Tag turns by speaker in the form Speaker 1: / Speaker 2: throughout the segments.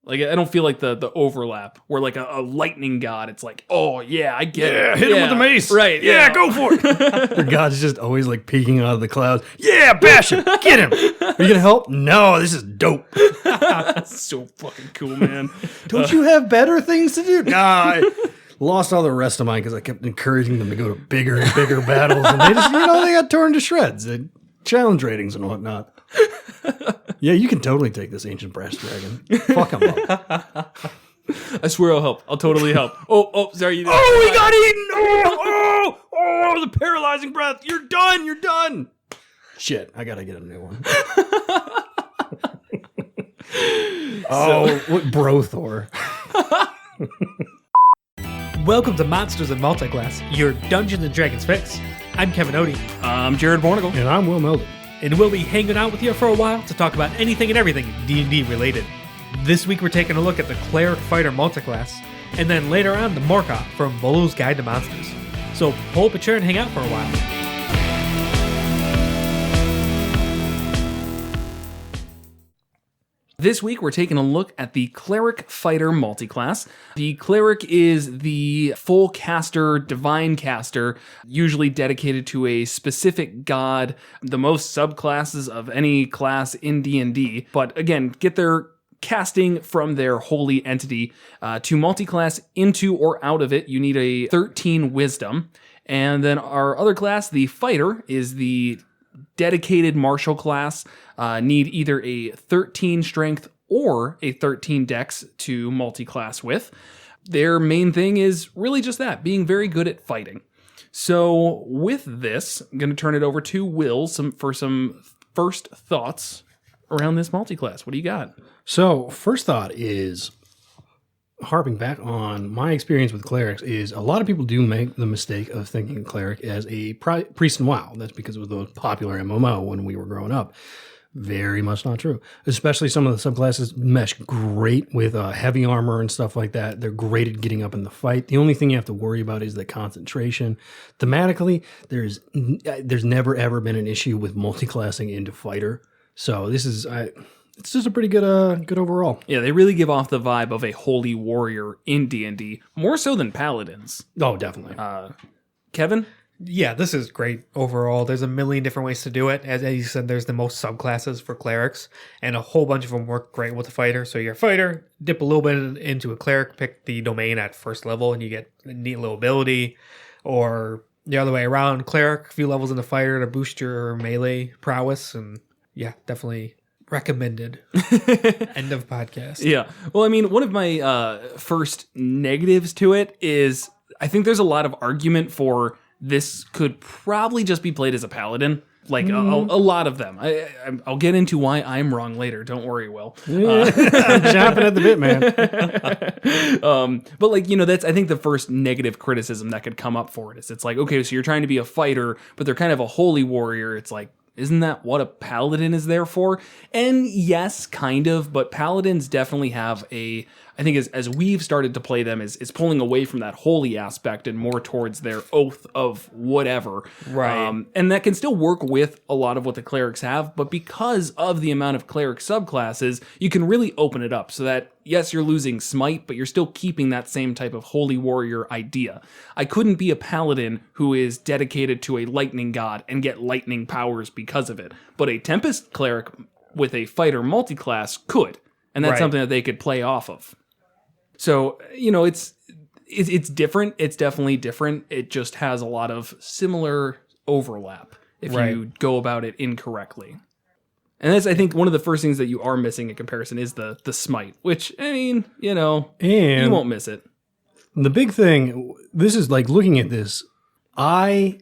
Speaker 1: Like, I don't feel like the overlap where like a lightning god, it's like, oh yeah, I get it.
Speaker 2: Hit him with the mace.
Speaker 1: Right.
Speaker 2: Yeah, go for it. Their god's just always like peeking out of the clouds. Yeah, bash him. Get him. Are you going to help? No, this is dope.
Speaker 1: That's so fucking cool, man.
Speaker 2: Don't you have better things to do? Nah, I lost all the rest of mine because I kept encouraging them to go to bigger and bigger battles. And they just, they got torn to shreds. They challenge ratings and whatnot. Yeah, you can totally take this ancient brass dragon. Fuck him up.
Speaker 1: I swear I'll help. I'll totally help. Oh, sorry.
Speaker 2: He got eaten. Oh, the paralyzing breath. You're done. Shit, I got to get a new one. What Brothor.
Speaker 3: Welcome to Monsters and Multiclass, your Dungeons & Dragons fix. I'm Kevin Odie.
Speaker 1: I'm Jared Bornagle.
Speaker 2: And I'm Will Meldon.
Speaker 3: And we'll be hanging out with you for a while to talk about anything and everything D&D related. This week we're taking a look at the Cleric-fighter multiclass, and then later on the Morkoth from Volo's Guide to Monsters. So pull up a chair and hang out for a while.
Speaker 1: This week, we're taking a look at the Cleric-fighter multiclass. The Cleric is the full caster, divine caster, usually dedicated to a specific god, the most subclasses of any class in D&D. But again, get their casting from their holy entity. To multiclass into or out of it, you need a 13 wisdom. And then our other class, the Fighter, is the dedicated martial class. Need either a 13 strength or a 13 dex to multi-class with. Their main thing is really just that, being very good at fighting. So with this, I'm going to turn it over to Will for some first thoughts around this multi-class. What do you got?
Speaker 2: So, first thought is, harping back on my experience with clerics, is a lot of people do make the mistake of thinking cleric as a priest in WoW. That's because it was the popular MMO when we were growing up. Very much not true. Especially some of the subclasses mesh great with heavy armor and stuff like that. They're great at getting up in the fight. The only thing you have to worry about is the concentration. Thematically, there's never ever been an issue with multi-classing into fighter. So this is it's just a pretty good overall.
Speaker 1: Yeah, they really give off the vibe of a holy warrior in D&D, more so than paladins.
Speaker 2: Oh, definitely.
Speaker 1: Kevin?
Speaker 3: Yeah, this is great overall. There's a million different ways to do it. As you said, there's the most subclasses for clerics, and a whole bunch of them work great with the fighter. So you're a fighter, dip a little bit into a cleric, pick the domain at first level, and you get a neat little ability. Or the other way around, cleric, a few levels in the fighter to boost your melee prowess. And yeah, definitely recommended. End of podcast.
Speaker 1: Yeah. Well, I mean, one of my first negatives to it is I think there's a lot of argument for this could probably just be played as a paladin. Like a lot of them. I'll get into why I'm wrong later. Don't worry, Will.
Speaker 2: I'm chomping at the bit, man.
Speaker 1: But like, that's, I think, the first negative criticism that could come up for it is it's like, okay, so you're trying to be a fighter, but they're kind of a holy warrior. It's like, isn't that what a paladin is there for? And yes, kind of, but paladins definitely have I think as we've started to play them, is pulling away from that holy aspect and more towards their oath of whatever.
Speaker 3: Right.
Speaker 1: And that can still work with a lot of what the clerics have, but because of the amount of cleric subclasses, you can really open it up so that, yes, you're losing smite, but you're still keeping that same type of holy warrior idea. I couldn't be a paladin who is dedicated to a lightning god and get lightning powers because of it, but a tempest cleric with a fighter multiclass could, and that's something that they could play off of. So, it's different. It's definitely different. It just has a lot of similar overlap if you go about it incorrectly. And that's, I think, one of the first things that you are missing in comparison is the smite, which, I mean, and you won't miss it.
Speaker 2: The big thing, this is like looking at this, I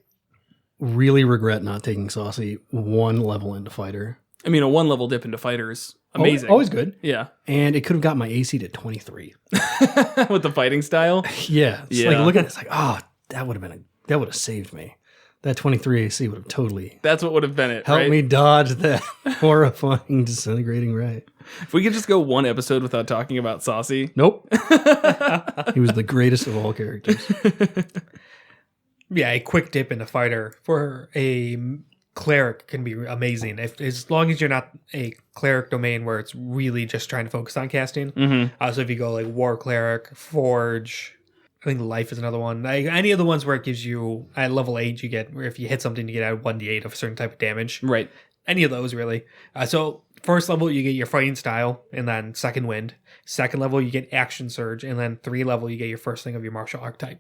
Speaker 2: really regret not taking Saucy one level into fighter.
Speaker 1: I mean, a one level dip into fighter is amazing.
Speaker 2: Always good.
Speaker 1: Yeah.
Speaker 2: And it could have got my AC to 23.
Speaker 1: With the fighting style?
Speaker 2: Yeah. It's like looking at it, it's like, that would have saved me. That 23 AC would have totally...
Speaker 1: That's what would have been it,
Speaker 2: helped me dodge that horrifying disintegrating ray.
Speaker 1: If we could just go one episode without talking about Saucy.
Speaker 2: Nope. He was the greatest of all characters.
Speaker 3: Yeah, a quick dip into fighter for a cleric can be amazing as long as you're not a cleric domain where it's really just trying to focus on casting. So if you go like war cleric, forge, I think life is another one. Like any of the ones where it gives you at level 8, you get where if you hit something, you get out 1d8 of a certain type of damage.
Speaker 1: Right.
Speaker 3: Any of those really. So first level you get your fighting style, and then second wind. Second level you get action surge, and then 3 level you get your first thing of your martial archetype.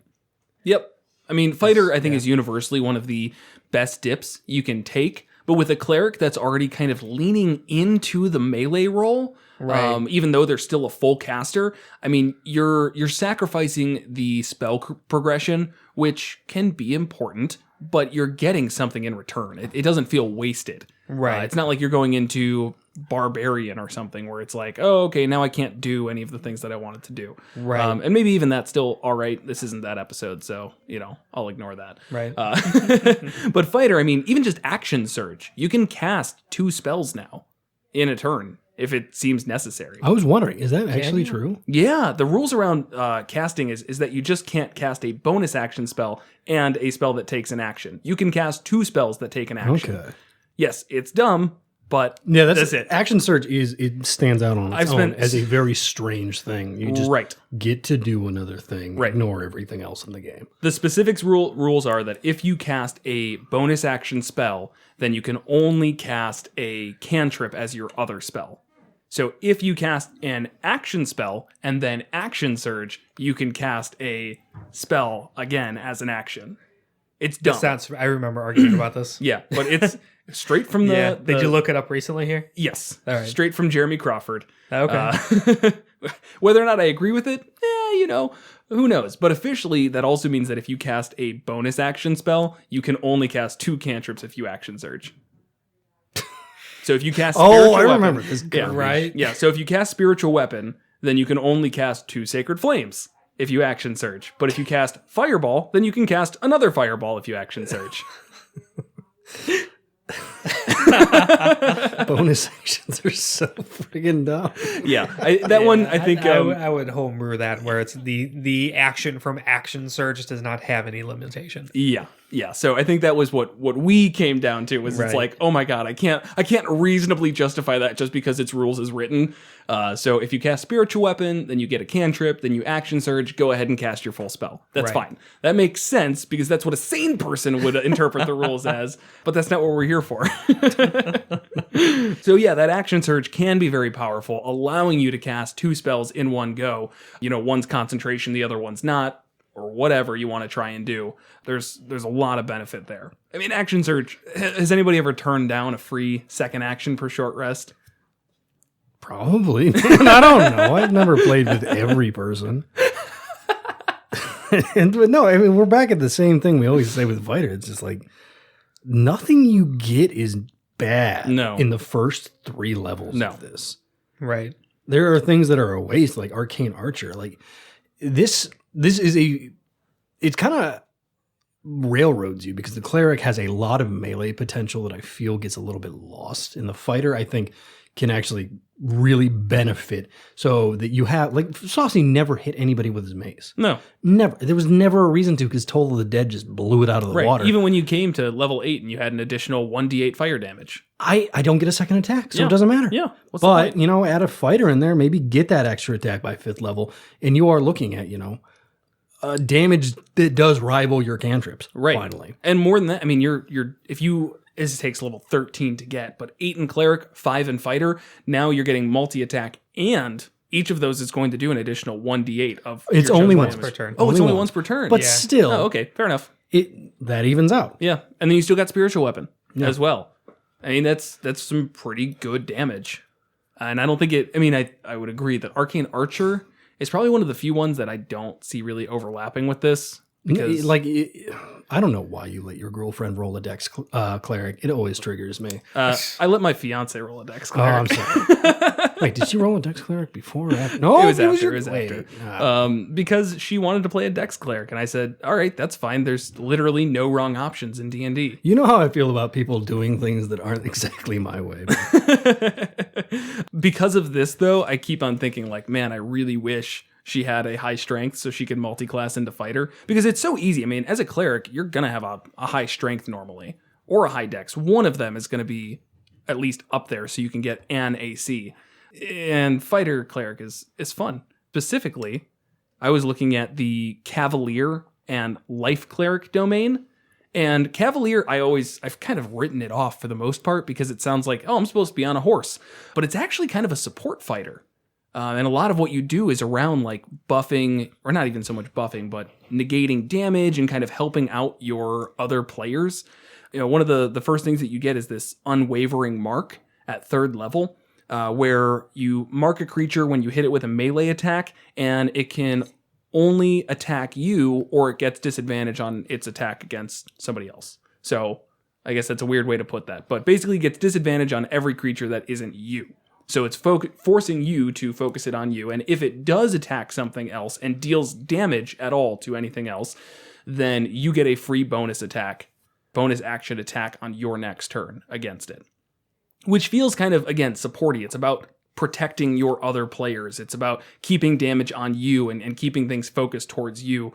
Speaker 1: Yep. I mean, fighter, I think, is universally one of the best dips you can take. But with a cleric that's already kind of leaning into the melee role,
Speaker 3: Right.
Speaker 1: Even though they're still a full caster, I mean, you're sacrificing the spell progression, which can be important, but you're getting something in return. It doesn't feel wasted.
Speaker 3: Right.
Speaker 1: It's not like you're going into barbarian or something where it's like, oh, okay, now I can't do any of the things that I wanted to do.
Speaker 3: Right.
Speaker 1: And maybe even that's still all right. This isn't that episode, so, I'll ignore that.
Speaker 3: Right.
Speaker 1: But fighter, I mean, even just action surge, you can cast 2 spells now in a turn if it seems necessary.
Speaker 2: I was wondering, is that actually true?
Speaker 1: Yeah, the rules around casting is that you just can't cast a bonus action spell and a spell that takes an action. You can cast 2 spells that take an action.
Speaker 2: Okay.
Speaker 1: Yes, it's dumb, but
Speaker 2: Yeah,
Speaker 1: that's it.
Speaker 2: Action surge it stands out on its own
Speaker 1: spent-
Speaker 2: as a very strange thing. You just
Speaker 1: Right.
Speaker 2: get to do another thing,
Speaker 1: Right.
Speaker 2: ignore everything else in the game.
Speaker 1: The specifics rules are that if you cast a bonus action spell, then you can only cast a cantrip as your other spell. So if you cast an action spell and then action surge, you can cast a spell again as an action. It's dumb.
Speaker 3: I remember arguing about this.
Speaker 1: Yeah, but it's straight from the...
Speaker 3: Yeah. Did you look it up recently here?
Speaker 1: Yes.
Speaker 3: All right.
Speaker 1: Straight from Jeremy Crawford.
Speaker 3: Okay.
Speaker 1: Whether or not I agree with it, who knows? But officially, that also means that if you cast a bonus action spell, you can only cast 2 cantrips if you action surge. So if you cast Spiritual
Speaker 2: I
Speaker 1: Weapon,
Speaker 2: remember this.
Speaker 1: yeah,
Speaker 3: Right.
Speaker 1: Yeah, so if you cast Spiritual Weapon, then you can only cast 2 Sacred Flames if you action surge. But if you cast Fireball, then you can cast another Fireball if you action surge.
Speaker 2: Bonus actions are so friggin' dumb.
Speaker 1: Yeah, I think...
Speaker 3: I would homebrew that where it's the action from action surge does not have any limitation.
Speaker 1: Yeah. So I think that was what we came down to was It's
Speaker 3: Right.
Speaker 1: like, oh my god, I can't reasonably justify that just because its rules is written. So if you cast Spiritual Weapon, then you get a cantrip, then you action surge, go ahead and cast your full spell. That's
Speaker 3: Right.
Speaker 1: fine. That makes sense because that's what a sane person would interpret the rules as, but that's not what we're here for. So yeah, that action surge can be very powerful, allowing you to cast 2 spells in one go. One's concentration, the other one's not, or whatever you want to try and do. There's a lot of benefit there. I mean, action surge, has anybody ever turned down a free second action per short rest?
Speaker 2: Probably. I don't know. I've never played with every person. But no, I mean, we're back at the same thing we always say with fighter. It's just like nothing you get is bad in the first 3 levels of this.
Speaker 3: Right.
Speaker 2: There are things that are a waste, like Arcane Archer. Like this is it kind of railroads you because the cleric has a lot of melee potential that I feel gets a little bit lost. And the fighter, I think, can actually really benefit so that you have, like, Saucy never hit anybody with his mace.
Speaker 1: No.
Speaker 2: Never. There was never a reason to because Toll of the Dead just blew it out of the water.
Speaker 1: Even when you came to level 8 and you had an additional 1d8 fire damage.
Speaker 2: I don't get a second attack, so it doesn't matter.
Speaker 1: Yeah.
Speaker 2: But, add a fighter in there, maybe get that extra attack by 5th level, and you are looking at, damage that does rival your cantrips.
Speaker 1: Right.
Speaker 2: Finally.
Speaker 1: And more than that, I mean, this takes level 13 to get, but 8 in Cleric, 5 in Fighter, now you're getting multi-attack, and each of those is going to do an additional 1d8 of
Speaker 2: It's
Speaker 1: your
Speaker 2: only
Speaker 1: damage.
Speaker 2: once per turn.
Speaker 1: Oh, it's only once per turn.
Speaker 2: But still.
Speaker 1: Oh, okay, fair enough.
Speaker 2: That evens out.
Speaker 1: Yeah, and then you still got Spiritual Weapon as well. I mean, that's some pretty good damage. And I don't think I would agree that Arcane Archer is probably one of the few ones that I don't see really overlapping with this. Because,
Speaker 2: I don't know why you let your girlfriend roll a dex cleric. It always triggers me.
Speaker 1: I let my fiance roll a dex
Speaker 2: Oh,
Speaker 1: cleric.
Speaker 2: I'm sorry. Wait, did she roll a dex cleric before or after? No,
Speaker 1: It was
Speaker 2: your-
Speaker 1: after.
Speaker 2: wait.
Speaker 1: Because she wanted to play a dex cleric, and I said, "All right, that's fine. There's literally no wrong options in D&D."
Speaker 2: You know how I feel about people doing things that aren't exactly my way.
Speaker 1: Because of this, though, I keep on thinking, like, man, I really wish she had a high strength so she could multi-class into fighter, because it's so easy. I mean, as a cleric, you're gonna have a high strength normally, or a high dex. One of them is going to be at least up there so you can get an AC. And fighter cleric is fun. Specifically, I was looking at the Cavalier and Life Cleric domain. And Cavalier, I've kind of written it off for the most part because it sounds like, oh, I'm supposed to be on a horse. But it's actually kind of a support fighter. And a lot of what you do is around like buffing, or not even so much buffing, but negating damage and kind of helping out your other players. One of the first things that you get is this unwavering mark at 3rd level, where you mark a creature when you hit it with a melee attack, and it can only attack you, or it gets disadvantage on its attack against somebody else. So I guess that's a weird way to put that, but basically it gets disadvantage on every creature that isn't you. So it's forcing you to focus it on you. And if it does attack something else and deals damage at all to anything else, then you get a free bonus action attack on your next turn against it. Which feels kind of, again, supporty. It's about protecting your other players. It's about keeping damage on you and keeping things focused towards you,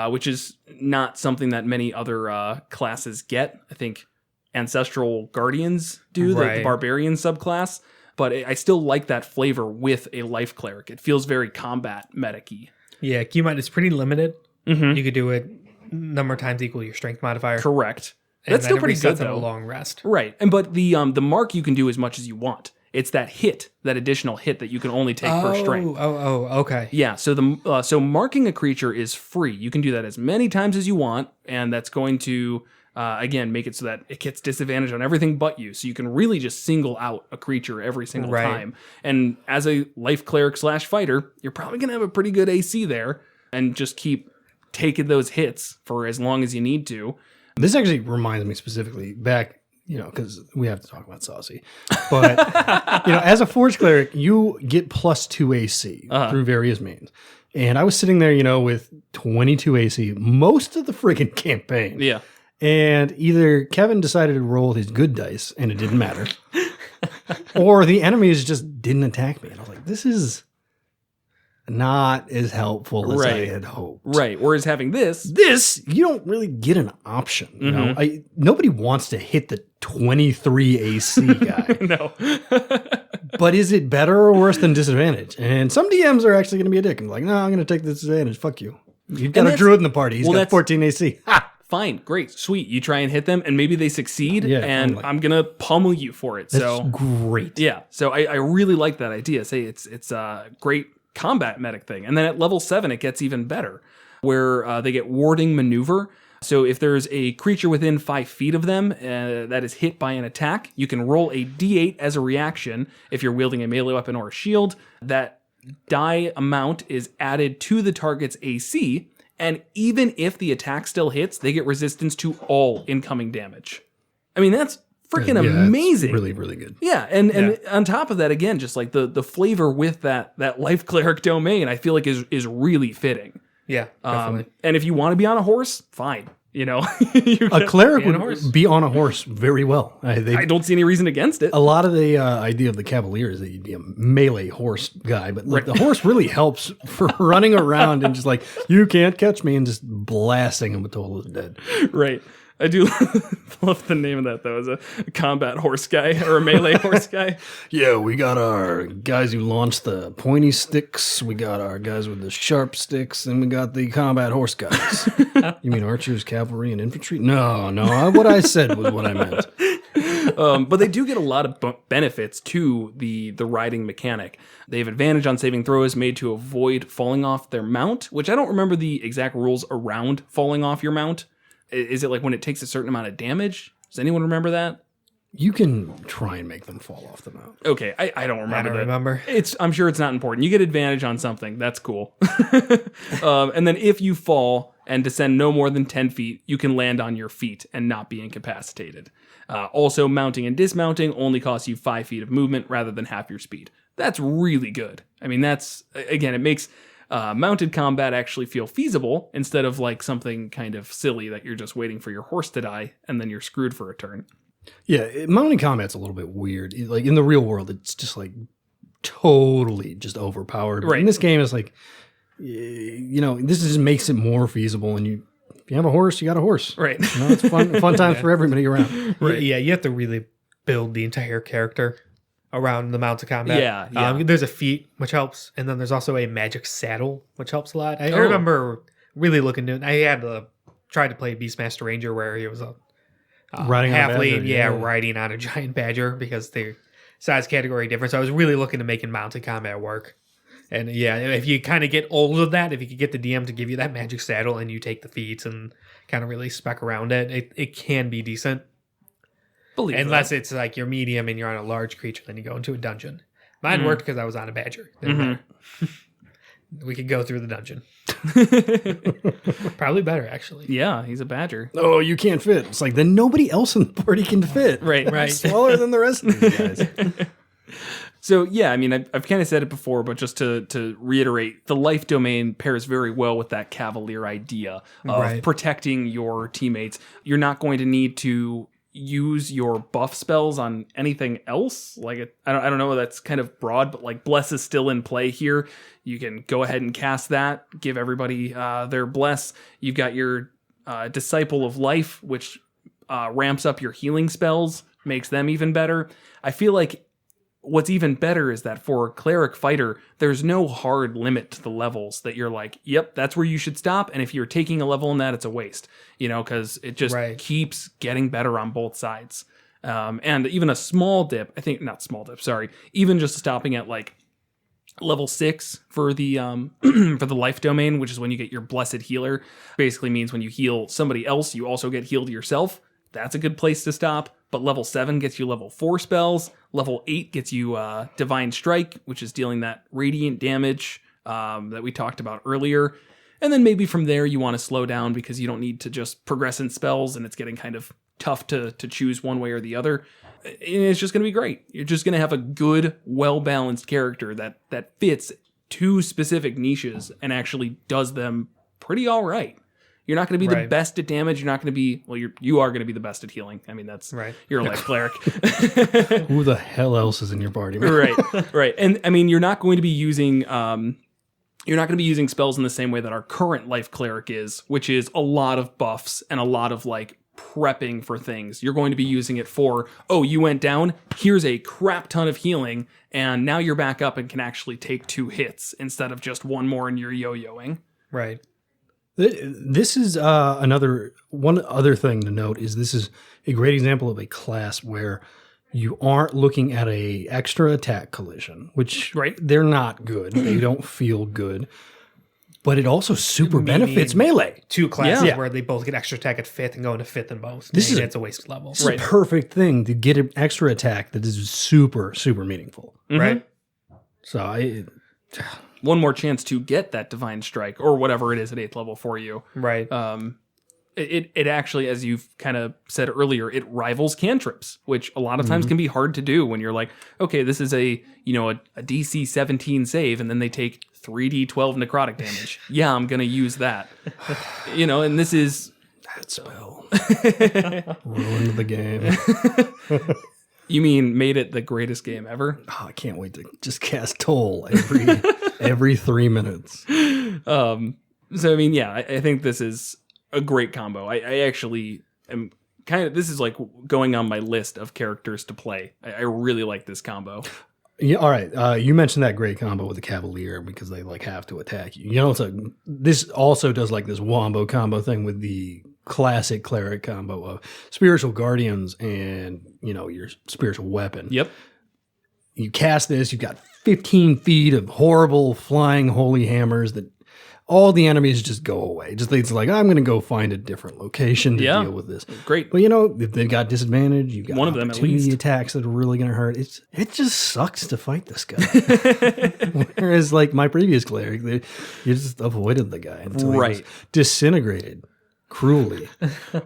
Speaker 1: which is not something that many other classes get. I think Ancestral Guardians do, the Barbarian subclass. But I still like that flavor with a Life Cleric. It feels very combat medic-y.
Speaker 3: Yeah, keep in mind, it's pretty limited. Mm-hmm. You could do it number of times equal your strength modifier.
Speaker 1: Correct. That's still pretty good, though.
Speaker 3: A long rest.
Speaker 1: Right. But the mark you can do as much as you want. It's that additional hit that you can only take per strength.
Speaker 3: Okay.
Speaker 1: Yeah, so marking a creature is free. You can do that as many times as you want, and that's going to... again, make it so that it gets disadvantage on everything but you. So you can really just single out a creature every single time. And as a Life Cleric / fighter, you're probably going to have a pretty good AC there and just keep taking those hits for as long as you need to.
Speaker 2: This actually reminds me specifically back, because we have to talk about Saucy. But, as a Forge Cleric, you get +2 AC through various means. And I was sitting there, with 22 AC most of the friggin' campaign.
Speaker 1: Yeah.
Speaker 2: And either Kevin decided to roll his good dice, and it didn't matter, or the enemies just didn't attack me. And I was like, this is not as helpful as I had hoped.
Speaker 1: Right. Whereas having this,
Speaker 2: you don't really get an option. You know, nobody wants to hit the 23 AC guy.
Speaker 1: No.
Speaker 2: But is it better or worse than disadvantage? And some DMs are actually going to be a dick and like, no, I'm going to take this disadvantage. Fuck you. You've got a druid in the party. He's got 14 AC. Ha!
Speaker 1: Fine, great, sweet. You try and hit them, and maybe they succeed, and totally. I'm gonna pummel you for it.
Speaker 2: That's great.
Speaker 1: Yeah, so I really like that idea. Say it's a great combat medic thing, and then at level 7 it gets even better, where they get warding maneuver. So if there's a creature within 5 feet of them that is hit by an attack, you can roll a d8 as a reaction. If you're wielding a melee weapon or a shield, that die amount is added to the target's AC. And even if the attack still hits, they get resistance to all incoming damage. I mean, that's freaking amazing.
Speaker 2: That's really, really good.
Speaker 1: Yeah, and on top of that, again, just like the flavor with that Life Cleric domain, I feel like is really fitting.
Speaker 3: Yeah, definitely.
Speaker 1: And if you want to be on a horse, fine.
Speaker 2: A cleric would be on a horse very well.
Speaker 1: I don't see any reason against it.
Speaker 2: A lot of the idea of the Cavalier is that you'd be a melee horse guy, but like the horse really helps for running around and just like, you can't catch me, and just blasting him until he's dead.
Speaker 1: Right. I do love the name of that, though, as a combat horse guy or a melee horse guy.
Speaker 2: Yeah, we got our guys who launch the pointy sticks. We got our guys with the sharp sticks. And we got the combat horse guys. You mean archers, cavalry, and infantry? No. What I said was what I meant.
Speaker 1: But they do get a lot of benefits to the riding mechanic. They have advantage on saving throws made to avoid falling off their mount, which I don't remember the exact rules around falling off your mount. Is it like when it takes a certain amount of damage? Does anyone remember that?
Speaker 2: You can try and make them fall off the mount.
Speaker 1: Okay, I don't remember.
Speaker 3: I don't remember.
Speaker 1: I'm sure it's not important. You get advantage on something. That's cool. And then if you fall and descend no more than 10 feet, you can land on your feet and not be incapacitated. Also, mounting and dismounting only costs you 5 feet of movement rather than half your speed. That's really good. I mean, it makes mounted combat actually feel feasible instead of like something kind of silly that you're just waiting for your horse to die and then you're screwed for a turn.
Speaker 2: Yeah, mounted combat's a little bit weird. Like in the real world, it's just like totally just overpowered. Right. In this game, it's like, this just makes it more feasible. And if you have a horse, you got a horse.
Speaker 1: Right.
Speaker 2: It's fun times for everybody around.
Speaker 1: Right.
Speaker 3: Yeah, you have to really build the entire character around the mounts of combat.
Speaker 1: Yeah.
Speaker 3: There's a feat, which helps. And then there's also a magic saddle, which helps a lot. I
Speaker 1: Oh.
Speaker 3: remember really looking to it. I had tried to play Beastmaster Ranger where he was a
Speaker 2: Riding on a
Speaker 3: halfling,
Speaker 2: badger,
Speaker 3: riding on a giant badger because they're size category different. So I was really looking to making mounted combat work. And yeah, if you kind of get old of that, if you could get the DM to give you that magic saddle and you take the feats and kind of really spec around it can be decent.
Speaker 1: Believe
Speaker 3: Unless
Speaker 1: that.
Speaker 3: it's like you're medium and you're on a large creature, then you go into a dungeon. Mine worked because I was on a badger. We could go through the dungeon. Probably better, actually.
Speaker 1: Yeah, he's a badger.
Speaker 2: Oh, you can't fit. It's like, then nobody else in the party can fit.
Speaker 1: Right.
Speaker 2: I'm smaller than the rest of these guys.
Speaker 1: So yeah, I mean, I've kind of said it before, but just to reiterate, the life domain pairs very well with that Cavalier idea of protecting your teammates. You're not going to need to use your buff spells on anything else. Like, I don't know, that's kind of broad, but like Bless is still in play here. You can go ahead and cast that, give everybody their Bless. You've got your Disciple of Life, which ramps up your healing spells, makes them even better. I feel like what's even better is that for Cleric-fighter, there's no hard limit to the levels that you're like, yep, that's where you should stop. And if you're taking a level in that, it's a waste, because it just keeps getting better on both sides. And even a small dip, even just stopping at like level 6 for the for the life domain, which is when you get your blessed healer, basically means when you heal somebody else, you also get healed yourself. That's a good place to stop. But level 7 gets you level 4 spells. Level 8 gets you Divine Strike, which is dealing that radiant damage that we talked about earlier. And then maybe from there you want to slow down because you don't need to just progress in spells and it's getting kind of tough to choose one way or the other. And it's just going to be great. You're just going to have a good, well-balanced character that fits 2 specific niches and actually does them pretty all right. You're not going to be the best at damage. You're not going to be, you are going to be the best at healing. I mean, that's, you're a life cleric.
Speaker 2: Who the hell else is in your party, man?
Speaker 1: Right. And I mean, you're not going to be using spells in the same way that our current life cleric is, which is a lot of buffs and a lot of like prepping for things. You're going to be using it for, you went down, here's a crap ton of healing, and now you're back up and can actually take 2 hits instead of just one more and you're yo-yoing.
Speaker 3: Right.
Speaker 2: This is one other thing to note is this is a great example of a class where you aren't looking at a extra attack collision, which they're not good. They don't feel good. But it also super benefits melee.
Speaker 3: 2 classes where they both get extra attack at 5th and go into 5th and both. It's a wasted level.
Speaker 2: This is a perfect thing to get an extra attack that is super, super meaningful.
Speaker 1: Mm-hmm.
Speaker 3: Right?
Speaker 2: So
Speaker 1: one more chance to get that Divine Strike or whatever it is at 8th level for you.
Speaker 3: Right.
Speaker 1: It actually, as you've kind of said earlier, it rivals cantrips, which a lot of times can be hard to do when you're like, okay, this is a DC 17 save, and then they take 3d12 necrotic damage. Yeah, I'm going to use that. And this is...
Speaker 2: That spell. Ruined the game.
Speaker 1: You mean made it the greatest game ever?
Speaker 2: Oh, I can't wait to just cast Toll every 3 minutes.
Speaker 1: So, I mean, yeah, I think this is a great combo. I actually am this is like going on my list of characters to play. I really like this combo.
Speaker 2: Yeah, all right. You mentioned that great combo with the Cavalier because they like have to attack you. This also does like this wombo combo thing with the classic cleric combo of spiritual guardians and your spiritual weapon.
Speaker 1: Yep.
Speaker 2: You cast this, you've got 15 feet of horrible flying holy hammers that all the enemies just go away. It's like, I'm going to go find a different location to deal with this.
Speaker 1: Great.
Speaker 2: But if they've got disadvantage, you've got
Speaker 1: one of them at least
Speaker 2: attacks that are really going to hurt. It just sucks to fight this guy. Whereas like my previous cleric, you just avoided the guy until he was disintegrated cruelly.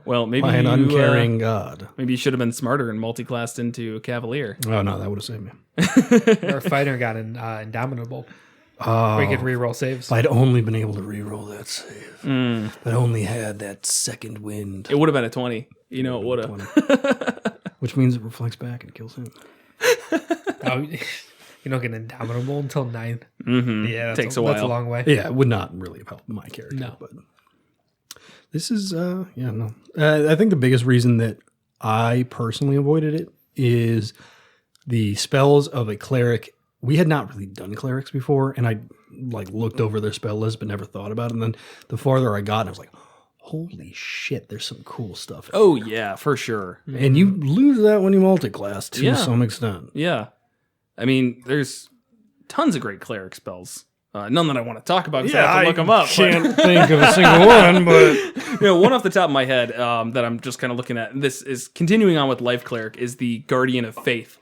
Speaker 1: Well, maybe
Speaker 2: by an uncaring god.
Speaker 1: Maybe you should have been smarter and multiclassed into Cavalier.
Speaker 2: Oh no, that would have saved me.
Speaker 3: Our fighter got Indomitable. We could reroll saves.
Speaker 2: If I'd only been able to reroll that save. If I'd only had that second wind.
Speaker 1: It would have been a 20. It would have.
Speaker 2: Which means it reflects back and kills him.
Speaker 3: You don't get Indomitable until 9.
Speaker 1: Mm-hmm.
Speaker 3: Yeah,
Speaker 1: takes a while.
Speaker 3: That's a long way.
Speaker 2: Yeah, it would not really have helped my character.
Speaker 3: No.
Speaker 2: But This is, no. I think the biggest reason that I personally avoided it is the spells of a cleric. We had not really done clerics before, and I like looked over their spell list but never thought about it. And then the farther I got, I was like, holy shit, there's some cool stuff.
Speaker 1: Oh, yeah, for sure.
Speaker 2: And you lose that when you multiclass to some extent.
Speaker 1: Yeah. I mean, there's tons of great cleric spells. None that I want to talk about because I have to look them up.
Speaker 2: Can't think of a single one, but
Speaker 1: one off the top of my head that I'm just kind of looking at, and this is continuing on with Life Cleric, is the Guardian of Faith.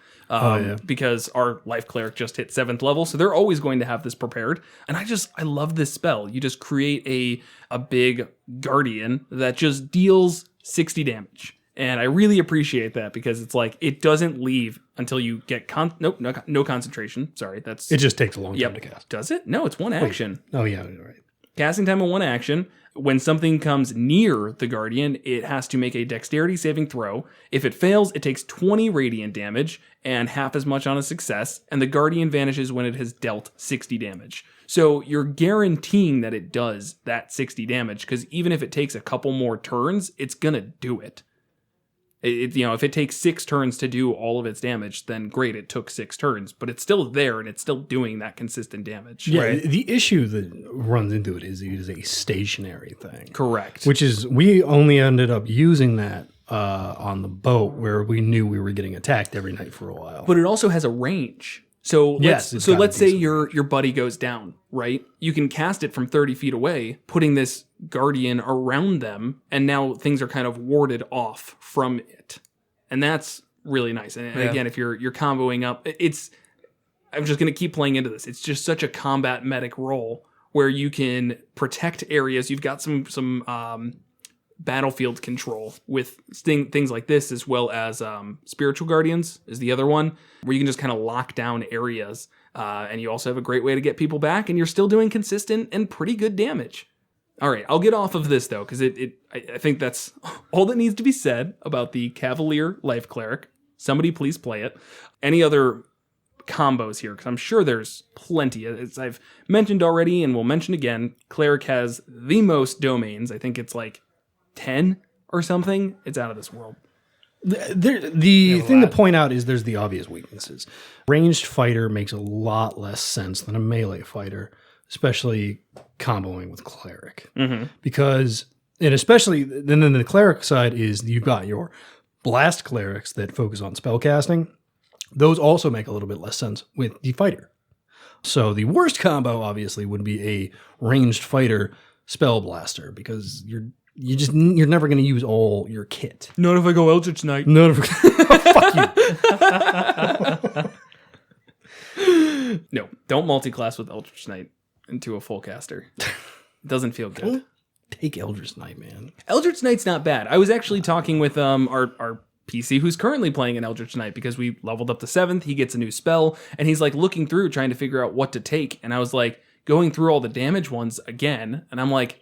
Speaker 1: Because our Life Cleric just hit 7th level, so they're always going to have this prepared. And I love this spell. You just create a big Guardian that just deals 60 damage. And I really appreciate that because it's like, it doesn't leave until you get no concentration. Sorry, that's...
Speaker 2: It just takes a long time to cast.
Speaker 1: Does it? No, it's one action.
Speaker 2: Oh, yeah, you're right.
Speaker 1: Casting time of one action. When something comes near the Guardian, it has to make a dexterity saving throw. If it fails, it takes 20 radiant damage and half as much on a success, and the Guardian vanishes when it has dealt 60 damage. So you're guaranteeing that it does that 60 damage, because even if it takes a couple more turns, it's gonna do it. If it takes 6 turns to do all of its damage, then great, it took 6 turns, but it's still there and it's still doing that consistent damage.
Speaker 2: Yeah,
Speaker 1: right?
Speaker 2: The issue that runs into it is a stationary thing.
Speaker 1: Correct.
Speaker 2: Which is, we only ended up using that on the boat where we knew we were getting attacked every night for a while.
Speaker 1: But it also has a range. So let's say your buddy goes down, right? You can cast it from 30 feet away, putting this Guardian around them, and now things are kind of warded off from it. And that's really nice. And again, if you're comboing up, I'm just going to keep playing into this. It's just such a combat medic role where you can protect areas. You've got some battlefield control with things like this, as well as Spiritual Guardians is the other one, where you can just kind of lock down areas. And you also have a great way to get people back, and you're still doing consistent and pretty good damage. All right, I'll get off of this, though, because I think that's all that needs to be said about the Cavalier Life Cleric. Somebody please play it. Any other combos here? Because I'm sure there's plenty. As I've mentioned already, and we'll mention again, Cleric has the most domains. I think it's like 10 or something. It's out of this world.
Speaker 2: The thing to point out is there's the obvious weaknesses. Ranged fighter makes a lot less sense than a melee fighter, especially comboing with cleric. Mm-hmm. Because, and especially, then the cleric side is you've got your blast clerics that focus on spell casting. Those also make a little bit less sense with the fighter. So the worst combo, obviously, would be a ranged fighter spell blaster, because you're never going to use all your kit.
Speaker 1: Not if I go Eldritch Knight.
Speaker 2: Fuck
Speaker 1: you. No, don't multi-class with Eldritch Knight into a full caster. It doesn't feel good.
Speaker 2: Don't take Eldritch Knight, man.
Speaker 1: Eldritch Knight's not bad. I was actually talking with our PC who's currently playing an Eldritch Knight, because we leveled up to 7th. He gets a new spell, and he's like looking through trying to figure out what to take. And I was like going through all the damage ones again, and I'm like,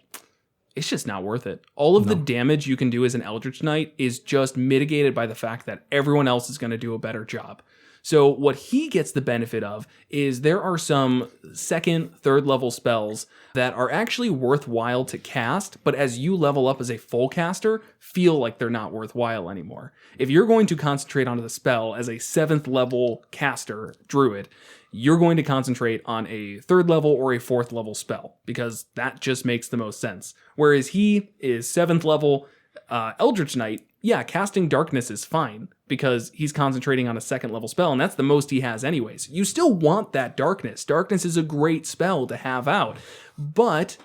Speaker 1: it's just not worth it. All of the damage you can do as an Eldritch Knight is just mitigated by the fact that everyone else is going to do a better job. So what he gets the benefit of is there are some 2nd, 3rd level spells that are actually worthwhile to cast, but as you level up as a full caster, feel like they're not worthwhile anymore. If you're going to concentrate on the spell as a 7th level caster, druid, you're going to concentrate on a 3rd level or a 4th level spell, because that just makes the most sense. Whereas he is 7th level Eldritch Knight, yeah, casting Darkness is fine, because he's concentrating on a 2nd level spell, and that's the most he has anyways. You still want that Darkness. Darkness is a great spell to have out, but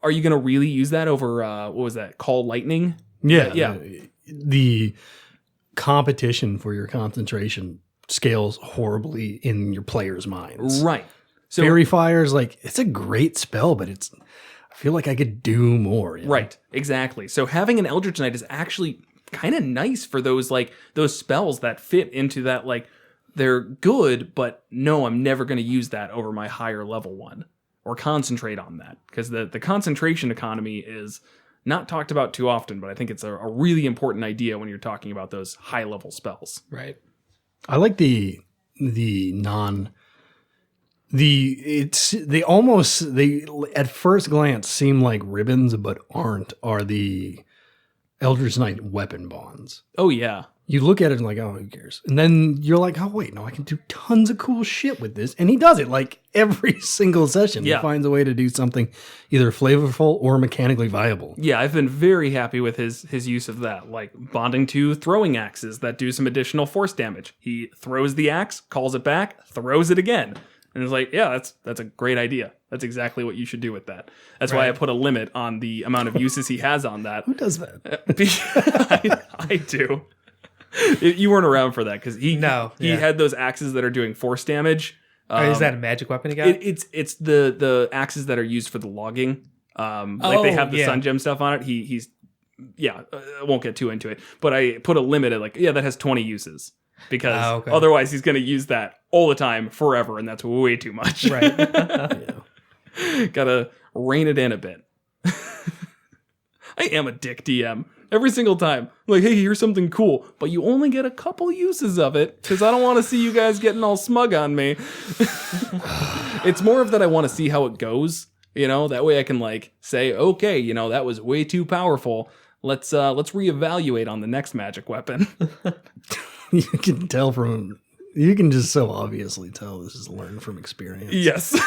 Speaker 1: are you going to really use that over, what was that, Call Lightning?
Speaker 2: Yeah. The competition for your concentration scales horribly in your players' minds.
Speaker 1: Right. So
Speaker 2: Fairy Fire is like, it's a great spell, but I feel like I could do more. You know?
Speaker 1: Right, exactly. So having an Eldritch Knight is actually kind of nice for those spells that fit into that, like, they're good, but no, I'm never going to use that over my higher level one or concentrate on that, because the concentration economy is not talked about too often, but I think it's a really important idea when you're talking about those high level spells.
Speaker 3: Right.
Speaker 2: I like the They at first glance seem like ribbons, but are the Eldritch Knight weapon bonds.
Speaker 1: Oh, yeah.
Speaker 2: You look at it and like, oh, who cares? And then you're like, oh, wait, no, I can do tons of cool shit with this. And he does it like every single session.
Speaker 1: Yeah.
Speaker 2: He finds a way to do something either flavorful or mechanically viable.
Speaker 1: Yeah, I've been very happy with his use of that, like bonding to throwing axes that do some additional force damage. He throws the axe, calls it back, throws it again. And it's like, yeah, that's a great idea. That's exactly what you should do with that. That's why I put a limit on the amount of uses he has on that.
Speaker 2: Who does that?
Speaker 1: I do. You weren't around for that because he
Speaker 3: yeah.
Speaker 1: had those axes that are doing force damage.
Speaker 3: Is that a magic weapon he got?
Speaker 1: It's the axes that are used for the logging. Like they have the sun gem stuff on it. He's I won't get too into it, but I put a limit at like, that has 20 uses because otherwise he's going to use that all the time forever, and that's way too much.
Speaker 3: Right.
Speaker 1: Gotta rein it in a bit. I am a dick DM. Every single time. Like, hey, here's something cool. But you only get a couple uses of it because I don't want to see you guys getting all smug on me. It's more of that I want to see how it goes. That way I can like say, okay, that was way too powerful. Let's reevaluate on the next magic weapon.
Speaker 2: You can just so obviously tell this is learned from experience.
Speaker 1: Yes.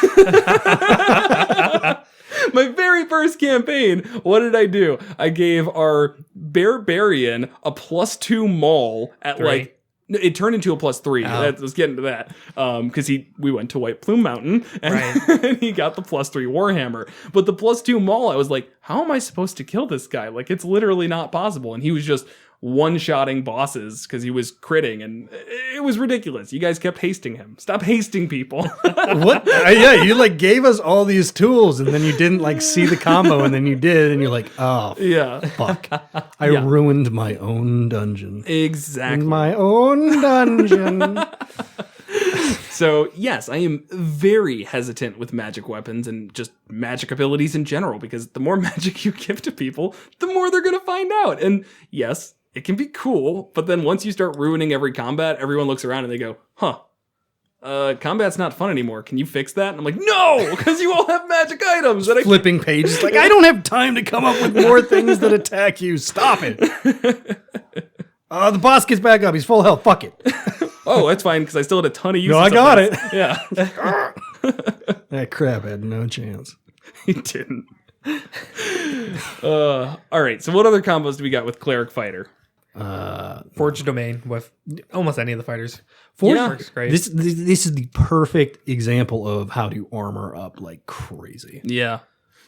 Speaker 1: My very first campaign, what did I do? I gave our barbarian a +2 maul at 3. It turned into a +3. Let's get into that. Because we went to White Plume Mountain and he got the +3 Warhammer. But the +2 maul, I was like, how am I supposed to kill this guy? Like, it's literally not possible. And he was just one-shotting bosses because he was critting, and it was ridiculous. You guys kept hasting him. Stop hasting people.
Speaker 2: What? You like gave us all these tools, and then you didn't like see the combo, and then you did, and you're like, oh, fuck. I ruined my own dungeon.
Speaker 1: Exactly.
Speaker 2: In my own dungeon.
Speaker 1: So, yes, I am very hesitant with magic weapons and just magic abilities in general, because the more magic you give to people, the more they're going to find out. And yes, it can be cool, but then once you start ruining every combat, everyone looks around and they go, combat's not fun anymore. Can you fix that? And I'm like, no, because you all have magic items. That
Speaker 2: flipping pages. Like, I don't have time to come up with more things that attack you. Stop it. The boss gets back up. He's full health. Fuck it.
Speaker 1: Oh, that's fine, because I still had a ton of uses.
Speaker 2: No, I got it.
Speaker 1: Yeah.
Speaker 2: That crap had no chance.
Speaker 1: He didn't. All right, so what other combos do we got with Cleric-fighter?
Speaker 3: Forge Domain with almost any of the fighters.
Speaker 2: Forge
Speaker 3: works great.
Speaker 2: This is the perfect example of how to armor up like crazy.
Speaker 1: Yeah.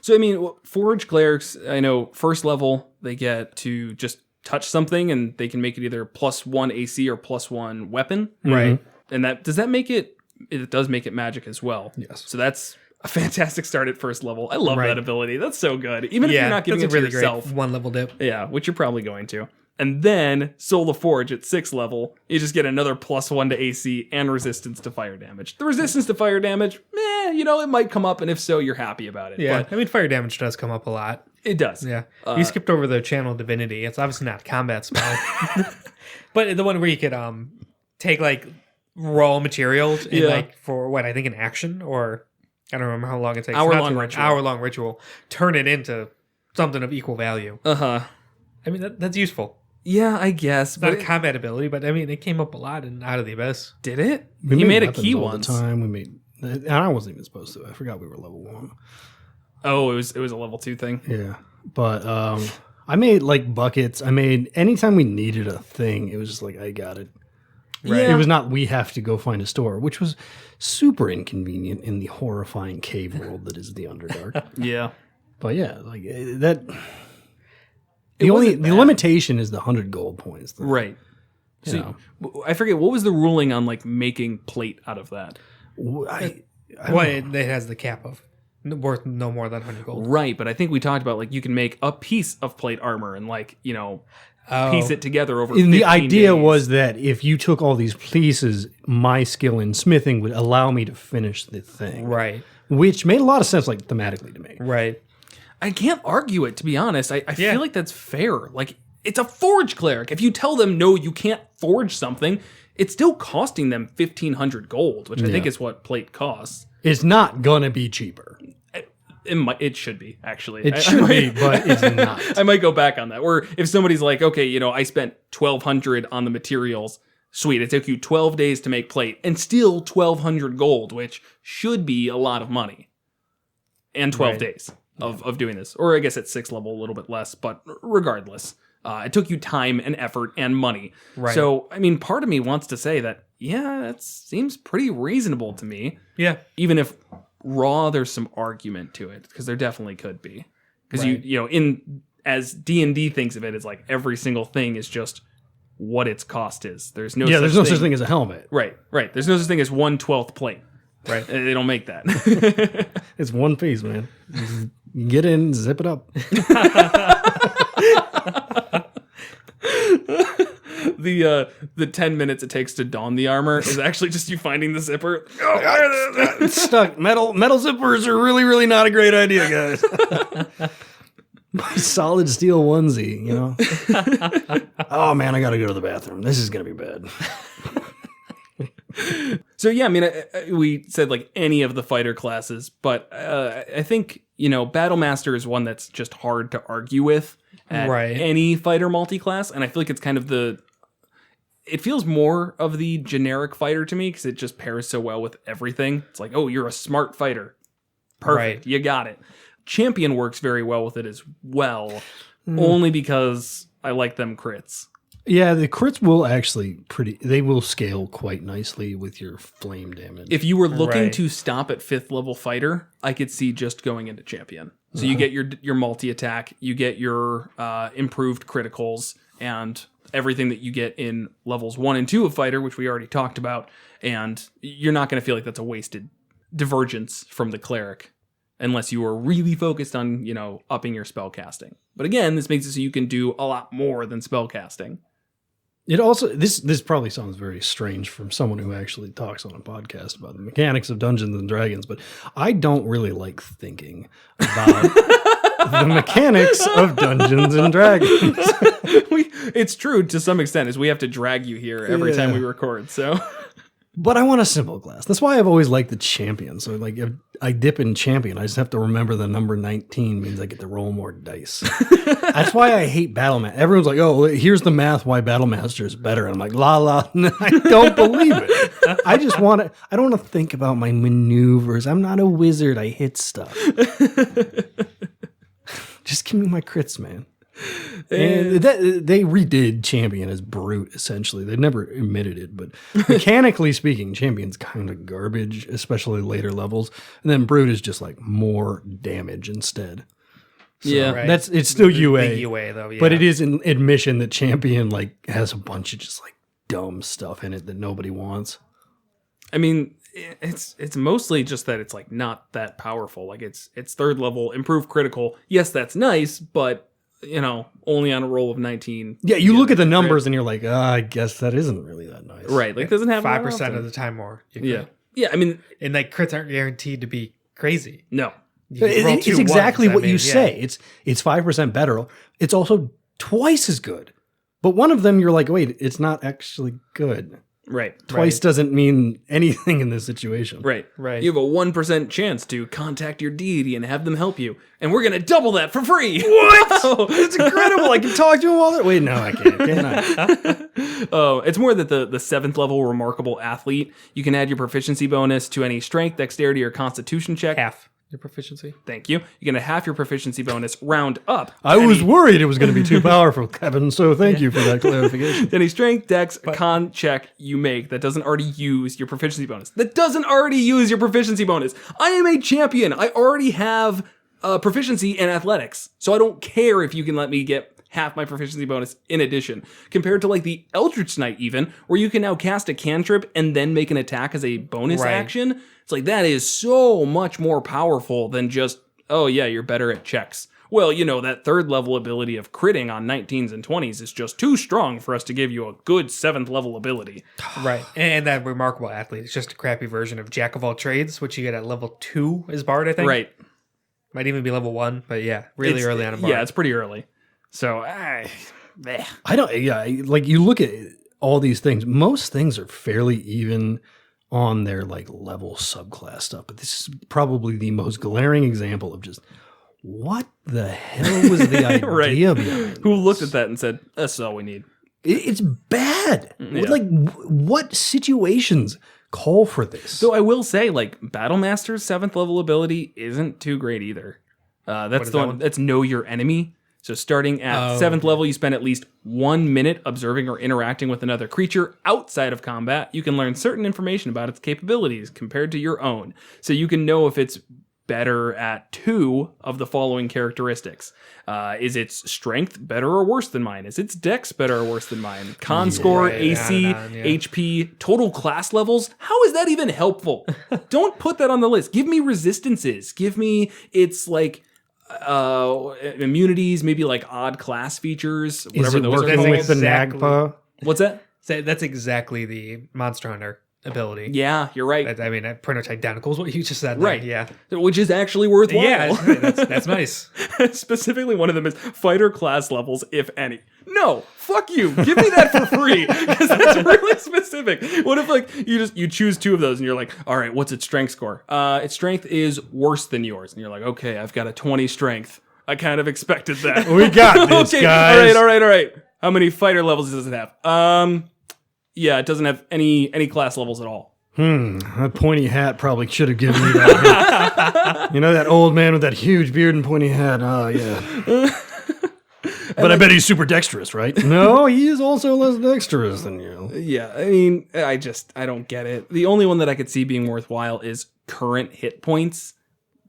Speaker 1: So, I mean, Forge Clerics, I know first level, they get to just touch something and they can make it either +1 AC or +1 weapon.
Speaker 2: Right.
Speaker 1: And does that make it does make it magic as well.
Speaker 2: Yes.
Speaker 1: So that's a fantastic start at first level. I love that ability. That's so good. Even if you're not giving it to yourself.
Speaker 3: Great 1-level dip.
Speaker 1: Yeah, which you're probably going to. And then Soul of Forge at 6th level, you just get another +1 to AC and resistance to fire damage. The resistance to fire damage, it might come up, and if so, you're happy about it.
Speaker 3: Yeah,
Speaker 1: but
Speaker 3: I mean, fire damage does come up a lot.
Speaker 1: It does.
Speaker 3: Yeah. You skipped over the Channel Divinity. It's obviously not a combat spell. But the one where you could take, like, raw materials and, like, for what, I think an action, or I don't remember how long it takes. Hour-long ritual. Turn it into something of equal value.
Speaker 1: Uh-huh.
Speaker 3: I mean, that's useful.
Speaker 1: Yeah, I guess.
Speaker 3: It's not a combat ability, but I mean, it came up a lot in Out of the Abyss.
Speaker 1: Did it?
Speaker 2: He
Speaker 1: made a key
Speaker 2: all
Speaker 1: once.
Speaker 2: The time. We made, and I wasn't even supposed to. I forgot we were level 1.
Speaker 1: Oh, it was a level 2 thing.
Speaker 2: Yeah, but I made like buckets. I made anytime we needed a thing, it was just like I got it. Right.
Speaker 1: Yeah.
Speaker 2: It was not we have to go find a store, which was super inconvenient in the horrifying cave world that is the Underdark.
Speaker 1: Yeah,
Speaker 2: but yeah, like that. The limitation is the 100 gold points. Though.
Speaker 1: Right. So I forget, what was the ruling on like making plate out of that?
Speaker 3: It has the cap of worth no more than 100 gold.
Speaker 1: Right, but I think we talked about like you can make a piece of plate armor and like, piece it together over 15
Speaker 2: the idea
Speaker 1: days.
Speaker 2: was that if you took all these pieces, my skill in smithing would allow me to finish the thing.
Speaker 3: Right.
Speaker 2: Which made a lot of sense like thematically to me.
Speaker 3: Right.
Speaker 1: I can't argue it, to be honest. I feel like that's fair. Like, it's a forge cleric. If you tell them, no, you can't forge something, it's still costing them 1,500 gold, which I think is what plate costs.
Speaker 2: It's not going to be cheaper.
Speaker 1: It should be, actually.
Speaker 2: It should be, but it's not.
Speaker 1: I might go back on that. Or if somebody's like, okay, I spent $1,200 on the materials. Sweet, it took you 12 days to make plate and still 1,200 gold, which should be a lot of money. And 12 days of doing this. Or I guess at 6th level, a little bit less, but regardless. It took you time and effort and money.
Speaker 3: Right.
Speaker 1: So, I mean, part of me wants to say that, yeah, that seems pretty reasonable to me.
Speaker 3: Yeah.
Speaker 1: Even if raw, there's some argument to it, because there definitely could be. Because as D&D thinks of it, it's like every single thing is just what its cost is. There's no
Speaker 2: such thing as a helmet.
Speaker 1: Right. There's no such thing as 1/12 plate. Right. They don't make that.
Speaker 2: It's one piece, man. Get in, zip it up.
Speaker 1: The 10 minutes it takes to don the armor is actually just you finding the zipper.
Speaker 2: It's stuck. Metal zippers are really, really not a great idea, guys. My solid steel onesie, Oh man, I gotta go to the bathroom. This is gonna be bad.
Speaker 1: So yeah, I mean, we said like any of the fighter classes, but I think Battlemaster is one that's just hard to argue with at any fighter multi-class, and I feel like it's kind of it feels more of the generic fighter to me because it just pairs so well with everything. It's like, oh, you're a smart fighter, perfect, you got it. Champion works very well with it as well, only because I like them crits.
Speaker 2: Yeah, the crits will actually they will scale quite nicely with your flame damage.
Speaker 1: If you were looking to stop at 5th level fighter, I could see just going into champion. So you get your multi-attack, you get your improved criticals, and everything that you get in levels 1 and 2 of fighter, which we already talked about, and you're not going to feel like that's a wasted divergence from the cleric, unless you are really focused on, upping your spell casting. But again, this makes it so you can do a lot more than spell casting.
Speaker 2: It also, this probably sounds very strange from someone who actually talks on a podcast about the mechanics of Dungeons and Dragons, but I don't really like thinking about the mechanics of Dungeons and Dragons.
Speaker 1: It's true to some extent, as we have to drag you here every time we record, so...
Speaker 2: But I want a simple class. That's why I've always liked the champion. So like if I dip in champion, I just have to remember the number 19 means I get to roll more dice. That's why I hate Battlemaster. Everyone's like, oh, here's the math why Battlemaster is better. And I'm like, I don't believe it. I just want to, I don't want to think about my maneuvers. I'm not a wizard. I hit stuff. Just give me my crits, man. And they redid Champion as Brute, essentially. They never admitted it, but mechanically speaking, Champion's kind of garbage, especially later levels. And then Brute is just like more damage instead. So it's still UA.
Speaker 3: The UA though, yeah.
Speaker 2: But it is an admission that Champion like has a bunch of just like dumb stuff in it that nobody wants.
Speaker 1: I mean, it's mostly just that it's like not that powerful. Like it's 3rd level, improved critical. Yes, that's nice, but only on a roll of 19.
Speaker 2: Yeah, you look at the numbers and you're like, I guess that isn't really that nice.
Speaker 1: Right, like doesn't have
Speaker 3: 5% of the time more.
Speaker 1: Yeah, I mean,
Speaker 3: and like crits aren't guaranteed to be crazy.
Speaker 1: No,
Speaker 2: it's exactly what you say. It's 5% better. It's also twice as good. But one of them, you're like, wait, it's not actually good.
Speaker 1: Right.
Speaker 2: Twice doesn't mean anything in this situation.
Speaker 1: Right. You have a 1% chance to contact your deity and have them help you. And we're going to double that for free.
Speaker 2: What? Wow. That's incredible. I can talk to him all that. Wait, no, I can't. Can I?
Speaker 1: Oh, it's more that the 7th level remarkable athlete, you can add your proficiency bonus to any strength, dexterity, or constitution check.
Speaker 3: Half your proficiency.
Speaker 1: Thank you. You're going to half your proficiency bonus round up.
Speaker 2: I was worried it was going to be too powerful, Kevin, so thank you for that clarification.
Speaker 1: Any strength, dex, con check you make that doesn't already use your proficiency bonus. I am a champion. I already have proficiency in athletics, so I don't care if you can let me get half my proficiency bonus in addition, compared to like the Eldritch Knight even, where you can now cast a cantrip and then make an attack as a bonus action. It's like, that is so much more powerful than just, oh yeah, you're better at checks. Well, that 3rd level ability of critting on 19s and 20s is just too strong for us to give you a good 7th level ability.
Speaker 3: Right. And that remarkable athlete is just a crappy version of Jack of all trades, which you get at level 2 as Bard, I think.
Speaker 1: Right.
Speaker 3: Might even be level 1, but yeah, really early on a Bard.
Speaker 1: Yeah, it's pretty early. So,
Speaker 2: I don't, like you look at all these things, most things are fairly even on their like level subclass stuff. But this is probably the most glaring example of just what the hell was the idea
Speaker 1: Right.
Speaker 2: behind
Speaker 1: Who
Speaker 2: this?
Speaker 1: looked at that and said, "That's all we need."
Speaker 2: It's bad.
Speaker 1: Yeah.
Speaker 2: Like, what situations call for this?
Speaker 1: So I will say, like, Battlemaster's 7th level ability isn't too great either. That's
Speaker 3: is
Speaker 1: the
Speaker 3: that
Speaker 1: one. That's Know Your Enemy. So starting at 7th level, you spend at least 1 minute observing or interacting with another creature outside of combat. You can learn certain information about its capabilities compared to your own. So you can know if it's better at 2 of the following characteristics. Is its strength better or worse than mine? Is its dex better or worse than mine? Con score,
Speaker 3: Right,
Speaker 1: AC,
Speaker 3: yeah.
Speaker 1: HP, total class levels. How is that even helpful? Don't put that on the list. Give me resistances. Give me its like immunities, maybe like odd class features,
Speaker 2: Is
Speaker 1: whatever
Speaker 2: it
Speaker 1: those are
Speaker 2: working
Speaker 1: called.
Speaker 2: with the
Speaker 3: Exactly.
Speaker 2: Nagpa?
Speaker 1: What's that?
Speaker 3: So that's exactly the Monster Hunter ability.
Speaker 1: Yeah, you're right.
Speaker 3: I mean, pretty much identical is what you just said.
Speaker 1: Right.
Speaker 3: There. Yeah.
Speaker 1: Which is actually worthwhile.
Speaker 3: Yeah. That's nice.
Speaker 1: Specifically, one of them is fighter class levels, if any. No, fuck you. Give me that for free, because that's really specific. What if like you choose 2 of those and you're like, all right, what's its strength score? Its strength is worse than yours, and you're like, okay, I've got a 20 strength. I kind of expected that.
Speaker 2: We got this,
Speaker 1: Okay,
Speaker 2: guys.
Speaker 1: All right. How many fighter levels does it have? Yeah, it doesn't have any class levels at all.
Speaker 2: That pointy hat probably should have given me that. You know, that old man with that huge beard and pointy hat. Oh, yeah. But I bet he's super dexterous, right? No, he is also less dexterous than you.
Speaker 1: Yeah, I mean, I don't get it. The only one that I could see being worthwhile is current hit points,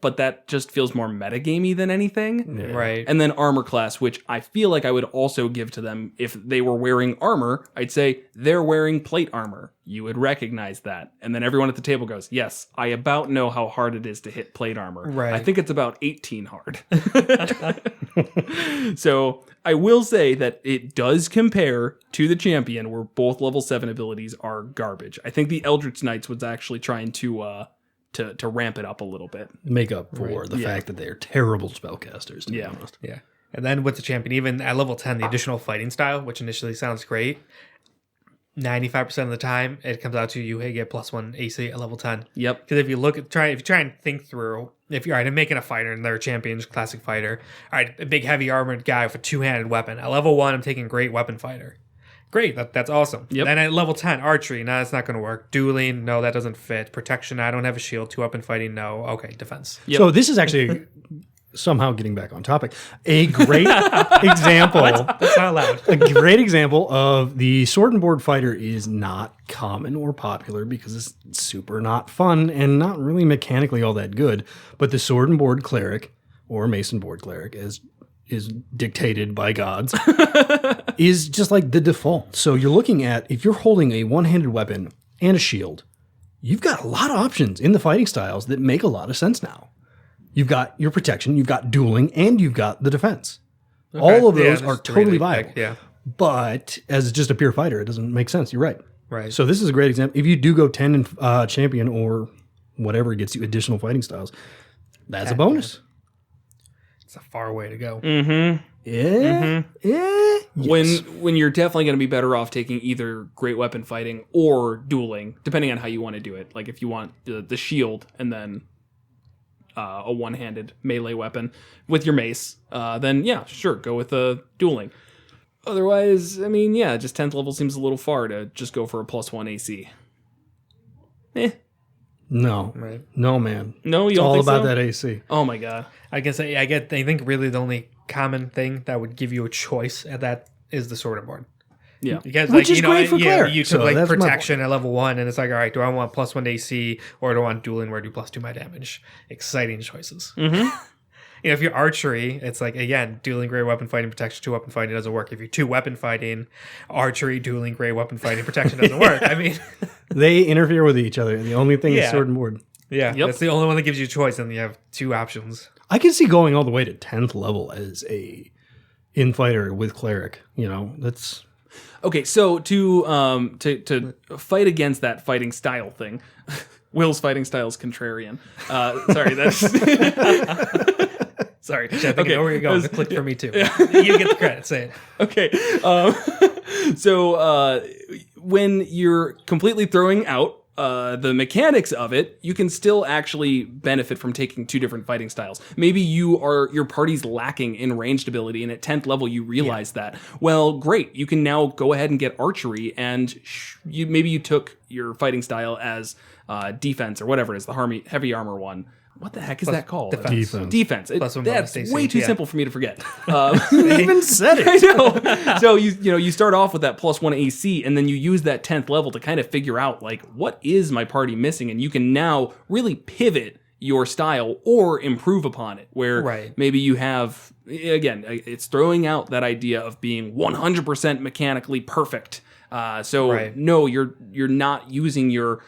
Speaker 1: but that just feels more metagamey than anything.
Speaker 2: Yeah.
Speaker 3: Right.
Speaker 1: And then armor class, which I feel like I would also give to them if they were wearing armor. I'd say they're wearing plate armor. You would recognize that. And then everyone at the table goes, yes, I about know how hard it is to hit plate armor.
Speaker 3: Right.
Speaker 1: I think it's about 18 hard. So I will say that it does compare to the champion, where both level 7 abilities are garbage. I think the Eldritch Knights was actually trying to ramp it up a little bit.
Speaker 2: Make up for the fact that they're terrible spellcasters, to be
Speaker 1: Yeah.
Speaker 2: honest.
Speaker 3: Yeah. And then with the champion, even at level 10, the additional fighting style, which initially sounds great, 95% of the time it comes out to you get +1 AC at level 10.
Speaker 1: Yep.
Speaker 3: Because if you try and think through, if you're all right, I'm making a fighter and they're a champion, just classic fighter. All right, a big heavy armored guy with a 2-handed weapon. At level 1, I'm taking great weapon fighter. Great, that's awesome.
Speaker 1: Yep.
Speaker 3: Then at level 10, archery, no, that's not going to work. Dueling, no, that doesn't fit. Protection, I don't have a shield. 2-weapon fighting, no. Okay, defense.
Speaker 1: Yep.
Speaker 2: So this is actually, somehow getting back on topic, a great example.
Speaker 3: That's not allowed.
Speaker 2: A great example of the sword and board fighter is not common or popular because it's super not fun and not really mechanically all that good. But the sword and board cleric, or mason board cleric, as is dictated by gods, is just like the default. So you're looking at, if you're holding a one-handed weapon and a shield, you've got a lot of options in the fighting styles that make a lot of sense now. You've got your protection, you've got dueling, and you've got the defense. All of those are
Speaker 3: that's
Speaker 2: totally
Speaker 3: really
Speaker 2: viable.
Speaker 3: big, yeah.
Speaker 2: But as just a pure fighter, it doesn't make sense. You're right.
Speaker 3: Right.
Speaker 2: So this is a great example. If you do go 10 in champion or whatever gets you additional fighting styles, that's a bonus.
Speaker 3: It's a far way to go.
Speaker 2: Yeah. Yeah.
Speaker 1: When you're definitely going to be better off taking either great weapon fighting or dueling, depending on how you want to do it. Like if you want the shield and then a one-handed melee weapon with your mace, then yeah, sure, go with the dueling. Otherwise, I mean, yeah, just 10th level seems a little far to just go for a +1 AC.
Speaker 2: No.
Speaker 3: Right.
Speaker 2: No, man.
Speaker 1: No, you
Speaker 2: It's
Speaker 1: don't
Speaker 2: all
Speaker 1: think
Speaker 2: about
Speaker 1: so?
Speaker 2: that AC.
Speaker 1: Oh my god.
Speaker 3: I guess I think really the only common thing that would give you a choice at that is the sword and board.
Speaker 1: Yeah.
Speaker 3: Because
Speaker 2: Which
Speaker 3: like,
Speaker 2: is great for cleric,
Speaker 3: you took
Speaker 2: so
Speaker 3: like
Speaker 2: that's my
Speaker 3: protection at level 1 and it's like, all right, do I want +1 AC or do I want dueling where I do +2 my damage? Exciting choices.
Speaker 1: Mm-hmm.
Speaker 3: If you're archery, it's like, again, dueling, great weapon fighting, protection, 2-weapon fighting doesn't work. If you're 2-weapon fighting, archery, dueling, great weapon fighting, protection doesn't work. I mean,
Speaker 2: They interfere with each other. The only thing is
Speaker 3: Yeah.
Speaker 2: sword and board.
Speaker 3: yeah,
Speaker 1: Yep.
Speaker 3: that's the only one that gives you a choice, and you have 2 options.
Speaker 2: I can see going all the way to 10th level as a infighter with cleric. You know, that's
Speaker 1: Okay, so to fight against that fighting style thing, Will's fighting style is contrarian. Sorry, that's sorry.
Speaker 3: I think I know where you're going.
Speaker 1: That's-
Speaker 3: Click for me too. You get the credit. Say it.
Speaker 1: Okay, so when you're completely throwing out the mechanics of it, you can still actually benefit from taking two different fighting styles. Maybe your party's lacking in ranged ability, and at 10th level you realize that. Well, great. You can now go ahead and get archery, and maybe you took your fighting style as defense or whatever it is, the heavy armor one. What the heck is that called?
Speaker 2: Defense.
Speaker 1: That's way too simple for me to forget.
Speaker 2: You even said it.
Speaker 1: I know. So you start off with that +1 AC, and then you use that 10th level to kind of figure out like what is my party missing, and you can now really pivot your style or improve upon it. Where maybe you have, again, it's throwing out that idea of being 100% mechanically perfect. No, you're not using your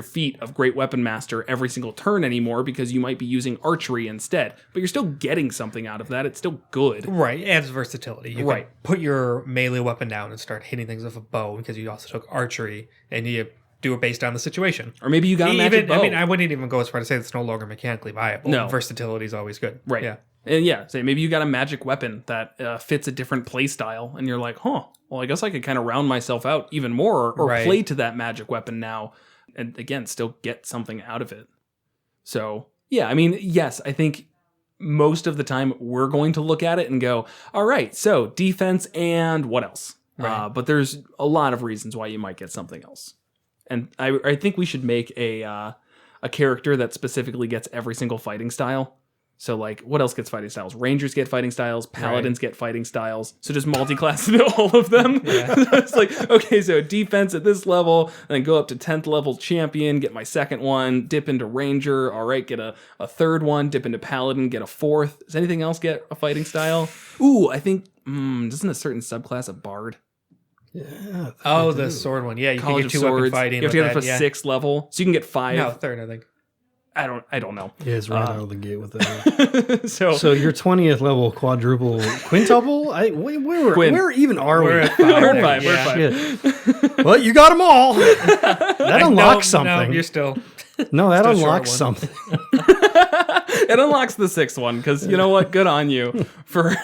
Speaker 1: feat of Great Weapon Master every single turn anymore because you might be using archery instead. But you're still getting something out of that. It's still good.
Speaker 3: Right. It adds versatility. You can put your melee weapon down and start hitting things with a bow because you also took archery and you do it based on the situation.
Speaker 1: Or maybe you got a magic bow.
Speaker 3: I mean, I wouldn't even go as far to say it's no longer mechanically viable.
Speaker 1: No.
Speaker 3: Versatility is always good.
Speaker 1: Right.
Speaker 3: Yeah.
Speaker 1: And say maybe you got a magic weapon that fits a different play style, and you're like, well, I guess I could kind of round myself out even more or play to that magic weapon now. And again, still get something out of it. So, yeah, I mean, yes, I think most of the time we're going to look at it and go, all right, so defense and what else? Right. But there's a lot of reasons why you might get something else. And I think we should make a character that specifically gets every single fighting style. So, like, what else gets fighting styles? Rangers get fighting styles. Paladins get fighting styles. So just multi-class into all of them. Yeah. It's like, okay, so defense at this level, and then go up to 10th level champion, get my second one, dip into ranger. All right, get a third one, dip into paladin, get a fourth. Does anything else get a fighting style? Ooh, I think, doesn't a certain subclass of bard?
Speaker 2: Yeah.
Speaker 3: The sword one. Yeah, you
Speaker 1: College
Speaker 3: can get
Speaker 1: of
Speaker 3: 2 weapon
Speaker 1: Swords.
Speaker 3: fighting.
Speaker 1: You have to get it for 6th level. So you can get 5.
Speaker 3: No, 3rd, I think.
Speaker 1: I don't know.
Speaker 2: Yeah, it's right out of the gate with that.
Speaker 1: So
Speaker 2: your 20th level quadruple quintuple? Where even are we?
Speaker 3: We're at 5.
Speaker 1: We're at 5.
Speaker 2: Well, you got them all. That unlocks something.
Speaker 3: No, you're still.
Speaker 2: No, that unlocks something.
Speaker 1: It unlocks the 6th one because you know what? Good on you for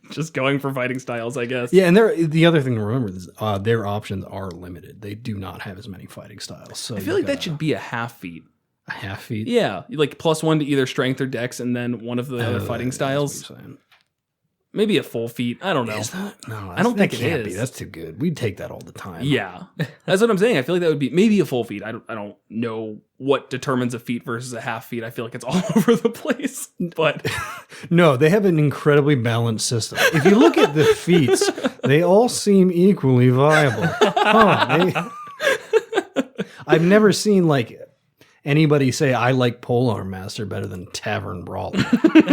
Speaker 1: just going for fighting styles, I guess.
Speaker 2: Yeah, and the other thing to remember is their options are limited. They do not have as many fighting styles. So
Speaker 1: I feel like that should be a half feat.
Speaker 2: A half feat?
Speaker 1: Yeah, like +1 to either strength or dex, and then one of the other fighting styles. Maybe a full feat. I don't know.
Speaker 2: Is that? No,
Speaker 1: I don't think it
Speaker 2: can't be.
Speaker 1: is.
Speaker 2: That's too good. We'd take that all the time.
Speaker 1: Yeah, that's what I'm saying. I feel like that would be maybe a full feat. I don't know what determines a feat versus a half feat. I feel like it's all over the place. But
Speaker 2: no, they have an incredibly balanced system. If you look at the feats, they all seem equally viable. I've never seen anybody say I like Polearm Master better than Tavern Brawler.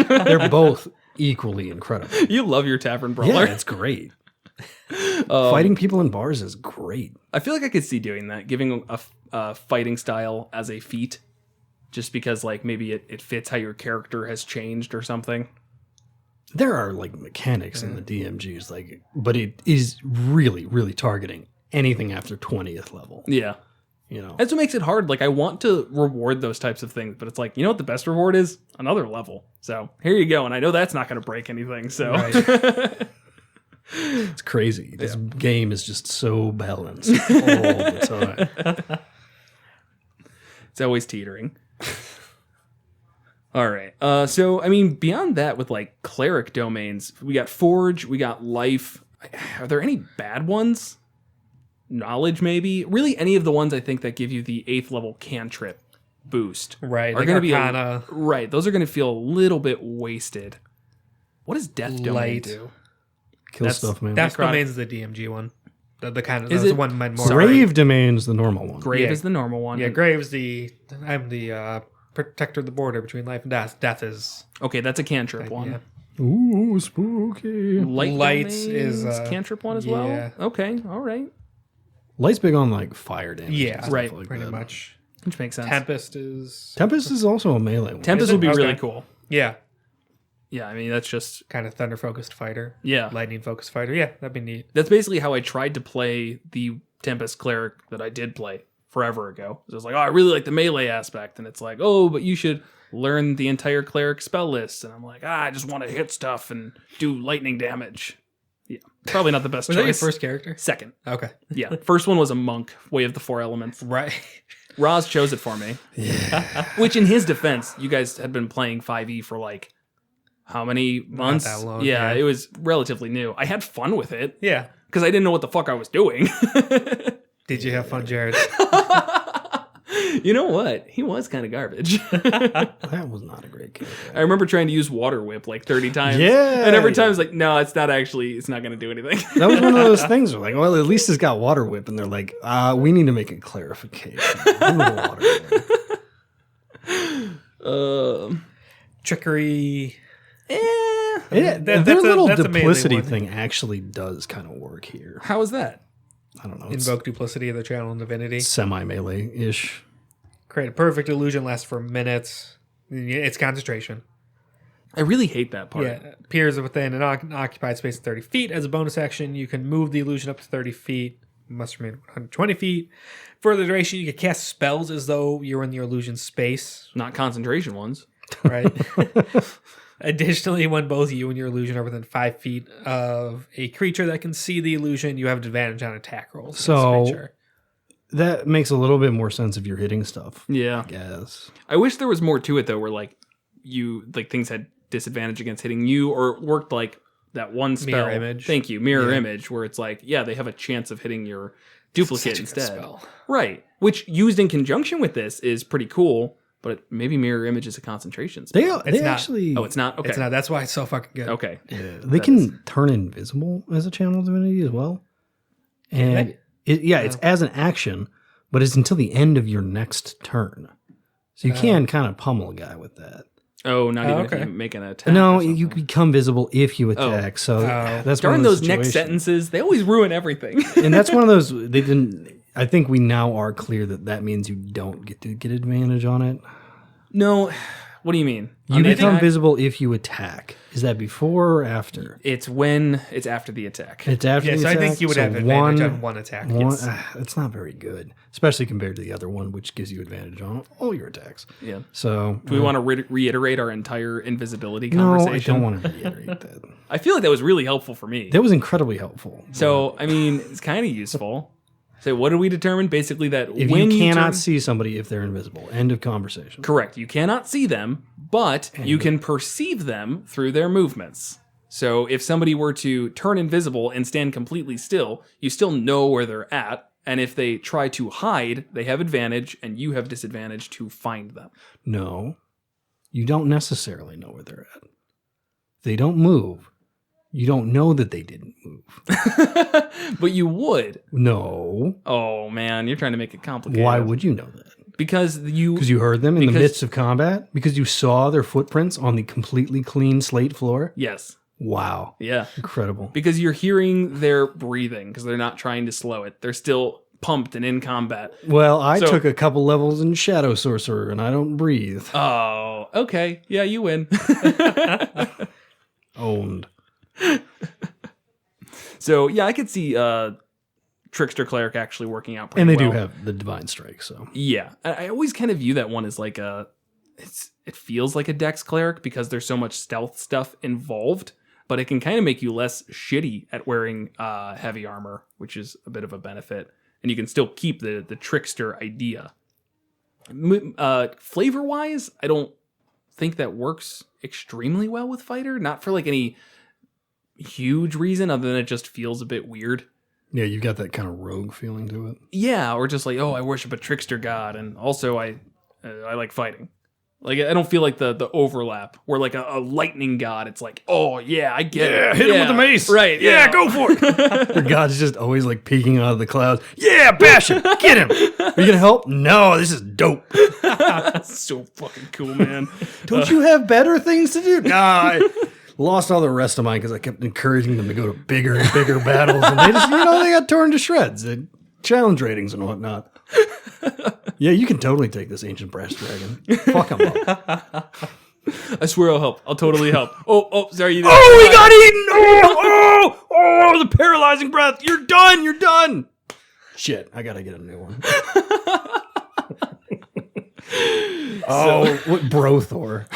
Speaker 2: They're both equally incredible.
Speaker 1: You love your Tavern Brawler.
Speaker 2: Yeah, it's great. Fighting people in bars is great.
Speaker 1: I feel like I could see doing that, giving a fighting style as a feat, just because maybe it fits how your character has changed or something.
Speaker 2: There are mechanics in the DMGs, but it is really, really targeting anything after 20th level.
Speaker 1: Yeah. That's what makes it hard. I want to reward those types of things, but it's you know what the best reward is? Another level. So here you go. And I know that's not going to break anything. So
Speaker 2: it's crazy. This game is just so balanced all the time.
Speaker 1: It's always teetering. All right. So, I mean, beyond that with cleric domains, we got Forge, we got Life. Are there any bad ones? Knowledge, maybe. Really, any of the ones I think that give you the 8th level cantrip boost,
Speaker 3: right?
Speaker 1: Are going to be right. Those are going to feel a little bit wasted. What does Death Domain do?
Speaker 2: Kill stuff, man.
Speaker 3: Death Domain is the DMG one. The kind of
Speaker 1: is
Speaker 3: the one meant more.
Speaker 2: Grave Domain's the normal one.
Speaker 1: Grave is the normal one.
Speaker 3: Yeah, Grave's I'm the protector of the border between life and death. Death is
Speaker 1: okay. That's a cantrip one.
Speaker 2: Yeah. Ooh, spooky.
Speaker 1: Light is cantrip one as well.
Speaker 3: Yeah.
Speaker 1: Okay, all right.
Speaker 2: Light's big on
Speaker 3: Yeah,
Speaker 2: fire damage.
Speaker 1: right.
Speaker 3: Pretty much.
Speaker 1: Which makes sense.
Speaker 3: Tempest is
Speaker 2: also a melee one.
Speaker 1: Tempest would be really cool.
Speaker 3: Yeah.
Speaker 1: Yeah, I mean, that's just
Speaker 3: kind of thunder focused fighter.
Speaker 1: Yeah.
Speaker 3: Lightning focused fighter. Yeah, that'd be neat.
Speaker 1: That's basically how I tried to play the Tempest Cleric that I did play forever ago. So I was like, I really like the melee aspect. And it's like, but you should learn the entire Cleric spell list. And I'm like, I just want to hit stuff and do lightning damage. Yeah, probably not the best choice.
Speaker 3: Was that your first character?
Speaker 1: Second.
Speaker 3: Okay.
Speaker 1: Yeah, first one was a monk, Way of the Four Elements.
Speaker 3: Right.
Speaker 1: Roz chose it for me. Yeah. Which, in his defense, you guys had been playing 5e for like how many months?
Speaker 3: Not that long.
Speaker 1: Yeah, it was relatively new. I had fun with it.
Speaker 3: Yeah.
Speaker 1: Because I didn't know what the fuck I was doing.
Speaker 3: Did you have fun, Jared?
Speaker 1: You know what? He was kind of garbage.
Speaker 2: That was not a great character.
Speaker 1: I remember trying to use Water Whip like 30 times.
Speaker 2: Yeah.
Speaker 1: And every time it's like, no, it's not going to do anything.
Speaker 2: That was one of those things where like, well, at least it's got Water Whip. And they're like, we need to make a clarification. Water Whip.
Speaker 3: Trickery.
Speaker 2: Their little duplicity thing actually does kind of work here.
Speaker 1: How is that?
Speaker 2: I don't know.
Speaker 3: Invoke duplicity of the channel and divinity.
Speaker 2: Semi-melee-ish.
Speaker 3: Create a perfect illusion, lasts for minutes. It's concentration.
Speaker 1: I really hate that part.
Speaker 3: Yeah, appears within an occupied space of 30 feet. As a bonus action, you can move the illusion up to 30 feet. Must remain 120 feet. For the duration, you can cast spells as though you're in your illusion space.
Speaker 1: Not concentration ones.
Speaker 3: Right. Additionally, when both you and your illusion are within 5 feet of a creature that can see the illusion, you have an advantage on attack rolls.
Speaker 2: So that makes a little bit more sense if you're hitting stuff.
Speaker 1: Yeah.
Speaker 2: I guess.
Speaker 1: I wish there was more to it though, where like things had disadvantage against hitting you, or worked like that one spell.
Speaker 3: Mirror image.
Speaker 1: Thank you, mirror image, where it's like, yeah, they have a chance of hitting your duplicate instead.
Speaker 3: Spell.
Speaker 1: Right. Which used in conjunction with this is pretty cool. But maybe mirror image is a concentration spell.
Speaker 2: They actually...
Speaker 1: Oh, it's not? Okay.
Speaker 3: It's not. That's why it's so fucking good.
Speaker 1: Okay.
Speaker 2: Yeah, they can turn invisible as a channel divinity as well. And it's as an action, but it's until the end of your next turn. So you can kind of pummel a guy with that.
Speaker 1: Oh, not even if you make an attack.
Speaker 2: No, you become visible if you attack. So that's
Speaker 1: during
Speaker 2: one of
Speaker 1: those next sentences, they always ruin everything.
Speaker 2: And that's one of those, they didn't... I think we now are clear that means you don't get to get advantage on it.
Speaker 1: No. What do you mean?
Speaker 2: You become visible if you attack. Is that before or after?
Speaker 1: It's after the attack.
Speaker 2: It's after the attack.
Speaker 3: I think you would have advantage on one attack.
Speaker 2: It's not very good, especially compared to the other one, which gives you advantage on all your attacks.
Speaker 1: Yeah.
Speaker 2: So,
Speaker 1: do we want to reiterate our entire invisibility conversation?
Speaker 2: No, I don't want to reiterate that.
Speaker 1: I feel like that was really helpful for me.
Speaker 2: That was incredibly helpful.
Speaker 1: So, I mean, it's kind of useful. So what did we determine? Basically that
Speaker 2: if
Speaker 1: when
Speaker 2: you cannot see somebody if they're invisible. End of conversation.
Speaker 1: Correct. You cannot see them, but you can perceive them through their movements. So if somebody were to turn invisible and stand completely still, you still know where they're at. And if they try to hide, they have advantage and you have disadvantage to find them.
Speaker 2: No, you don't necessarily know where they're at. If they don't move, you don't know that they didn't move.
Speaker 1: But you would.
Speaker 2: No.
Speaker 1: Oh, man, you're trying to make it complicated.
Speaker 2: Why would you know that?
Speaker 1: Because you
Speaker 2: heard them in the midst of combat? Because you saw their footprints on the completely clean slate floor?
Speaker 1: Yes.
Speaker 2: Wow.
Speaker 1: Yeah.
Speaker 2: Incredible.
Speaker 1: Because you're hearing their breathing, because they're not trying to slow it. They're still pumped and in combat.
Speaker 2: Well, I took a couple levels in Shadow Sorcerer, and I don't breathe.
Speaker 1: Oh, okay. Yeah, you win.
Speaker 2: Owned.
Speaker 1: So yeah, I could see Trickster Cleric actually working out pretty
Speaker 2: well. And they
Speaker 1: well.
Speaker 2: do have the Divine Strike, so.
Speaker 1: Yeah. I always kind of view that one as like it feels like a Dex Cleric because there's so much stealth stuff involved, but it can kind of make you less shitty at wearing heavy armor, which is a bit of a benefit. And you can still keep the Trickster idea. Flavor-wise, I don't think that works extremely well with Fighter. Not for like any huge reason other than it just feels a bit weird.
Speaker 2: Yeah, you've got that kind of rogue feeling to it.
Speaker 1: Yeah, or just like, oh, I worship a trickster god, and also I like fighting. Like, I don't feel like the overlap where like a lightning god, it's like, oh yeah, I get it.
Speaker 2: Hit him with the mace.
Speaker 1: Right.
Speaker 2: Yeah, go for it. Your god's just always like peeking out of the clouds. Yeah, bash him. Get him. Are you going to help? No, this is dope.
Speaker 1: That's so fucking cool, man.
Speaker 2: Don't you have better things to do? Nah, I lost all the rest of mine because I kept encouraging them to go to bigger and bigger battles, and they just, they got torn to shreds. Challenge ratings and whatnot. Yeah, you can totally take this ancient brass dragon. Fuck him up.
Speaker 1: I swear I'll help. I'll totally help. Oh, sorry. You
Speaker 2: he got eaten! Oh, the paralyzing breath. You're done. Shit, I gotta get a new one. What Brothor.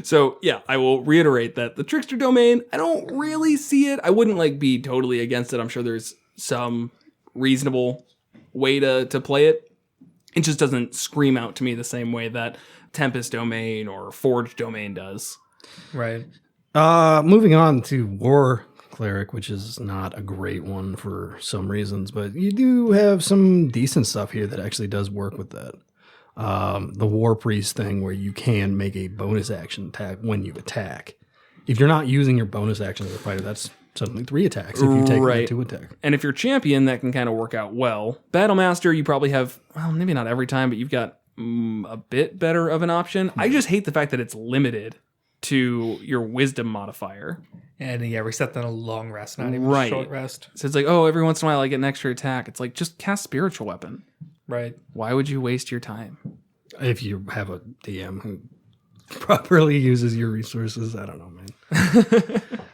Speaker 1: So, yeah, I will reiterate that the Trickster domain, I don't really see it. I wouldn't be totally against it. I'm sure there's some reasonable way to play it. It just doesn't scream out to me the same way that Tempest Domain or Forge Domain does.
Speaker 3: Right.
Speaker 2: Moving on to War Cleric, which is not a great one for some reasons, but you do have some decent stuff here that actually does work with that. The War Priest thing where you can make a bonus action attack when you attack. If you're not using your bonus action as a fighter, that's suddenly 3 attacks if you take the 2 attack.
Speaker 1: And if you're champion, that can kind of work out well. Battlemaster, you probably have, well, maybe not every time, but you've got a bit better of an option. I just hate the fact that it's limited to your wisdom modifier.
Speaker 3: And yeah, reset that a long rest, not even a short rest.
Speaker 1: So it's like, oh, every once in a while I get an extra attack. It's like, just cast Spiritual Weapon.
Speaker 3: Right.
Speaker 1: Why would you waste your time?
Speaker 2: If you have a DM who properly uses your resources, I don't know, man.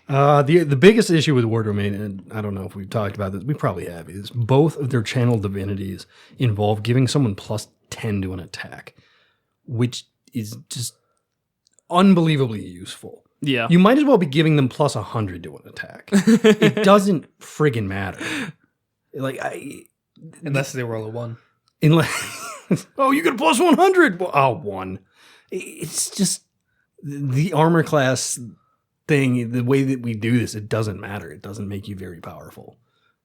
Speaker 2: The biggest issue with War Domain, and I don't know if we've talked about this, we probably have, is both of their channel divinities involve giving someone plus 10 to an attack, which is just unbelievably useful.
Speaker 1: Yeah.
Speaker 2: You might as well be giving them plus 100 to an attack. It doesn't friggin' matter.
Speaker 3: Unless they roll a 1.
Speaker 2: Oh, you get a plus 100. Well, oh, 1. It's just the armor class thing. The way that we do this, it doesn't matter. It doesn't make you very powerful.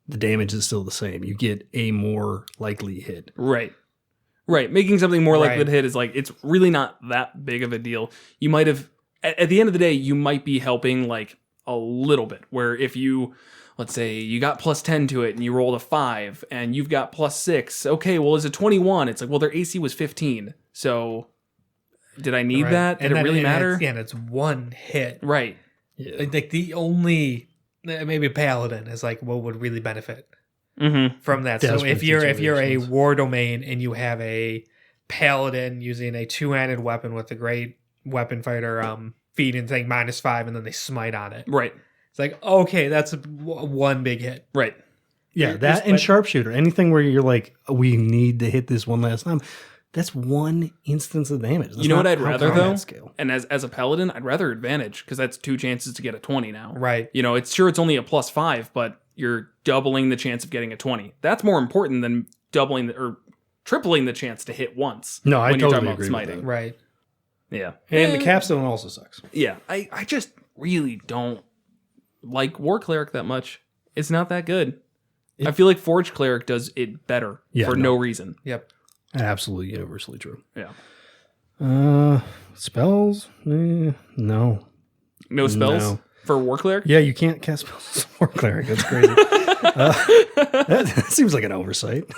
Speaker 2: The damage is still the same. You get a more likely hit.
Speaker 1: Right. Making something more likely to hit is like, it's really not that big of a deal. You might have, at the end of the day, you might be helping like a little bit. Where if you, let's say you got plus 10 to it and you rolled a 5 and you've got plus 6. Okay, well, is it 21? It's like, well, their AC was 15. So did I need that? Did it really matter?
Speaker 3: And it's 1 hit.
Speaker 1: Right.
Speaker 3: Yeah. Like the only, maybe Paladin is like what would really benefit from that.
Speaker 2: Desperate
Speaker 3: so if you're a War Domain and you have a Paladin using a 2-handed weapon with a great weapon fighter feed and thing -5 and then they smite on it.
Speaker 1: Right.
Speaker 3: It's like, okay, that's one big hit.
Speaker 1: Right.
Speaker 2: Yeah, that and sharpshooter. Anything where you're like, we need to hit this one last time. That's 1 instance of damage. That's
Speaker 1: you know what I'd rather, though?
Speaker 2: Scale.
Speaker 1: And as a paladin, I'd rather advantage, because that's 2 chances to get a 20 now.
Speaker 3: Right.
Speaker 1: You know, it's only a plus 5, but you're doubling the chance of getting a 20. That's more important than doubling or tripling the chance to hit once.
Speaker 2: No, I
Speaker 1: when you're
Speaker 2: totally
Speaker 1: talking about
Speaker 2: agree
Speaker 1: smiting.
Speaker 2: with that.
Speaker 3: Right.
Speaker 1: Yeah.
Speaker 2: And the capstone also sucks.
Speaker 1: Yeah. I just really don't like War Cleric that much. It's not that good. I feel like Forge Cleric does it better for no reason.
Speaker 3: Yep.
Speaker 2: Absolutely universally true.
Speaker 1: Yeah.
Speaker 2: Spells? No.
Speaker 1: No spells
Speaker 2: No.
Speaker 1: for War Cleric?
Speaker 2: Yeah, you can't cast spells as a War Cleric. That's crazy. That seems like an oversight.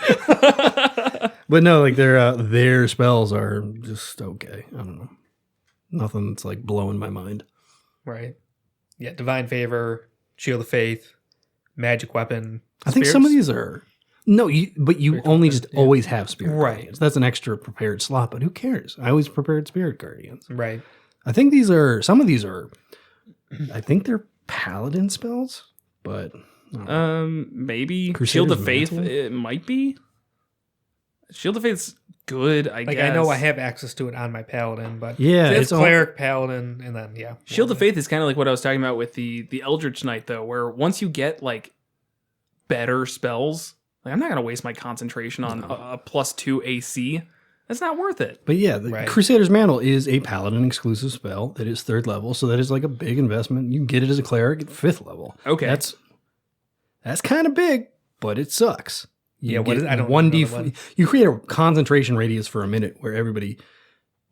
Speaker 2: But no, like their spells are just okay. I don't know. Nothing that's like blowing my mind.
Speaker 3: Right. Yeah, Divine Favor, Shield of Faith, Magic Weapon.
Speaker 2: I think some of these are... No, but you only just always have Spirit Guardians. That's an extra prepared slot, but who cares? I always prepared Spirit Guardians.
Speaker 3: Right.
Speaker 2: I think some of these are, I think they're Paladin spells, but...
Speaker 1: Maybe.
Speaker 2: Crusader's
Speaker 1: Shield of Faith,
Speaker 2: Mantle?
Speaker 1: it might be. Shield of Faith's good, I guess.
Speaker 3: I know I have access to it on my Paladin, but
Speaker 2: yeah,
Speaker 3: it's Cleric, Paladin, and then,
Speaker 1: Shield of Faith is kind of like what I was talking about with the Eldritch Knight, though, where once you get, like, better spells... Like, I'm not going to waste my concentration on a +2 AC. That's not worth it.
Speaker 2: But yeah, the Crusader's Mantle is a Paladin exclusive spell that is 3rd level, so that is like a big investment. You can get it as a cleric at 5th level.
Speaker 1: Okay.
Speaker 2: That's kind of big, but it sucks.
Speaker 3: What is I don't
Speaker 2: 1d4. You create a concentration radius for a minute where everybody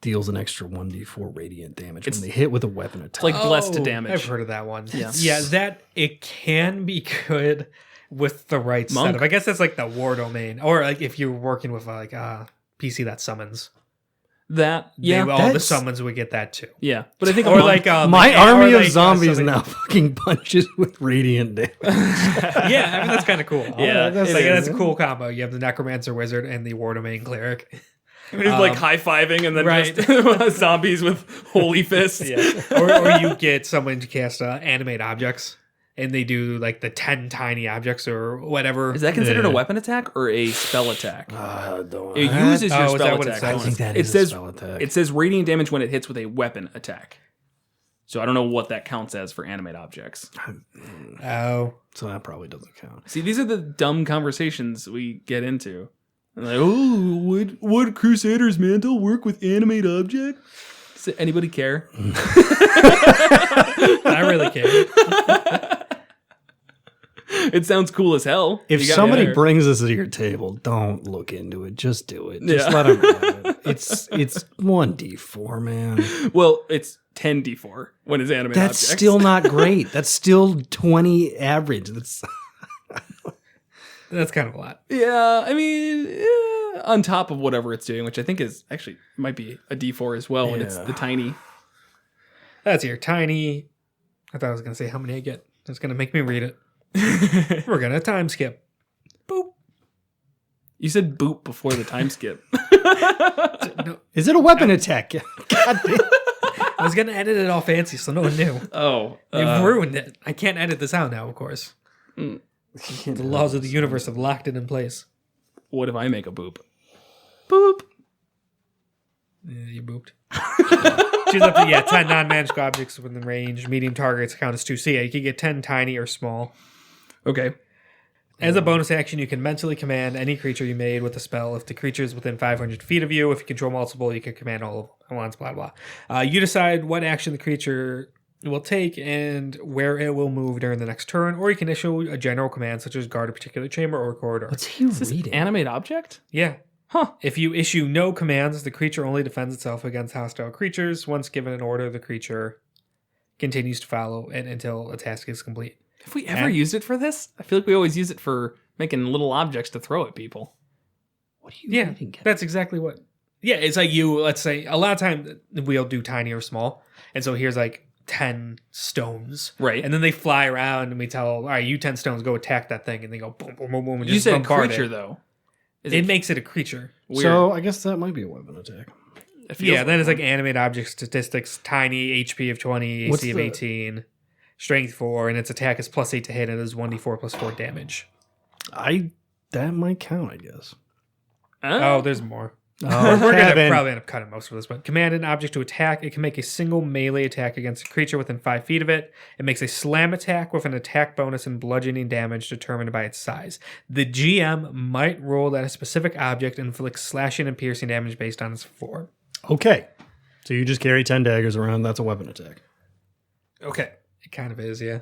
Speaker 2: deals an extra 1d4 radiant damage when they hit with a weapon attack.
Speaker 1: It's like blessed to damage.
Speaker 3: I've heard of that one.
Speaker 1: Yeah.
Speaker 3: Yeah, that it can be good with the right setup. I guess that's like the War Domain, or like if you're working with like a PC that summons.
Speaker 1: That
Speaker 3: All the summons would get that too.
Speaker 1: Yeah, but I think
Speaker 3: or like
Speaker 2: my army of zombies now fucking punches with radiant damage.
Speaker 3: Yeah, I mean that's kind of cool.
Speaker 1: Yeah,
Speaker 3: that's a cool combo. You have the Necromancer Wizard and the War Domain Cleric.
Speaker 1: It's like high-fiving and then just zombies with holy fists.
Speaker 3: Yeah. Or you get someone to cast animate objects. And they do like the 10 tiny objects or whatever.
Speaker 1: Is that considered a weapon attack or a spell attack? It uses
Speaker 3: is
Speaker 1: your
Speaker 3: that
Speaker 1: spell
Speaker 3: what it
Speaker 1: attack.
Speaker 3: says?
Speaker 2: I think that
Speaker 1: It
Speaker 2: is
Speaker 1: says
Speaker 2: a spell attack.
Speaker 1: It says radiant damage when it hits with a weapon attack. So I don't know what that counts as for animate objects.
Speaker 3: Oh.
Speaker 2: So that probably doesn't count.
Speaker 1: See, these are the dumb conversations we get into. Like, oh, would Crusader's mantle work with animate object? Does anybody care?
Speaker 3: I really care.
Speaker 1: It sounds cool as hell.
Speaker 2: If
Speaker 1: You got
Speaker 2: somebody
Speaker 1: me there.
Speaker 2: brings this to your table, don't look into it. Just do it. Just
Speaker 1: Yeah.
Speaker 2: let them have it. It's 1d4, man.
Speaker 1: Well, it's 10d4 when it's animate
Speaker 2: That's
Speaker 1: objects.
Speaker 2: still not great. That's still 20 average.
Speaker 3: That's kind of a lot.
Speaker 1: Yeah, I mean, on top of whatever it's doing, which I think is actually might be a d4 as well when it's
Speaker 2: Yeah.
Speaker 1: the tiny.
Speaker 3: That's your tiny. I thought I was going to say how many I get. It's going to make me read it. We're going to time skip. Boop.
Speaker 1: You said boop before the time skip.
Speaker 3: No,
Speaker 2: Is it a weapon attack? God damn.
Speaker 3: I was going to edit it all fancy so no one knew.
Speaker 1: Oh,
Speaker 3: You've ruined it. I can't edit this out now, of course. The laws of the universe have locked it in place.
Speaker 1: what if I make a boop? Boop.
Speaker 3: Yeah, you booped. Choose up to 10 non-magical objects within range. Medium targets count as 2C. You can get 10 tiny or small.
Speaker 1: Okay.
Speaker 3: As a bonus action, you can mentally command any creature you made with a spell. If the creature is within 500 feet of you, if you control multiple, you can command all at once, blah, blah. You decide what action the creature will take and where it will move during the next turn, or you can issue a general command such as guard a particular chamber or corridor.
Speaker 2: What's he
Speaker 1: Is this
Speaker 2: reading?
Speaker 1: animate object?
Speaker 3: Yeah.
Speaker 1: Huh.
Speaker 3: If you issue no commands, the creature only defends itself against hostile creatures. Once given an order, the creature continues to follow it until a task is complete.
Speaker 1: Have we ever used it for this? I feel like we always use it for making little objects to throw at people.
Speaker 2: What are you
Speaker 3: Yeah,
Speaker 2: reading?
Speaker 3: that's exactly what. Yeah, it's like let's say, a lot of time we'll do tiny or small. And so here's like 10 stones.
Speaker 1: Right.
Speaker 3: And then they fly around and we tell, all right, you 10 stones, go attack that thing. And they go boom, boom, boom, boom. And
Speaker 1: You
Speaker 3: just
Speaker 1: said
Speaker 3: bombard
Speaker 1: creature,
Speaker 3: it.
Speaker 1: though. Is
Speaker 3: It makes it a creature.
Speaker 1: weird?
Speaker 2: So I guess that might be a weapon attack.
Speaker 1: It feels
Speaker 3: Yeah, then it's like animate object statistics, tiny, HP of 20,
Speaker 2: What's
Speaker 3: AC of
Speaker 2: the-
Speaker 3: 18, strength 4, and its attack is +8 to hit, and it is 1d4 plus 4 damage.
Speaker 2: That might count, I guess.
Speaker 3: Oh, there's more.
Speaker 2: Oh,
Speaker 3: We're going to
Speaker 2: Kevin.
Speaker 3: probably end up cutting most of this, but command an object to attack. It can make a single melee attack against a creature within 5 feet of it. It makes a slam attack with an attack bonus and bludgeoning damage determined by its size. The GM might roll that a specific object inflicts slashing and piercing damage based on its form.
Speaker 2: Okay. So you just carry 10 daggers around. That's a weapon attack.
Speaker 1: okay.
Speaker 3: It kind of is, yeah.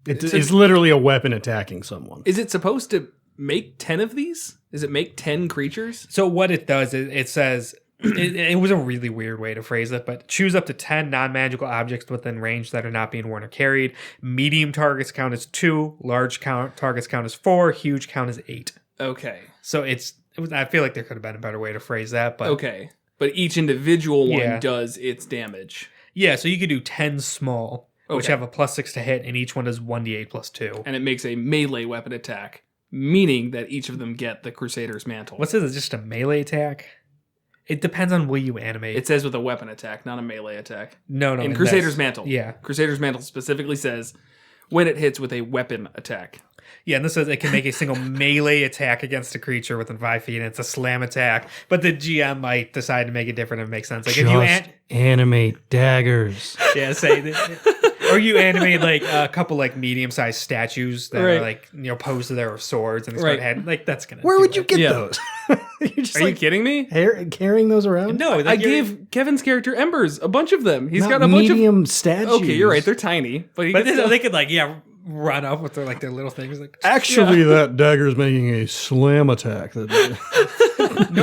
Speaker 2: It's literally a weapon attacking someone.
Speaker 1: Is it supposed to make 10 of these? Does it make 10 creatures?
Speaker 3: So what it does is it says, it was a really weird way to phrase it, but choose up to 10 non-magical objects within range that are not being worn or carried. Medium targets count as 2, large targets count as 4, huge count as 8.
Speaker 1: Okay.
Speaker 3: So I feel like there could have been a better way to phrase that, but
Speaker 1: Okay. But each individual one
Speaker 3: Yeah.
Speaker 1: does its damage.
Speaker 3: yeah, so you could do 10 small, which
Speaker 1: Okay.
Speaker 3: have a +6 to hit, and each one does 1d8 plus 2.
Speaker 1: And it makes a melee weapon attack, meaning that each of them get the Crusader's mantle.
Speaker 3: What's this? Is just a melee attack? It depends on will you animate.
Speaker 1: It says with a weapon attack, not a melee attack.
Speaker 3: no,
Speaker 1: In
Speaker 3: this.
Speaker 1: Crusader's mantle.
Speaker 3: Yeah.
Speaker 1: Crusader's mantle specifically says when it hits with a weapon attack.
Speaker 3: Yeah, and this says it can make a single melee attack against a creature within 5 feet, and it's a slam attack. But the GM might decide to make it different if it makes sense. Like if you
Speaker 2: animate daggers.
Speaker 3: say that, or you animate like a couple like medium-sized statues that
Speaker 1: Right.
Speaker 3: are like posed to their swords and they start
Speaker 1: Right.
Speaker 3: head like that's gonna.
Speaker 2: Where
Speaker 3: do
Speaker 2: would you
Speaker 3: it.
Speaker 2: get
Speaker 1: Yeah.
Speaker 2: those? You're just
Speaker 1: Are you kidding me?
Speaker 2: carrying those around?
Speaker 3: No, like
Speaker 1: I
Speaker 3: you're-
Speaker 1: gave Kevin's character Embers a bunch of them. He's
Speaker 2: Not
Speaker 1: got a bunch of.
Speaker 2: medium statues.
Speaker 1: Okay, you're right. They're tiny, but,
Speaker 3: But they could run up with their little things like.
Speaker 2: Actually, that dagger's making a slam attack.
Speaker 3: No,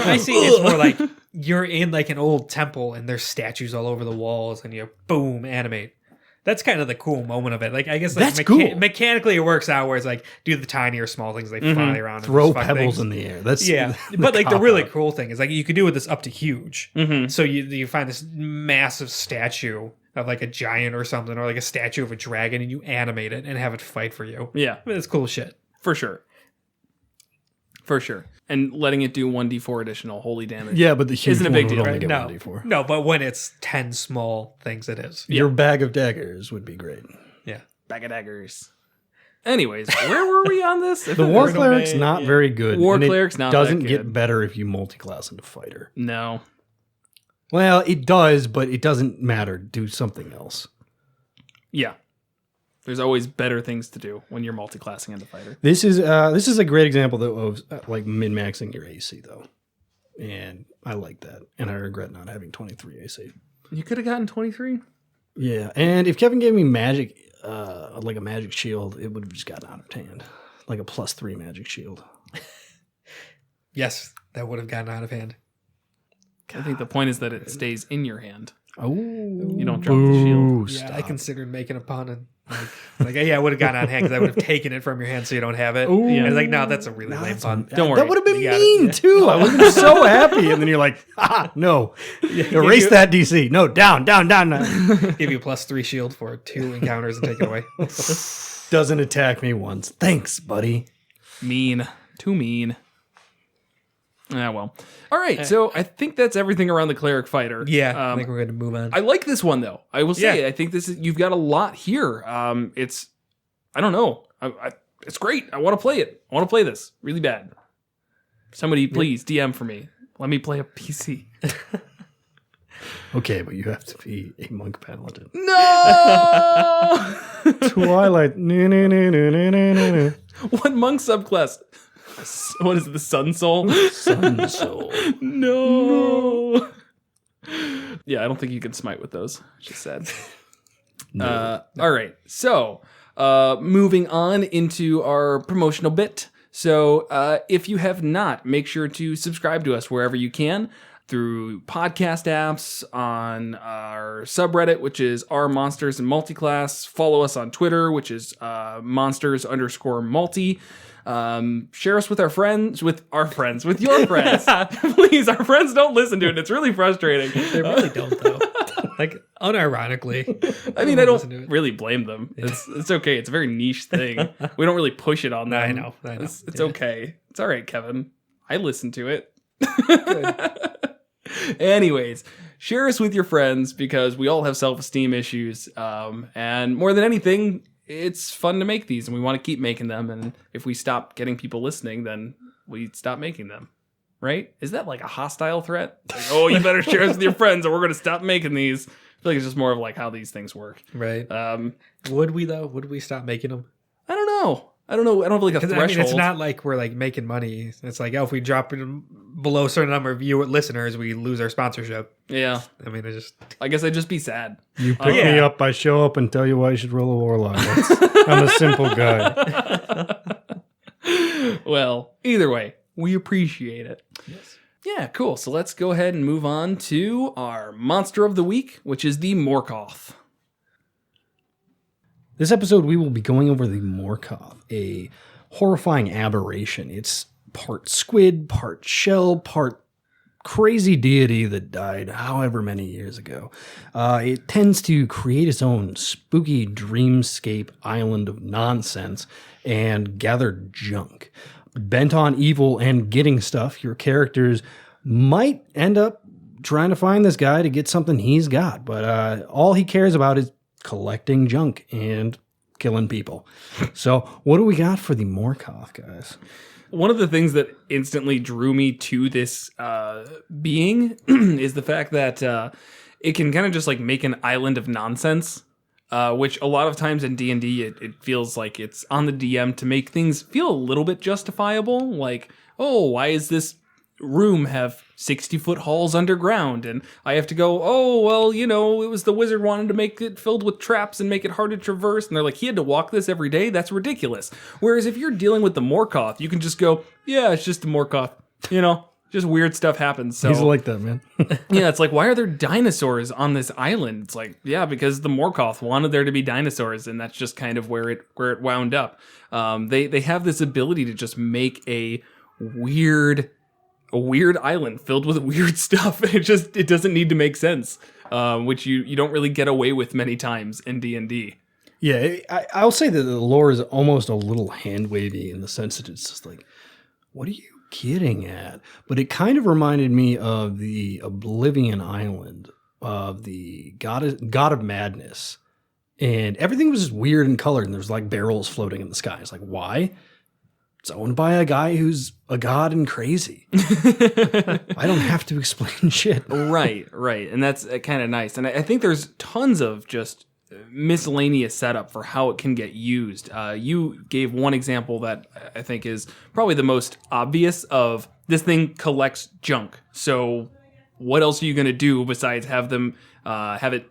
Speaker 3: I see. It's more like you're in like an old temple and there's statues all over the walls, and you boom animate. That's kind of the cool moment of it. Like I guess like
Speaker 2: That's cool.
Speaker 3: mechanically it works out where it's like do the tiny or small things they fly around, and
Speaker 2: Throw
Speaker 3: just fuck
Speaker 2: pebbles
Speaker 3: things.
Speaker 2: in the air. That's
Speaker 3: Yeah, but like the really cool thing is like you could do with this up to huge.
Speaker 1: Mm-hmm.
Speaker 3: So you find this massive statue of like a giant or something, or like a statue of a dragon, and you animate it and have it fight for you.
Speaker 1: Yeah,
Speaker 3: I mean, it's cool shit.
Speaker 1: for sure. For sure. And letting it do 1d4 additional holy damage.
Speaker 2: Yeah, but the huge
Speaker 1: Isn't a
Speaker 2: one
Speaker 1: big
Speaker 2: would
Speaker 1: deal,
Speaker 2: only
Speaker 1: right?
Speaker 2: get
Speaker 3: No,
Speaker 2: 1d4.
Speaker 3: no, but when it's 10 small things, it is.
Speaker 2: Your bag of daggers would be great.
Speaker 3: Yeah.
Speaker 1: Bag of daggers. Anyways, where were we on this?
Speaker 2: The war cleric's not very good.
Speaker 1: War
Speaker 2: and it
Speaker 1: cleric's not that
Speaker 2: doesn't
Speaker 1: good.
Speaker 2: get better if you multi-class into fighter.
Speaker 1: No.
Speaker 2: Well, it does, but it doesn't matter. Do something else.
Speaker 1: Yeah. There's always better things to do when you're multi-classing into fighter.
Speaker 2: This is a great example though of like min-maxing your AC though, and I like that, and I regret not having 23 AC.
Speaker 1: You could have gotten 23.
Speaker 2: Yeah, and if Kevin gave me magic, like a magic shield, it would have just gotten out of hand, like a +3 magic shield.
Speaker 3: Yes, that would have gotten out of hand.
Speaker 1: I think the point is that it stays in your hand.
Speaker 2: Oh,
Speaker 1: You don't drop the shield.
Speaker 3: Yeah, I considered making a pun and I would have gotten out of hand because I would have taken it from your hand so you don't have it.
Speaker 2: Ooh.
Speaker 3: And it's like, no, that's a really lame pun.
Speaker 1: Don't worry.
Speaker 2: That would have been
Speaker 3: You got
Speaker 2: mean
Speaker 3: it.
Speaker 2: too. I would have been so happy, and then you're like, no, erase that DC. No, down.
Speaker 3: Give you a +3 shield for 2 encounters and take it away.
Speaker 2: Doesn't attack me once. Thanks, buddy.
Speaker 1: Mean. Too mean. Ah, well. All right, so I think that's everything around the cleric fighter.
Speaker 3: Yeah, I think we're going to move on.
Speaker 1: I like this one though. I will say,
Speaker 3: Yeah.
Speaker 1: I think you've got a lot here. It's, I don't know, it's great. I want to play it. I want to play this really bad. Somebody please DM for me. Let me play a PC.
Speaker 2: Okay, but you have to be a monk paladin.
Speaker 1: No.
Speaker 2: Twilight.
Speaker 1: What monk subclass? What is it, the Sun Soul?
Speaker 2: Sun Soul.
Speaker 1: No. Yeah, I don't think you can smite with those. Just said.
Speaker 2: No.
Speaker 1: All right. So, moving on into our promotional bit. So, if you have not, make sure to subscribe to us wherever you can through podcast apps, on our subreddit, which is r monsters and multiclass. Follow us on Twitter, which is monsters_multi. Share us with your friends. Please, our friends don't listen to it. It's really frustrating.
Speaker 3: They really don't, though. Like, unironically.
Speaker 1: I mean, I
Speaker 3: listen to
Speaker 1: don't
Speaker 3: it.
Speaker 1: really blame them. It's okay. It's a very niche thing. We don't really push it on them.
Speaker 3: I know.
Speaker 1: It's okay. It's all right, Kevin. I listen to it. Anyways, share us with your friends because we all have self-esteem issues. And more than anything, it's fun to make these and we want to keep making them. And if we stop getting people listening, then we stop making them. Right? Is that like a hostile threat? Like, oh, you better share us with your friends or we're going to stop making these. I feel like it's just more of like how these things work.
Speaker 3: Right. Would we, though? Would we stop making them?
Speaker 1: I don't know. I don't have like a threshold.
Speaker 3: I mean, it's not like we're like making money. It's like, oh, if we drop it below a certain number of listeners, we lose our sponsorship.
Speaker 1: Yeah.
Speaker 3: I mean,
Speaker 1: I guess I'd just be sad.
Speaker 2: You pick me up, I show up and tell you why you should roll a warlock. I'm a simple guy.
Speaker 1: Well, either way, we appreciate it.
Speaker 3: Yes.
Speaker 1: Yeah, cool. So let's go ahead and move on to our monster of the week, which is the Morkoth.
Speaker 2: This episode, we will be going over the Morkoth, a horrifying aberration. It's part squid, part shell, part crazy deity that died however many years ago. It tends to create its own spooky dreamscape island of nonsense and gather junk. Bent on evil and getting stuff, your characters might end up trying to find this guy to get something he's got, but all he cares about is collecting junk and killing people. So what do we got for the Morkoth, guys?
Speaker 1: One of the things that instantly drew me to this being is the fact that it can kind of just like make an island of nonsense, which a lot of times in D&D it feels like it's on the DM to make things feel a little bit justifiable. Like, oh, why is this room have 60-foot halls underground? And I have to go, oh, well, you know, it was the wizard wanted to make it filled with traps and make it hard to traverse. And they're like, he had to walk this every day? That's ridiculous. Whereas if you're dealing with the Morkoth, you can just go, yeah, it's just a Morkoth. You know, just weird stuff happens. So
Speaker 2: He's like that, man.
Speaker 1: yeah, it's like, why are there dinosaurs on this island? It's like, yeah, because the Morkoth wanted there to be dinosaurs, and that's just kind of where it wound up. They have this ability to just make a weird island filled with weird stuff. It doesn't need to make sense, which you don't really get away with many times in D&D.
Speaker 2: Yeah, I'll say that the lore is almost a little hand-wavy in the sense that it's just like, what are you getting at? But it kind of reminded me of the Oblivion Island of the God of Madness. And everything was just weird and colored, and there's like barrels floating in the sky. It's like, why? It's owned by a guy who's a god and crazy. I don't have to explain shit.
Speaker 1: Right. And that's kind of nice. And I think there's tons of just miscellaneous setup for how it can get used. You gave one example that I think is probably the most obvious of this thing collects junk. So what else are you going to do besides have them have it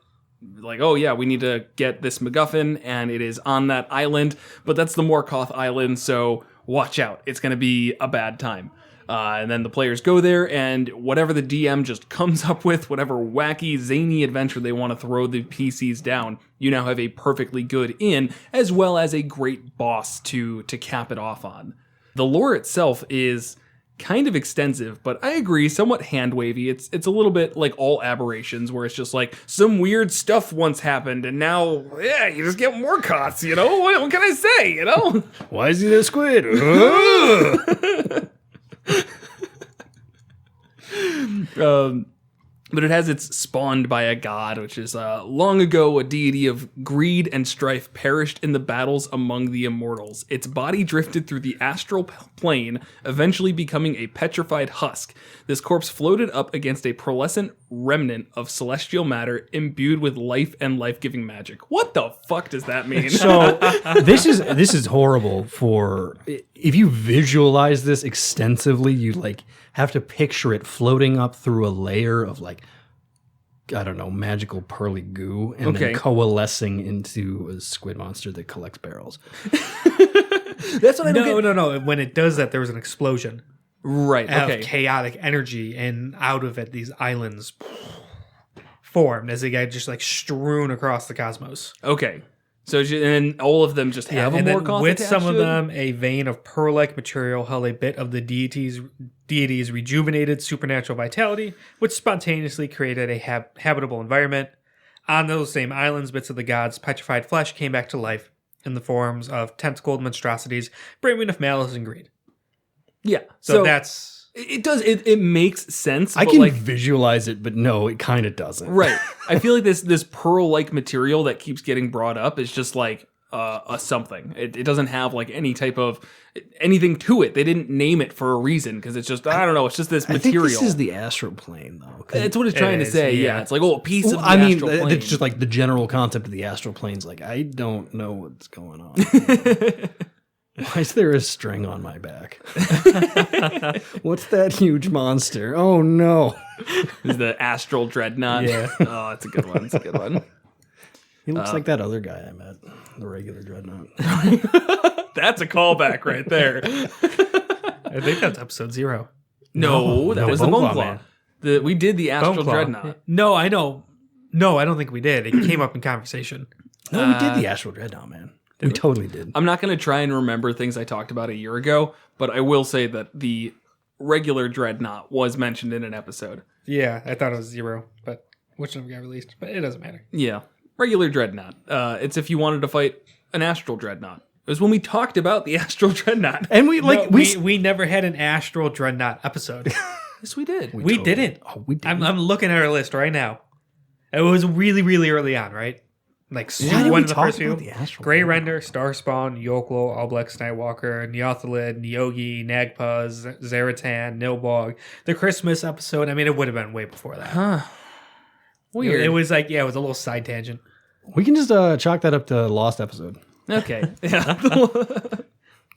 Speaker 1: like, oh yeah, we need to get this MacGuffin and it is on that island, but that's the Morkoth island, so watch out. It's going to be a bad time. And then the players go there, and whatever the DM just comes up with, whatever wacky, zany adventure they want to throw the PCs down, you now have a perfectly good inn, as well as a great boss to cap it off on. The lore itself is kind of extensive, but I agree, somewhat hand-wavy. It's a little bit like all aberrations, where it's just like, some weird stuff once happened, and now, yeah, you just get more cots, you know? What can I say, you know?
Speaker 2: Why is he a squid?
Speaker 1: But it has its spawned by a god, which is long ago a deity of greed and strife perished in the battles among the immortals. Its body drifted through the astral plane, eventually becoming a petrified husk. This corpse floated up against a pearlescent remnant of celestial matter imbued with life and life-giving magic. What the fuck does that mean?
Speaker 2: So this is horrible for if you visualize this extensively, you like have to picture it floating up through a layer of like, I don't know, magical pearly goo and then coalescing into a squid monster that collects barrels.
Speaker 1: That's what I don't get.
Speaker 3: No. When it does that, there was an explosion.
Speaker 1: Right, okay.
Speaker 3: Of chaotic energy, and out of it, these islands formed as they got just like strewn across the cosmos.
Speaker 1: Okay. So, and all of them just have a Morkoth
Speaker 3: with
Speaker 1: attached
Speaker 3: some of
Speaker 1: to it?
Speaker 3: them, a vein of pearl-like material held a bit of the deity's rejuvenated supernatural vitality, which spontaneously created a habitable environment. On those same islands, bits of the god's petrified flesh came back to life in the forms of tentacled monstrosities, brimming of malice and greed.
Speaker 1: Yeah.
Speaker 3: So that's...
Speaker 1: It does. It makes sense.
Speaker 2: I
Speaker 1: but
Speaker 2: can visualize it, but no, it kind of doesn't.
Speaker 1: Right. I feel like this pearl-like material that keeps getting brought up is just like a something. It doesn't have like any type of anything to it. They didn't name it for a reason because it's just, I don't know. It's just this material.
Speaker 2: I think this is the astral plane, though.
Speaker 1: It's what it's trying to say. Yeah. It's like, a piece of the
Speaker 2: I mean,
Speaker 1: astral plane.
Speaker 2: it's just like the general concept of the astral plane's like, I don't know what's going on. Why is there a string on my back? What's that huge monster? Oh, no.
Speaker 1: Is the astral dreadnought.
Speaker 2: Yeah.
Speaker 1: Oh, that's a good one. That's a good one.
Speaker 2: He looks like that other guy I met, the regular dreadnought.
Speaker 1: That's a callback right there.
Speaker 3: I think that's episode 0.
Speaker 1: No, that was the Bone Claw. We did the astral dreadnought.
Speaker 3: No, I know. No, I don't think we did. It came up in conversation.
Speaker 2: No, we did the astral dreadnought, man. We totally did.
Speaker 1: I'm not going to try and remember things I talked about a year ago, but I will say that the regular dreadnought was mentioned in an episode.
Speaker 3: Yeah, I thought it was 0, but which one got released? But it doesn't matter.
Speaker 1: Yeah, regular dreadnought. It's if you wanted to fight an astral dreadnought. It was when we talked about the astral dreadnought.
Speaker 2: And
Speaker 3: we never had an astral dreadnought episode.
Speaker 1: Yes, we did.
Speaker 3: We didn't.
Speaker 2: Oh, we didn't.
Speaker 3: I'm looking at our list right now. It was really, really early on, right? Like
Speaker 2: one
Speaker 3: of the first few. Grey Render, Starspawn, Yoklo, Alblex, Nightwalker, Neothalid, Neogi, Nagpuz, Zaratan, Nilbog. The Christmas episode, I mean, it would have been way before that.
Speaker 1: Huh. Weird.
Speaker 3: It was like, yeah, it was a little side tangent.
Speaker 2: We can just chalk that up to lost episode.
Speaker 1: Okay. Yeah.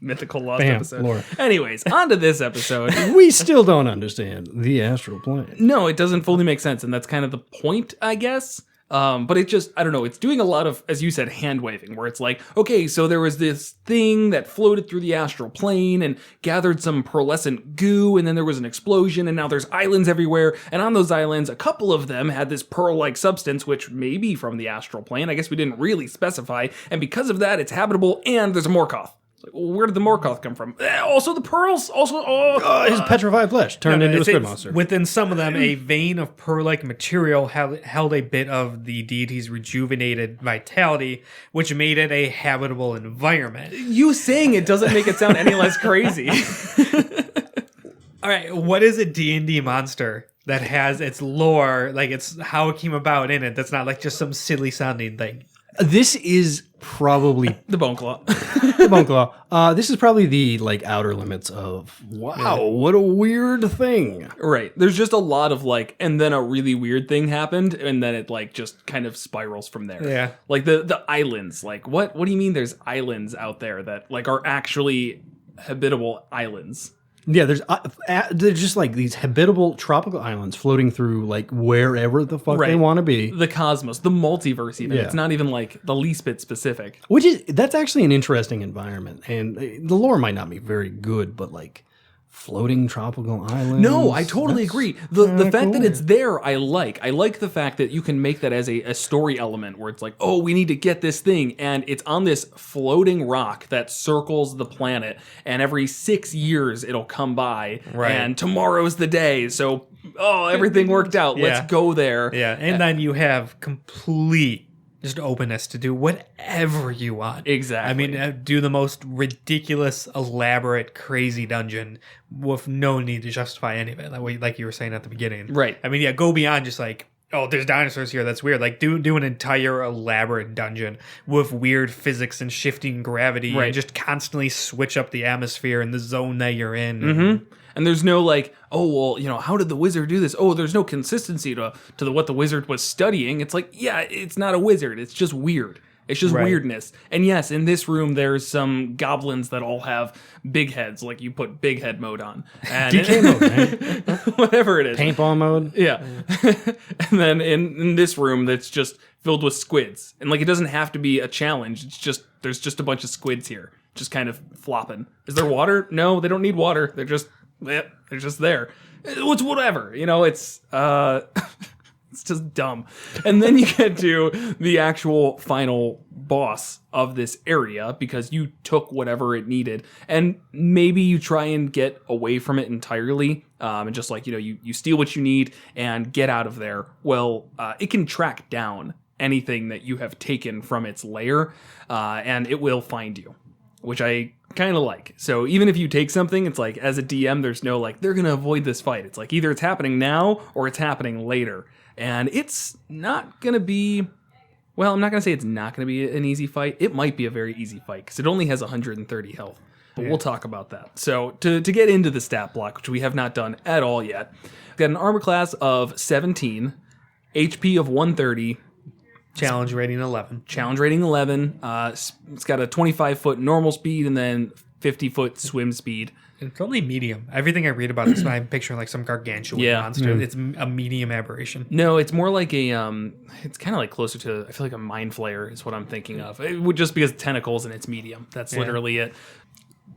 Speaker 1: Mythical lost
Speaker 2: Bam,
Speaker 1: episode.
Speaker 2: lore.
Speaker 1: Anyways, on to this episode.
Speaker 2: We still don't understand the astral plane.
Speaker 1: No, it doesn't fully make sense, and that's kind of the point, I guess. But it just, I don't know, it's doing a lot of, as you said, hand waving, where it's like, okay, so there was this thing that floated through the astral plane and gathered some pearlescent goo, and then there was an explosion, and now there's islands everywhere, and on those islands, a couple of them had this pearl-like substance, which may be from the astral plane. I guess we didn't really specify, and because of that, it's habitable, and there's a Morkoth. Where did the Morkoth come from? Also the pearls.
Speaker 2: His petrified flesh turned into a squid monster.
Speaker 3: Within some of them, a vein of pearl-like material held a bit of the deity's rejuvenated vitality, which made it a habitable environment.
Speaker 1: You saying it doesn't make it sound any less crazy.
Speaker 3: All right, what is a D&D monster that has its lore, like it's how it came about in it? That's not like just some silly sounding thing.
Speaker 2: This is probably
Speaker 1: The Bone Claw.
Speaker 2: the Bone Claw. This is probably the like outer limits of wow, what a weird thing.
Speaker 1: Right. There's just a lot of like, and then a really weird thing happened, and then it like just kind of spirals from there.
Speaker 3: Yeah.
Speaker 1: Like the islands. Like what do you mean there's islands out there that like are actually habitable islands?
Speaker 2: Yeah, there's just like these habitable tropical islands floating through like wherever the fuck they
Speaker 1: Right.
Speaker 2: want to be.
Speaker 1: The cosmos, the multiverse even.
Speaker 2: Yeah.
Speaker 1: It's not even like the least bit specific.
Speaker 2: That's actually an interesting environment, and the lore might not be very good, but like floating tropical islands.
Speaker 1: No, I totally
Speaker 2: that's
Speaker 1: agree. The
Speaker 2: kinda
Speaker 1: fact that
Speaker 2: cool.
Speaker 1: it's there, I like. I like the fact that you can make that as a story element where it's like, oh, we need to get this thing. And it's on this floating rock that circles the planet. And every 6 years it'll come by.
Speaker 3: Right.
Speaker 1: And tomorrow's the day. So, everything worked out.
Speaker 3: Yeah.
Speaker 1: Let's go there.
Speaker 3: Yeah, and then you have complete just openness to do whatever you want.
Speaker 1: Exactly.
Speaker 3: I mean, do the most ridiculous, elaborate, crazy dungeon with no need to justify any of it, like you were saying at the beginning.
Speaker 1: Right.
Speaker 3: I mean, yeah, go beyond just like, oh, there's dinosaurs here. That's weird. Like, do an entire elaborate dungeon with weird physics and shifting gravity,
Speaker 1: Right.
Speaker 3: and just constantly switch up the atmosphere and the zone that you're in.
Speaker 1: Mm-hmm. And there's no like, oh, well, how did the wizard do this? Oh, there's no consistency to what the wizard was studying. It's like, yeah, it's not a wizard. It's just weird. It's just
Speaker 3: Right.
Speaker 1: weirdness. And yes, in this room, there's some goblins that all have big heads, like you put big head mode on. And
Speaker 2: DK mode, man.
Speaker 1: whatever it is.
Speaker 2: Paintball mode.
Speaker 1: Yeah. And then in this room that's just filled with squids. And like it doesn't have to be a challenge. It's just there's just a bunch of squids here. Just kind of flopping. Is there water? No, they don't need water. They're just there. It's whatever. It's it's just dumb. And then you get to the actual final boss of this area because you took whatever it needed. And maybe you try and get away from it entirely. And just like, you steal what you need and get out of there. Well, it can track down anything that you have taken from its lair, and it will find you, which I kind of like. So even if you take something, it's like, as a DM, there's no like, they're going to avoid this fight. It's like, either it's happening now or it's happening later. And it's not going to be, well, I'm not going to say it's not going to be an easy fight. It might be a very easy fight because it only has 130 health. But we'll talk about that. So to get into the stat block, which we have not done at all yet, we've got an armor class of 17, HP of 130,
Speaker 3: Challenge rating 11.
Speaker 1: challenge rating 11. It's got a 25-foot normal speed and then 50-foot swim speed.
Speaker 3: It's only medium. Everything I read about this, I'm picturing like some gargantuan monster. It's a medium aberration.
Speaker 1: No, it's more like a, it's kind of like closer to, I feel like a mind flayer is what I'm thinking of. It would just because tentacles and it's medium. That's literally it.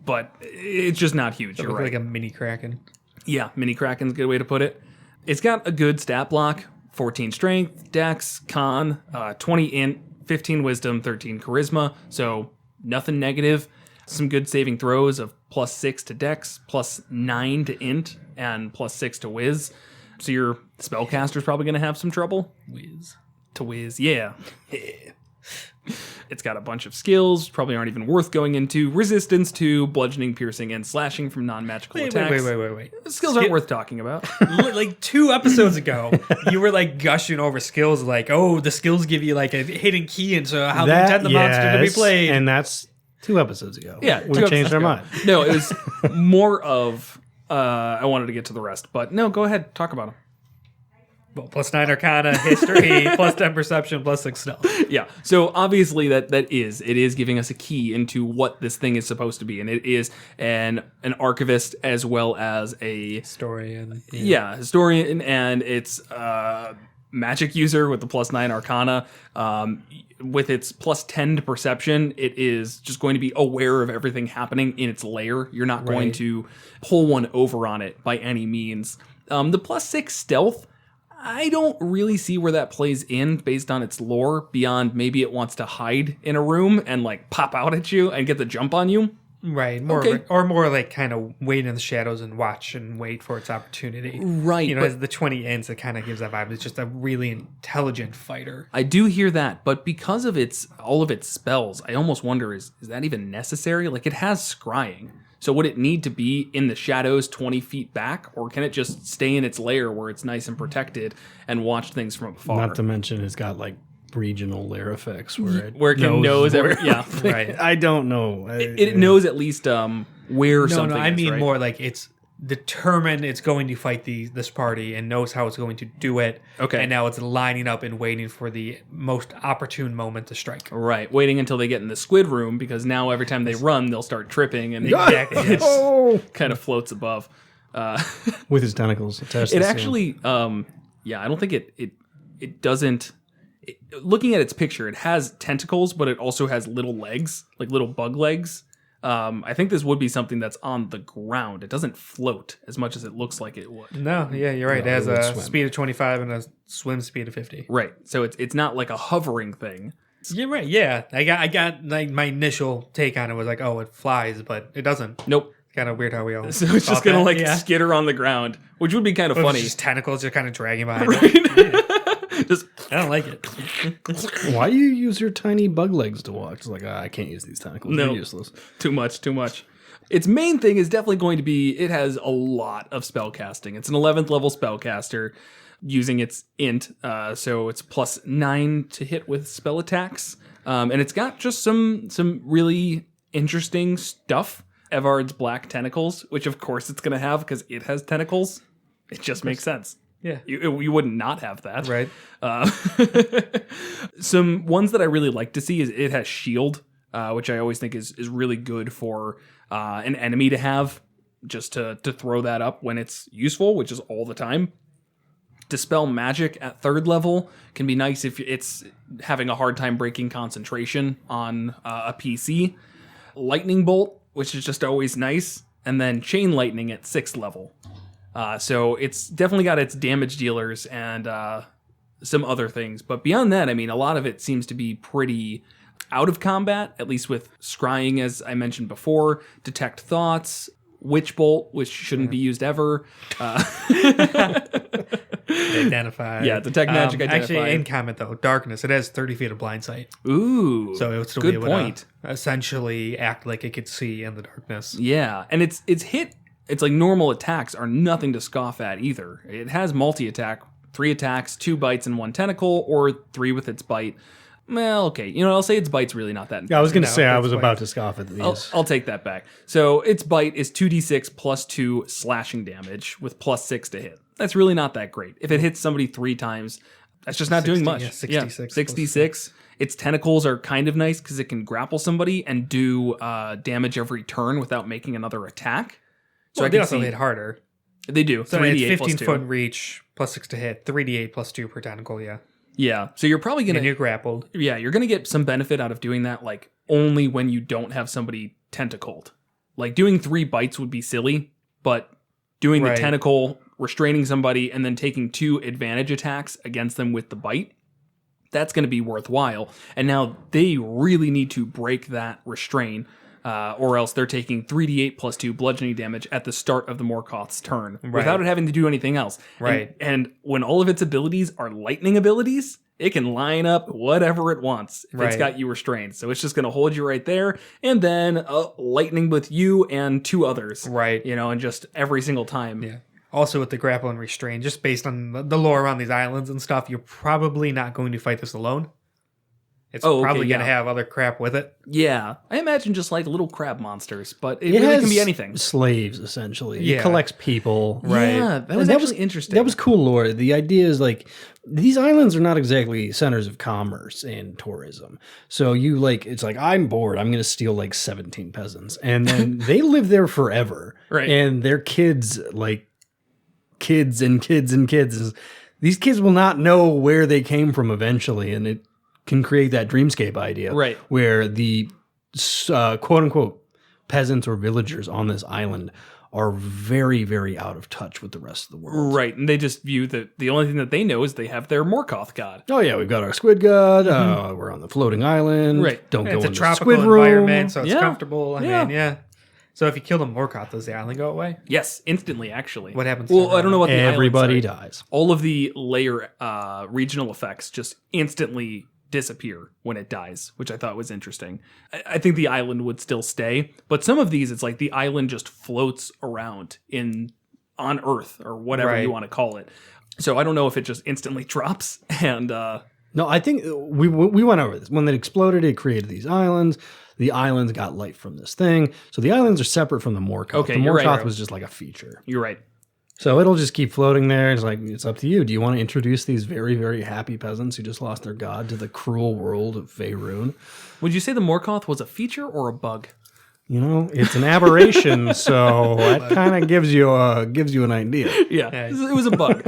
Speaker 1: But it's just not huge. You're right.
Speaker 3: Like a mini kraken.
Speaker 1: Yeah, mini Kraken's a good way to put it. It's got a good stat block. 14 strength, dex, con, 20 int, 15 wisdom, 13 charisma. So nothing negative. Some good saving throws of +6 to dex, +9 to int, and +6 to whiz. So your spellcaster's probably going to have some trouble. Whiz, yeah. It's got a bunch of skills, probably aren't even worth going into. Resistance to bludgeoning, piercing, and slashing from non-magical attacks.
Speaker 3: Wait.
Speaker 1: Skills aren't worth talking about.
Speaker 3: Like 2 episodes ago, you were like gushing over skills, like, oh, the skills give you like a hidden key into how they intend the monster to be played.
Speaker 2: And that's 2 episodes ago.
Speaker 1: Yeah,
Speaker 2: we changed our mind.
Speaker 1: No, it was more of I wanted to get to the rest, but no, go ahead, talk about them.
Speaker 3: Well, +9 Arcana, History, +10 Perception, +6 Stealth.
Speaker 1: Yeah, so obviously it is giving us a key into what this thing is supposed to be, and it is an archivist as well as a
Speaker 3: Historian.
Speaker 1: historian, and it's magic user with the +9 Arcana. With its +10 to Perception, it is just going to be aware of everything happening in its lair. You're not going to pull one over on it by any means. The +6 Stealth, I don't really see where that plays in based on its lore, beyond maybe it wants to hide in a room and like pop out at you and get the jump on you.
Speaker 3: Right, more like kind of wait in the shadows and watch and wait for its opportunity.
Speaker 1: Right,
Speaker 3: but as the 20 ends, it kind of gives that vibe. It's just a really intelligent fighter.
Speaker 1: I do hear that, but because of all of its spells, I almost wonder, is that even necessary? Like, it has scrying. So would it need to be in the shadows 20 feet back, or can it just stay in its lair where it's nice and protected and watch things from afar?
Speaker 2: Not to mention it's got like regional lair effects where
Speaker 1: it can knows every
Speaker 3: Right.
Speaker 2: I don't know.
Speaker 1: It knows at least where something
Speaker 3: No, I
Speaker 1: is,
Speaker 3: mean
Speaker 1: right?
Speaker 3: more like it's determined it's going to fight this party and knows how it's going to do it.
Speaker 1: Okay.
Speaker 3: And now it's lining up and waiting for the most opportune moment to strike.
Speaker 1: Right, waiting until they get in the squid room, because now every time they run, they'll start tripping and
Speaker 3: Exactly. Yes.
Speaker 2: Oh!
Speaker 1: kind of floats above.
Speaker 2: With his tentacles attached.
Speaker 1: It
Speaker 2: to the
Speaker 1: actually, I don't think it doesn't. Looking at its picture, it has tentacles, but it also has little legs, like little bug legs. I think this would be something that's on the ground. It doesn't float as much as it looks like it would.
Speaker 3: No, yeah, you're right.
Speaker 2: No,
Speaker 3: it has
Speaker 2: it would
Speaker 3: a
Speaker 2: swim.
Speaker 3: speed of 25 and a swim speed of 50.
Speaker 1: Right, so it's not like a hovering thing.
Speaker 3: You're right. Yeah, I got like my initial take on it was like, oh, it flies, but it doesn't.
Speaker 1: Nope.
Speaker 3: Kind of weird how we all.
Speaker 1: So it's just
Speaker 3: thought
Speaker 1: gonna
Speaker 3: that.
Speaker 1: skitter on the ground, which would be kind of
Speaker 3: But
Speaker 1: funny.
Speaker 3: it's just tentacles just kind of dragging behind it.
Speaker 1: Just
Speaker 3: I don't like it.
Speaker 2: Why do you use your tiny bug legs to walk? It's like, I can't use these tentacles.
Speaker 1: No.
Speaker 2: They're useless.
Speaker 1: too much. Its main thing is definitely going to be it has a lot of spell casting. It's an 11th level spellcaster using its int, so it's +9 to hit with spell attacks, and it's got just some really interesting stuff. Evard's black tentacles, which of course it's going to have because it has tentacles. It just makes sense.
Speaker 3: Yeah.
Speaker 1: You wouldn't not have that.
Speaker 3: Right.
Speaker 1: Some ones that I really like to see is it has shield, which I always think is really good for an enemy to have, just to throw that up when it's useful, which is all the time. Dispel magic at 3rd level can be nice if it's having a hard time breaking concentration on a PC. Lightning bolt, which is just always nice, and then chain lightning at 6th level. So it's definitely got its damage dealers and some other things. But beyond that, I mean, a lot of it seems to be pretty out of combat, at least with scrying, as I mentioned before, detect thoughts, witch bolt, which shouldn't be used ever.
Speaker 3: Identify.
Speaker 1: Yeah, detect magic, identify.
Speaker 3: Actually, in comment though, darkness. It has 30 feet of blind sight,
Speaker 1: Ooh,
Speaker 3: so it would still
Speaker 1: good
Speaker 3: be able
Speaker 1: point.
Speaker 3: to essentially act like it could see in the darkness.
Speaker 1: Yeah, and it's hit. It's like normal attacks are nothing to scoff at either. It has multi-attack, 3 attacks, 2 bites, and 1 tentacle, or 3 with its bite. Well, okay, I'll say its bite's really not that.
Speaker 2: Yeah, I was going to
Speaker 3: No,
Speaker 2: say I
Speaker 3: that's
Speaker 2: was
Speaker 3: fine.
Speaker 2: about to scoff at these.
Speaker 1: I'll take that back. So its bite is 2d6 +2 slashing damage with +6 to hit. That's really not that great. If it hits somebody 3 times, that's just not doing
Speaker 3: 60,
Speaker 1: much.
Speaker 3: yeah, 66
Speaker 1: 66. Its tentacles are kind of nice because it can grapple somebody and do damage every turn without making another attack. So
Speaker 3: Well,
Speaker 1: I
Speaker 3: they
Speaker 1: can
Speaker 3: also
Speaker 1: see
Speaker 3: hit harder.
Speaker 1: they do.
Speaker 3: So
Speaker 1: 3d8
Speaker 3: it's 15
Speaker 1: +2.
Speaker 3: foot reach, +6 to hit, 3d8 +2 per tentacle, yeah.
Speaker 1: Yeah. So you're probably
Speaker 3: And
Speaker 1: gonna
Speaker 3: you're grappled.
Speaker 1: you're gonna get some benefit out of doing that, like only when you don't have somebody tentacled. Like doing 3 bites would be silly, but doing
Speaker 3: Right.
Speaker 1: the tentacle, restraining somebody, and then taking 2 advantage attacks against them with the bite, that's going to be worthwhile. And now they really need to break that restrain, or else they're taking 3d8 +2 bludgeoning damage at the start of the Morkoth's turn without it having to do anything else.
Speaker 3: Right.
Speaker 1: And when all of its abilities are lightning abilities, it can line up whatever it wants if it's
Speaker 3: Right.
Speaker 1: got you restrained. So it's just going to hold you right there, and then lightning with you and 2 others.
Speaker 3: Right.
Speaker 1: And just every single time.
Speaker 3: Yeah. Also with the grapple and restrain, just based on the lore around these islands and stuff, you're probably not going to fight this alone. It's
Speaker 1: Oh, okay,
Speaker 3: probably going to
Speaker 1: yeah.
Speaker 3: have other crap with it.
Speaker 1: Yeah, I imagine just like little crab monsters, but it
Speaker 2: It
Speaker 1: really
Speaker 2: has
Speaker 1: can be anything.
Speaker 2: slaves, essentially.
Speaker 3: Yeah.
Speaker 2: It collects people.
Speaker 1: Yeah, that was
Speaker 2: And
Speaker 1: actually interesting.
Speaker 2: That was cool lore. The idea is like these islands are not exactly centers of commerce and tourism. So it's like I'm bored. I'm going to steal like 17 peasants, and then they live there forever.
Speaker 1: Right.
Speaker 2: And their kids, like kids and kids and kids, these kids will not know where they came from eventually, and it can create that dreamscape idea,
Speaker 1: Right.
Speaker 2: Where the quote unquote peasants or villagers on this island are very, very out of touch with the rest of the world.
Speaker 1: Right, and they just view the only thing that they know is they have their Morkoth god.
Speaker 2: Oh yeah, we've got our squid god. We're on the floating island.
Speaker 1: Right.
Speaker 2: Don't
Speaker 3: And
Speaker 2: go
Speaker 3: it's
Speaker 2: in
Speaker 3: a
Speaker 2: the
Speaker 3: tropical
Speaker 2: squid room.
Speaker 3: environment, so it's
Speaker 1: Yeah.
Speaker 3: comfortable. I
Speaker 1: Yeah.
Speaker 3: mean, yeah. So if you kill the Morkoth, does the island go away?
Speaker 1: Yes, instantly, actually.
Speaker 3: What happens
Speaker 1: Well,
Speaker 3: to
Speaker 1: I don't know what the
Speaker 2: Everybody
Speaker 1: islands are.
Speaker 2: dies.
Speaker 1: All of the layer regional effects just instantly disappear when it dies, which I thought was interesting. I think the island would still stay, but some of these, it's like the island just floats around on Earth or whatever
Speaker 3: Right.
Speaker 1: you want to call it. So I don't know if it just instantly drops and
Speaker 2: No, I think we went over this. When it exploded, it created these islands. The islands got light from this thing. So the islands are separate from the Morkoth.
Speaker 1: Okay,
Speaker 2: the
Speaker 1: you're
Speaker 2: Morkoth
Speaker 1: right.
Speaker 2: was just like a feature.
Speaker 1: You're right.
Speaker 2: So it'll just keep floating there. It's like, it's up to you. Do you want to introduce these very, very happy peasants who just lost their god to the cruel world of Faerun?
Speaker 1: Would you say the Morkoth was a feature or a bug?
Speaker 2: You know, it's an aberration, so that kind of gives you an idea.
Speaker 1: Yeah, it was a bug.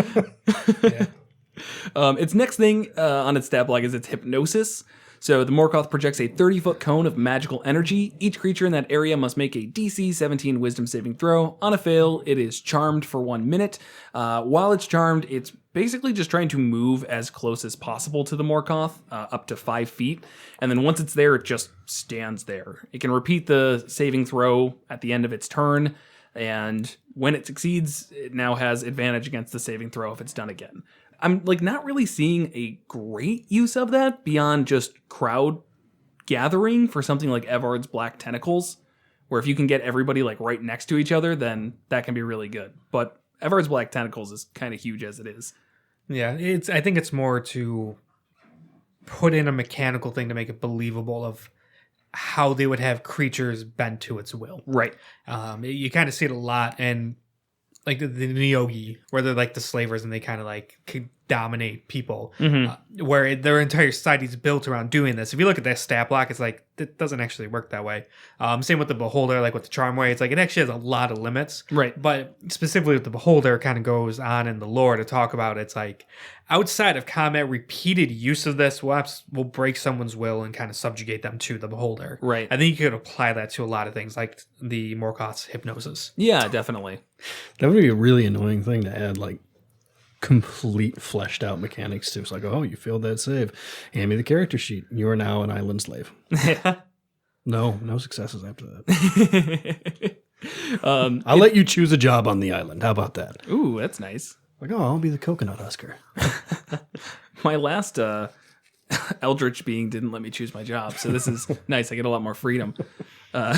Speaker 1: Its next thing on its stat block is its hypnosis. So the Morkoth projects a 30-foot cone of magical energy. Each creature in that area must make a DC 17 Wisdom saving throw. On a fail, it is charmed for 1 minute. While it's charmed, it's basically just trying to move as close as possible to the Morkoth, up to 5 feet. And then once it's there, it just stands there. It can repeat the saving throw at the end of its turn. And when it succeeds, it now has advantage against the saving throw if it's done again. I'm not really seeing a great use of that beyond just crowd gathering for something like Evard's Black Tentacles, where if you can get everybody right next to each other, then that can be really good. But Evard's Black Tentacles is kind of huge as it is.
Speaker 3: Yeah, I think it's more to put in a mechanical thing to make it believable of how they would have creatures bent to its will.
Speaker 1: Right.
Speaker 3: You kind of see it a lot, and the Nyogi, where they're the slavers and they kind of can dominate people, where their entire society is built around doing this. If you look at that stat block, it's it doesn't actually work that way. Same with the Beholder, with the Charm Way, it's it actually has a lot of limits.
Speaker 1: Right.
Speaker 3: But specifically with the Beholder, it kind of goes on in the lore to talk about it's outside of combat, repeated use of this will break someone's will and kind of subjugate them to the Beholder.
Speaker 1: Right.
Speaker 3: I think you could apply that to a lot of things, like the Morkoth's hypnosis.
Speaker 1: Yeah, definitely.
Speaker 2: That would be a really annoying thing to add, complete fleshed out mechanics to. It's oh, you failed that save. Hand me the character sheet. You are now an island slave. No successes after that. I'll let you choose a job on the island. How about that?
Speaker 1: Ooh, that's nice.
Speaker 2: I'll be the coconut husker.
Speaker 1: My last Eldritch being didn't let me choose my job, so this is nice. I get a lot more freedom. I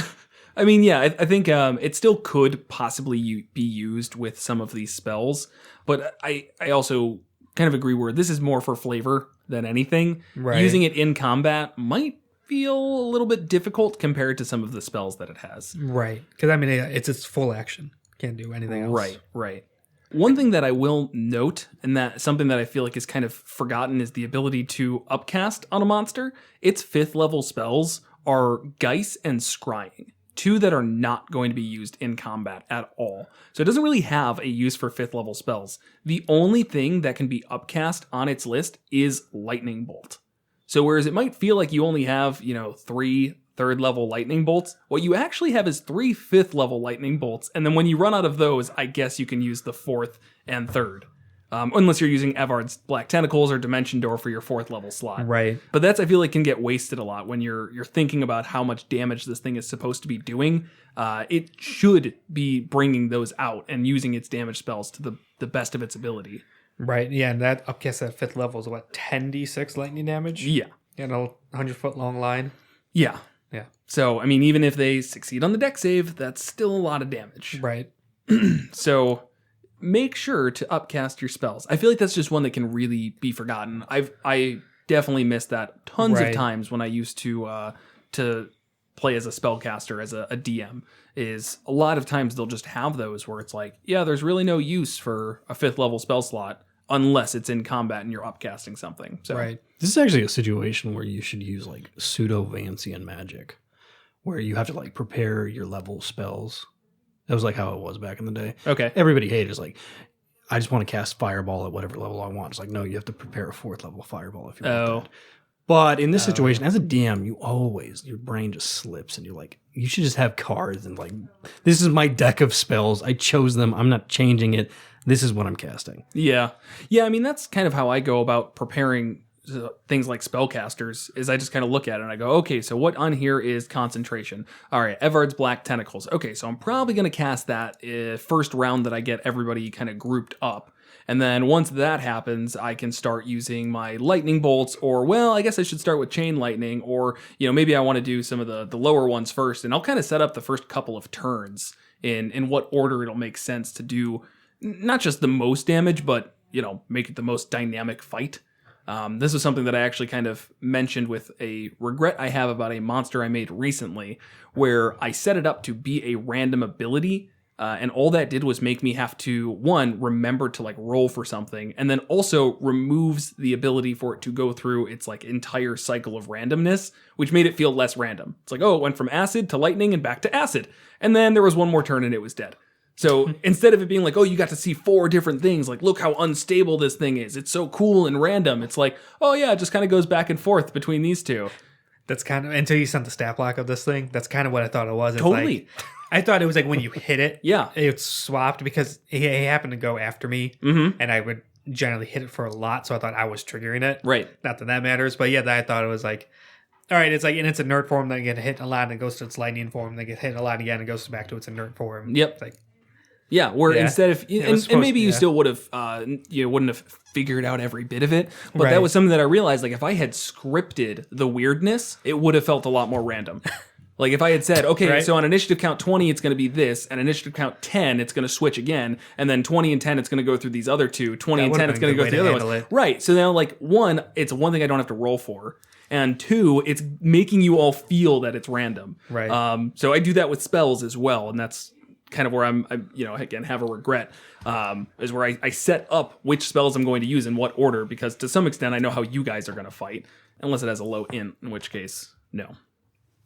Speaker 1: think it still could possibly be used with some of these spells, but I also kind of agree where this is more for flavor than anything.
Speaker 3: Right.
Speaker 1: Using it in combat might feel a little bit difficult compared to some of the spells that it has.
Speaker 3: Right. Because, it's its full action. Can't do anything else.
Speaker 1: Right. One thing that I will note, and that something that I feel is kind of forgotten, is the ability to upcast on a monster. Its 5th level spells are Geist and Scrying, 2 that are not going to be used in combat at all. So it doesn't really have a use for 5th level spells. The only thing that can be upcast on its list is Lightning Bolt. So whereas it might feel like you only have, 3 3rd level lightning bolts, what you actually have is 3 5th level lightning bolts. And then when you run out of those, I guess you can use the 4th and 3rd. Unless you're using Evard's Black Tentacles or Dimension Door for your 4th level slot.
Speaker 3: Right.
Speaker 1: But that's, I feel like, can get wasted a lot when you're thinking about how much damage this thing is supposed to be doing. It should be bringing those out and using its damage spells to the best of its ability.
Speaker 3: Right. Yeah, and that upcast at 5th level is 10d6 lightning damage?
Speaker 1: Yeah.
Speaker 3: And a 100-foot long line?
Speaker 1: Yeah.
Speaker 3: Yeah.
Speaker 1: So, even if they succeed on the deck save, that's still a lot of damage.
Speaker 3: Right.
Speaker 1: So make sure to upcast your spells. I feel like that's just one that can really be forgotten. I definitely missed that tons of times when I used to play as a spellcaster, as a DM. Is a lot of times they'll just have those where it's there's really no use for a 5th level spell slot unless it's in combat and you're upcasting something. So
Speaker 2: this is actually a situation where you should use pseudo-Vancian magic, where you have to prepare your level spells. That was how it was back in the day.
Speaker 1: Okay.
Speaker 2: Everybody hated it. I just want to cast Fireball at whatever level I want. It's no, you have to prepare a 4th level Fireball if you want that. But in this situation, as a DM, your brain just slips and you're you should just have cards and this is my deck of spells. I chose them. I'm not changing it. This is what I'm casting.
Speaker 1: Yeah. That's kind of how I go about preparing things like spellcasters, is I just kind of look at it and I go, okay, so what on here is concentration? All right, Evard's Black Tentacles. Okay, so I'm probably going to cast that first round that I get everybody kind of grouped up. And then once that happens, I can start using my lightning bolts, or, I guess I should start with chain lightning, or, maybe I want to do some of the lower ones first, and I'll kind of set up the first couple of turns in what order it'll make sense to do not just the most damage, but, make it the most dynamic fight. This was something that I actually kind of mentioned with a regret I have about a monster I made recently, where I set it up to be a random ability. And all that did was make me have to, one, remember to like roll for something, and then also removes the ability for it to go through its like entire cycle of randomness, which made it feel less random. It's like, oh, it went from acid to lightning and back to acid. And then there was one more turn and it was dead. So instead of it being like, oh, you got to see 4 different things, like, look how unstable this thing is. It's so cool and random. It's like, oh yeah, it just kind of goes back and forth between these two.
Speaker 3: That's kind of, until you sent the stat block of this thing, that's kind of what I thought it was. It's
Speaker 1: Totally.
Speaker 3: Like, I thought it was like when you hit it,
Speaker 1: Yeah.
Speaker 3: it swapped because he happened to go after me, and I would generally hit it for a lot, so I thought I was triggering it.
Speaker 1: Right.
Speaker 3: Not that that matters, but yeah, I thought it was like, all right, it's like, and it's inert form, then you get hit a lot, and it goes to its lightning form, then get hit a lot again, and it goes back to its inert form.
Speaker 1: Yep.
Speaker 3: It's like,
Speaker 1: Yeah, where
Speaker 3: Yeah.
Speaker 1: instead of,
Speaker 3: It was
Speaker 1: and maybe you
Speaker 3: supposed-
Speaker 1: still would have, you wouldn't have figured out every bit of it, but that
Speaker 3: Right.
Speaker 1: was something that I realized, like, if I had scripted the weirdness, it would have felt a lot more random. Like, if I had said, okay,
Speaker 3: Right.
Speaker 1: so on initiative count 20, it's going to be this, and initiative count 10, it's going to switch again, and then 20 and 10, it's going to go through these other two, 20
Speaker 3: That
Speaker 1: and
Speaker 3: would've
Speaker 1: 10, it's
Speaker 3: been a
Speaker 1: going to go
Speaker 3: good
Speaker 1: through the
Speaker 3: way
Speaker 1: other
Speaker 3: to
Speaker 1: ones.
Speaker 3: handle it.
Speaker 1: Right, so now, like, one, it's one thing I don't have to roll for, and two, it's making you all feel that it's random.
Speaker 3: Right.
Speaker 1: So I do that with spells as well, and that's kind of where I'm again, have a regret, is where I set up which spells I'm going to use in what order, because to some extent I know how you guys are going to fight, unless it has a low int, in which case, no.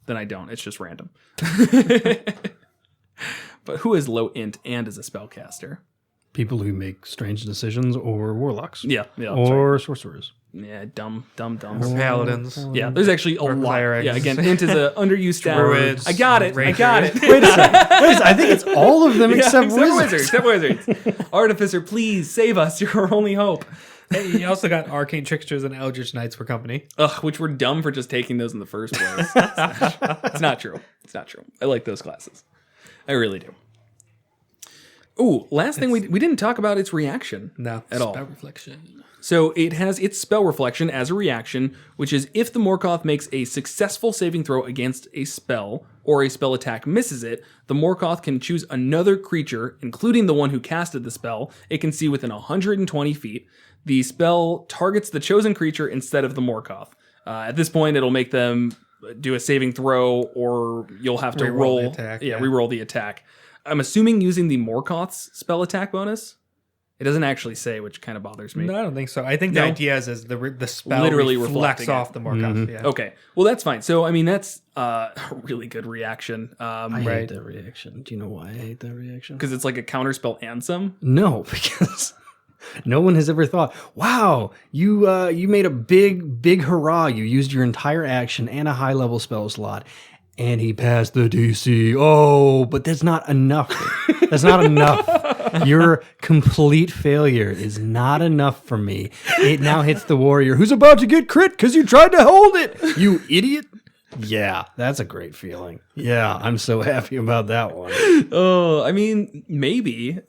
Speaker 1: Then I don't. It's just random. But who is low int and is a spellcaster?
Speaker 2: People who make strange decisions, or warlocks.
Speaker 1: Yeah,
Speaker 2: Or sorcerers.
Speaker 1: yeah, dumb.
Speaker 3: or paladins.
Speaker 1: Yeah, there's actually a lot.
Speaker 3: clerics.
Speaker 1: Yeah, again, int is a underused stat.
Speaker 3: Druids,
Speaker 1: I got it.
Speaker 3: rangers.
Speaker 2: Wait a second. I think it's all of them except wizards.
Speaker 1: Except wizards. Artificer, please save us. You're our only hope.
Speaker 3: Hey, you also got arcane tricksters and eldritch knights for company.
Speaker 1: Ugh, which were dumb for just taking those in the first place. It's not true. It's not true. I like those classes. I really do. Ooh, last thing we didn't talk about its reaction.
Speaker 3: No,
Speaker 1: At all.
Speaker 3: spell reflection.
Speaker 1: So it has its spell reflection as a reaction, which is if the Morkoth makes a successful saving throw against a spell, or a spell attack misses it, the Morkoth can choose another creature, including the one who casted the spell, it can see within 120 feet. The spell targets the chosen creature instead of the Morkoth. At this point, it'll make them do a saving throw, or you'll have to
Speaker 3: Reroll
Speaker 1: roll.
Speaker 3: the attack, yeah.
Speaker 1: Reroll the attack. I'm assuming using the Morkoth's spell attack bonus. It doesn't actually say, which kind of bothers me.
Speaker 3: No, I don't think so. I think the
Speaker 1: No?
Speaker 3: idea is the spell
Speaker 1: Literally
Speaker 3: reflects
Speaker 1: reflecting
Speaker 3: off
Speaker 1: it.
Speaker 3: the Morkoth. Yeah.
Speaker 1: Okay, well that's fine. So I mean that's a really good reaction.
Speaker 2: I
Speaker 1: Right?
Speaker 2: hate that reaction. Do you know why I hate that reaction?
Speaker 1: Because it's like a counterspell and some.
Speaker 2: No, because no one has ever thought, wow, you made a big hurrah. You used your entire action and a high level spell slot, and he passed the DC. Oh, but that's not enough. That's not enough. Your complete failure is not enough for me. It now hits the warrior who's about to get crit because you tried to hold it. You idiot. Yeah, that's a great feeling. Yeah, I'm so happy about that one.
Speaker 1: Oh, I mean, maybe,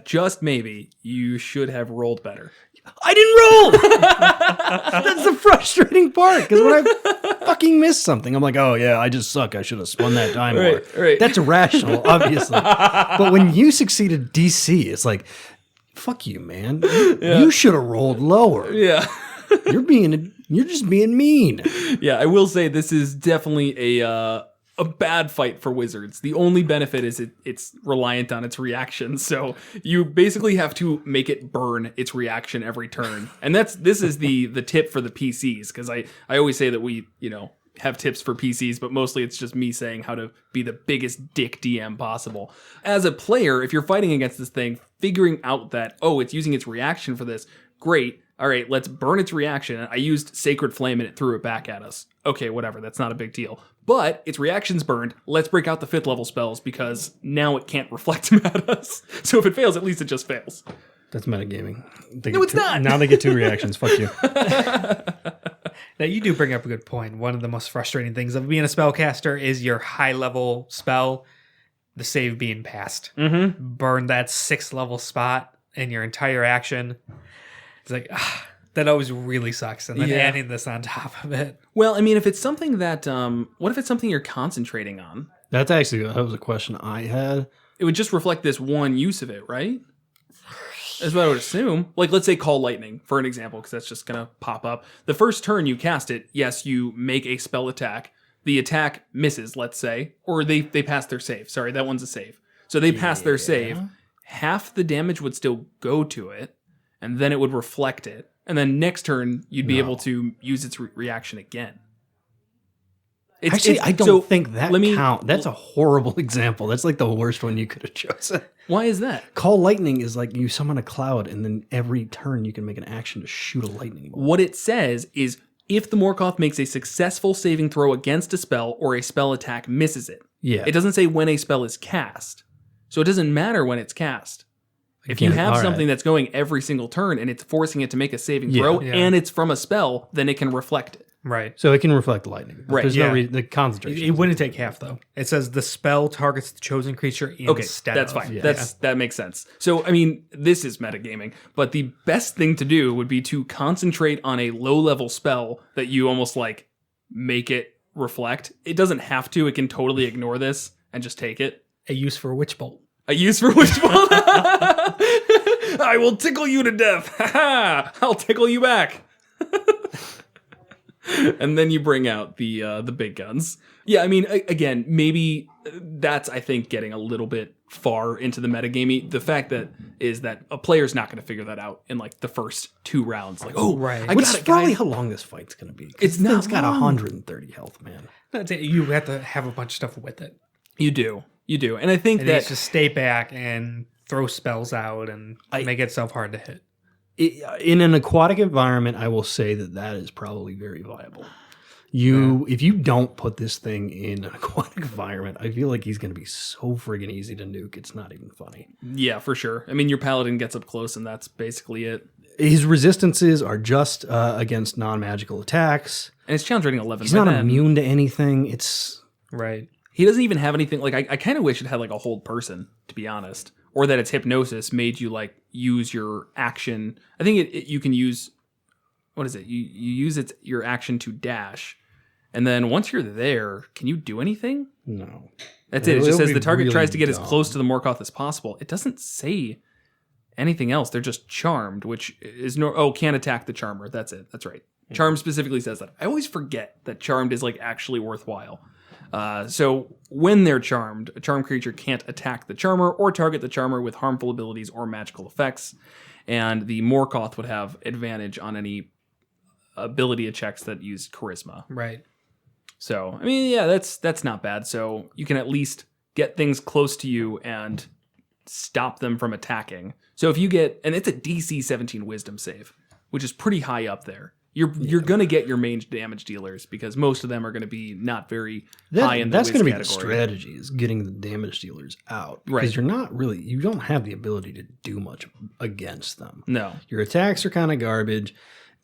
Speaker 1: just maybe, you should have rolled better.
Speaker 2: I didn't roll. That's the frustrating part, because when I fucking miss something, I'm like, oh yeah, I just suck. I should have spun that die more.
Speaker 1: Right.
Speaker 2: That's irrational, obviously. But when you succeeded DC, it's like, fuck you, man. You should have rolled lower.
Speaker 1: Yeah.
Speaker 2: You're just being mean.
Speaker 1: Yeah, I will say this is definitely a bad fight for wizards. The only benefit is it's reliant on its reaction. So you basically have to make it burn its reaction every turn. And this is the tip for the PCs, because I always say that we, have tips for PCs, but mostly it's just me saying how to be the biggest dick DM possible. As a player, if you're fighting against this thing, figuring out that, oh, it's using its reaction for this, great. All right, let's burn its reaction. I used Sacred Flame and it threw it back at us. Okay, whatever, that's not a big deal. But its reaction's burned. Let's break out the 5th level spells, because now it can't reflect them at us. So if it fails, at least it just fails.
Speaker 2: That's metagaming.
Speaker 1: No, it's not.
Speaker 2: Now they get 2 reactions. Fuck you.
Speaker 3: Now, you do bring up a good point. One of the most frustrating things of being a spellcaster is your high-level spell, the save being passed.
Speaker 1: Mm-hmm.
Speaker 3: Burn that 6th level spot in your entire action. It's like, that always really sucks. And then
Speaker 1: Yeah.
Speaker 3: adding this on top of it.
Speaker 1: Well, I mean, if it's something that, what if it's something you're concentrating on?
Speaker 2: That was a question I had.
Speaker 1: It would just reflect this one use of it, right? Is what I would assume. Like, let's say Call Lightning, for an example, because that's just going to pop up. The first turn you cast it, yes, you make a spell attack. The attack misses, let's say, or they pass their save. Sorry, that one's a save. So they pass their save. Half the damage would still go to it, and then it would reflect it. And then next turn, you'd be able to use its reaction again.
Speaker 2: Actually, I don't think that count. That's a horrible example. That's like the worst one you could have chosen.
Speaker 1: Why is that?
Speaker 2: Call Lightning is like you summon a cloud, and then every turn you can make an action to shoot a lightning bolt.
Speaker 1: What it says is if the Morkoth makes a successful saving throw against a spell or a spell attack misses it.
Speaker 2: Yeah.
Speaker 1: It doesn't say when a spell is cast. So it doesn't matter when it's cast. If you have something that's going every single turn and it's forcing it to make a saving throw and it's from a spell, then it can reflect it.
Speaker 3: Right.
Speaker 2: So it can reflect lightning.
Speaker 1: Right.
Speaker 2: There's no reason. The concentration.
Speaker 3: It wouldn't take half, though. It says the spell targets the chosen creature instead
Speaker 1: that's
Speaker 3: of.
Speaker 1: fine. Yeah. That makes sense. So, I mean, this is metagaming, but the best thing to do would be to concentrate on a low-level spell that you almost, like, make it reflect. It doesn't have to. It can totally ignore this and just take it.
Speaker 3: A use for a Witch Bolt.
Speaker 1: A use for Witch Bolt? I will tickle you to death. I'll tickle you back. And then you bring out the big guns. Yeah, I mean, again, maybe that's, I think, getting a little bit far into the metagamey. The fact that a player's not going to figure that out in like the first 2 rounds. Like, oh,
Speaker 3: right.
Speaker 2: Which is probably how long this fight's going to be.
Speaker 1: It's not. It's
Speaker 2: got 130 health, man.
Speaker 3: You have to have a bunch of stuff with it.
Speaker 1: You do, and I think that
Speaker 3: just stay back and throw spells out and make itself hard to hit.
Speaker 2: In an aquatic environment, I will say that is probably very viable. If you don't put this thing in an aquatic environment, I feel like he's going to be so friggin' easy to nuke. It's not even funny.
Speaker 1: Yeah, for sure. I mean, your paladin gets up close, and that's basically it.
Speaker 2: His resistances are just against non-magical attacks.
Speaker 1: And his challenge rating 11.
Speaker 2: He's not immune to anything. It's
Speaker 3: right.
Speaker 1: He doesn't even have anything. Like, I kind of wish it had like a hold person, to be honest. Or that its hypnosis made you like use your action. I think you can use, what is it? You use your action to dash. And then once you're there, can you do anything?
Speaker 2: No.
Speaker 1: That's it. It just says the target
Speaker 2: really
Speaker 1: tries to get
Speaker 2: dumb.
Speaker 1: as close to the Morkoth as possible. It doesn't say anything else. They're just charmed, which is can't attack the charmer. That's it. That's right. Charmed specifically says that. I always forget that charmed is like actually worthwhile. So when they're charmed, a charmed creature can't attack the charmer or target the charmer with harmful abilities or magical effects. And the Morkoth would have advantage on any ability checks that use charisma.
Speaker 3: Right.
Speaker 1: So, I mean, yeah, that's not bad. So you can at least get things close to you and stop them from attacking. So if you get, and it's a DC 17 wisdom save, which is pretty high up there. You're going to get your main damage dealers because most of them are going to be not very high in the
Speaker 2: That's going to be
Speaker 1: category.
Speaker 2: the strategy, is getting the damage dealers out. Because you don't have the ability to do much against them.
Speaker 1: No.
Speaker 2: Your attacks are kind of garbage.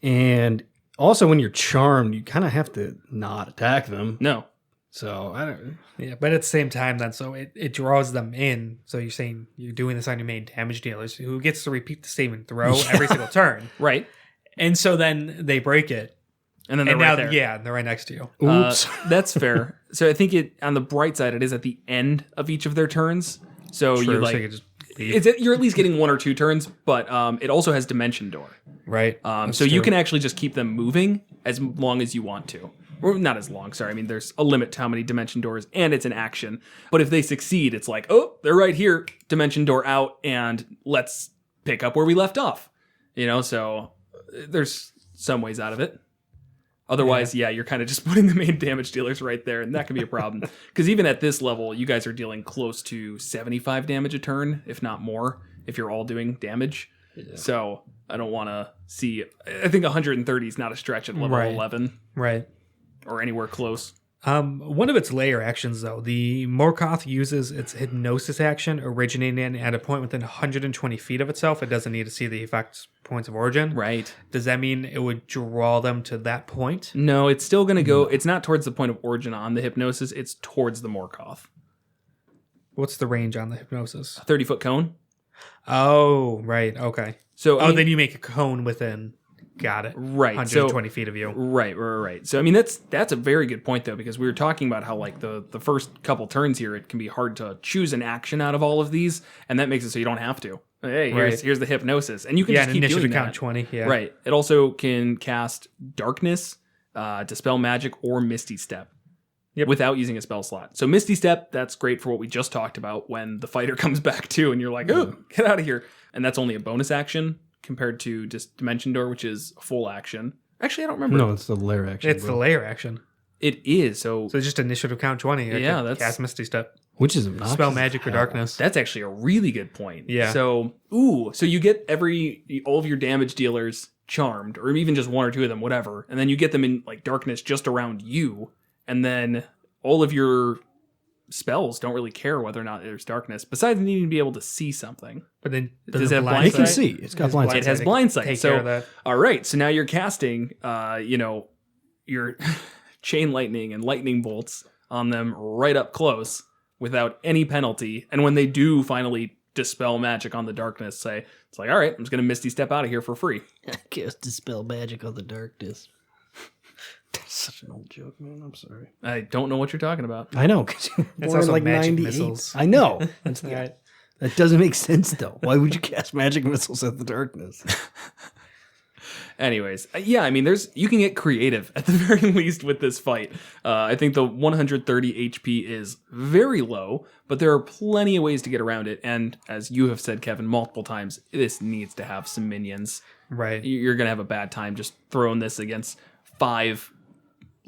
Speaker 2: And also when you're charmed, you kind of have to not attack them.
Speaker 1: No.
Speaker 2: So, I don't.
Speaker 3: Yeah, but at the same time, then, so it draws them in. So you're saying you're doing this on your main damage dealers, who gets to repeat the saving throw every single turn.
Speaker 1: Right.
Speaker 3: And so then they break it.
Speaker 1: And then they're right there.
Speaker 3: Yeah, they're right next to you.
Speaker 2: Oops.
Speaker 1: That's fair. So I think on the bright side, it is at the end of each of their turns. So
Speaker 3: True,
Speaker 1: you like,
Speaker 3: so you can just leave.
Speaker 1: you're at least getting 1 or 2 turns, but it also has Dimension Door.
Speaker 3: Right.
Speaker 1: So you can actually just keep them moving as long as you want to. Or not as long, sorry. I mean, there's a limit to how many Dimension Doors, and it's an action. But if they succeed, it's like, oh, they're right here. Dimension Door out, and let's pick up where we left off. So there's some ways out of it. Otherwise, you're kind of just putting the main damage dealers right there, and that can be a problem. Because even at this level, you guys are dealing close to 75 damage a turn, if not more, if you're all doing damage. Yeah. So I don't want to see... I think 130 is not a stretch at level 11.
Speaker 3: Right.
Speaker 1: Or anywhere close.
Speaker 3: One of its layer actions, though, the Morkoth uses its hypnosis action originating at a point within 120 feet of itself. It doesn't need to see the effect's points of origin.
Speaker 1: Right.
Speaker 3: Does that mean it would draw them to that point?
Speaker 1: No, it's still going to go... It's not towards the point of origin on the hypnosis. It's towards the Morkoth.
Speaker 3: What's the range on the hypnosis?
Speaker 1: A 30-foot cone.
Speaker 3: Oh, right. Okay.
Speaker 1: So
Speaker 3: then you make a cone within... Got it.
Speaker 1: Right.
Speaker 3: 120 feet of you.
Speaker 1: Right. So, I mean, that's a very good point, though, because we were talking about how, like, the first couple turns here, it can be hard to choose an action out of all of these, and that makes it so you don't have to. Hey,
Speaker 3: Right.
Speaker 1: here's the hypnosis. And you can
Speaker 3: Yeah,
Speaker 1: just
Speaker 3: an
Speaker 1: keep doing
Speaker 3: initiative
Speaker 1: that.
Speaker 3: count 20. Yeah.
Speaker 1: Right. It also can cast darkness, dispel magic, or Misty Step without using a spell slot. So Misty Step, that's great for what we just talked about when the fighter comes back too, and you're like, oh, get out of here. And that's only a bonus action compared to just Dimension Door, which is a full action. Actually, I don't remember.
Speaker 2: No, it's the lair action.
Speaker 3: It's the layer action.
Speaker 1: It is. So
Speaker 3: So it's just initiative count 20.
Speaker 1: Yeah, that's-
Speaker 3: cast Misty Step.
Speaker 2: Which is obnoxious.
Speaker 3: Spell magic or darkness.
Speaker 1: that's actually a really good point.
Speaker 3: Yeah.
Speaker 1: So, so you get all of your damage dealers charmed, or even just one or two of them, whatever, and then you get them in like darkness just around you, and then all of your spells don't really care whether or not there's darkness, besides needing to be able to see something.
Speaker 3: But then
Speaker 1: Does it have
Speaker 2: It
Speaker 1: blind
Speaker 2: can
Speaker 1: sight?
Speaker 2: see. It's got blind
Speaker 1: It
Speaker 2: sight.
Speaker 1: has blind sight.
Speaker 3: Take
Speaker 1: So,
Speaker 3: care of that.
Speaker 1: all right, so now you're casting, your chain lightning and lightning bolts on them right up close without any penalty. And when they do finally dispel magic on the darkness, it's like, all right, I'm just going to Misty Step out of here for free.
Speaker 2: I can't dispel magic on the darkness. That's such an old joke, man. I'm sorry.
Speaker 1: I don't know what you're talking about.
Speaker 2: I know, because you were
Speaker 3: That's
Speaker 2: born in
Speaker 3: also
Speaker 2: like
Speaker 3: magic
Speaker 2: 98.
Speaker 3: missiles.
Speaker 2: I know. That's
Speaker 3: All right.
Speaker 2: That doesn't make sense, though. Why would you cast magic missiles at the darkness?
Speaker 1: Anyways, yeah, I mean, you can get creative at the very least with this fight. I think the 130 HP is very low, but there are plenty of ways to get around it. And as you have said, Kevin, multiple times, this needs to have some minions.
Speaker 3: Right.
Speaker 1: You're going to have a bad time just throwing this against 5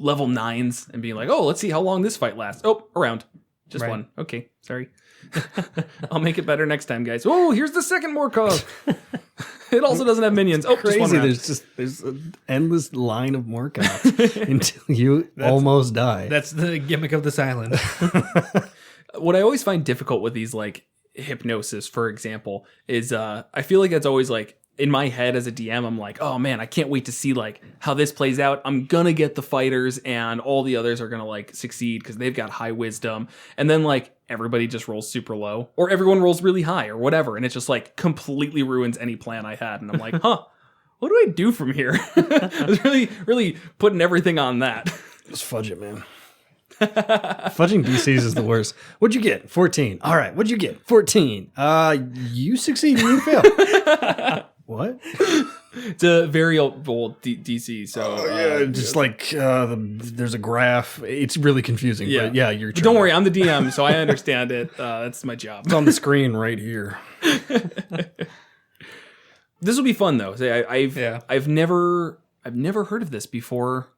Speaker 1: level 9s and being like, oh, let's see how long this fight lasts. Oh, around. Just
Speaker 3: Right.
Speaker 1: one. Okay, sorry. I'll make it better next time, guys. Oh, here's the second Morkoth. It also doesn't have minions. Oh, just one
Speaker 2: Crazy.
Speaker 1: round.
Speaker 2: There's an endless line of Morkoth until you almost die.
Speaker 3: That's the gimmick of this island.
Speaker 1: What I always find difficult with these, like, hypnosis, for example, is I feel like it's always like, in my head as a DM, I'm like, oh man, I can't wait to see like how this plays out. I'm gonna get the fighters and all the others are gonna like succeed because they've got high wisdom. And then like everybody just rolls super low or everyone rolls really high or whatever. And it just like completely ruins any plan I had. And I'm like, what do I do from here? I was really putting everything on that.
Speaker 2: Just fudge it, man. Fudging DCs is the worst. What'd you get? 14. All right. What'd you get? 14. You succeeded. You failed. What?
Speaker 1: It's a very old DC. So
Speaker 2: just like there's a graph. It's really confusing.
Speaker 1: Yeah.
Speaker 2: But yeah, you're.
Speaker 1: But don't worry, I'm the DM, so I understand it. That's my job.
Speaker 2: It's on the screen right here.
Speaker 1: This will be fun though.
Speaker 3: Yeah.
Speaker 1: I've never heard of this before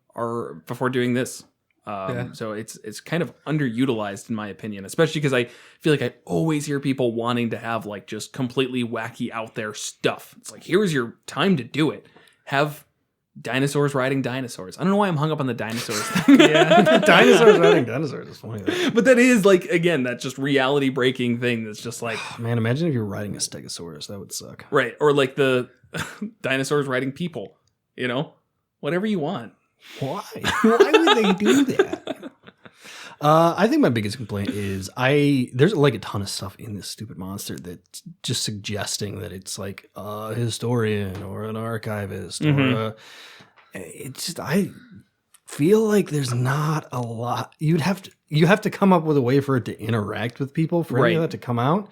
Speaker 1: doing this. So it's kind of underutilized in my opinion, especially because I feel like I always hear people wanting to have like just completely wacky out there stuff. It's like, here's your time to do it. Have dinosaurs riding dinosaurs. I don't know why I'm hung up on the dinosaurs thing.
Speaker 3: Yeah.
Speaker 2: Dinosaurs riding dinosaurs is funny. Though.
Speaker 1: But that is like, again, that just reality breaking thing that's just like,
Speaker 2: Man, imagine if you're riding a Stegosaurus. That would suck.
Speaker 1: right. Or like the dinosaurs riding people, whatever you want.
Speaker 2: Why? Why would they do that? I think my biggest complaint is there's like a ton of stuff in this stupid monster that's just suggesting that it's like a historian or an archivist or it's just I feel like there's not a lot. You have to come up with a way for it to interact with people for any of
Speaker 1: Right.
Speaker 2: that to come out.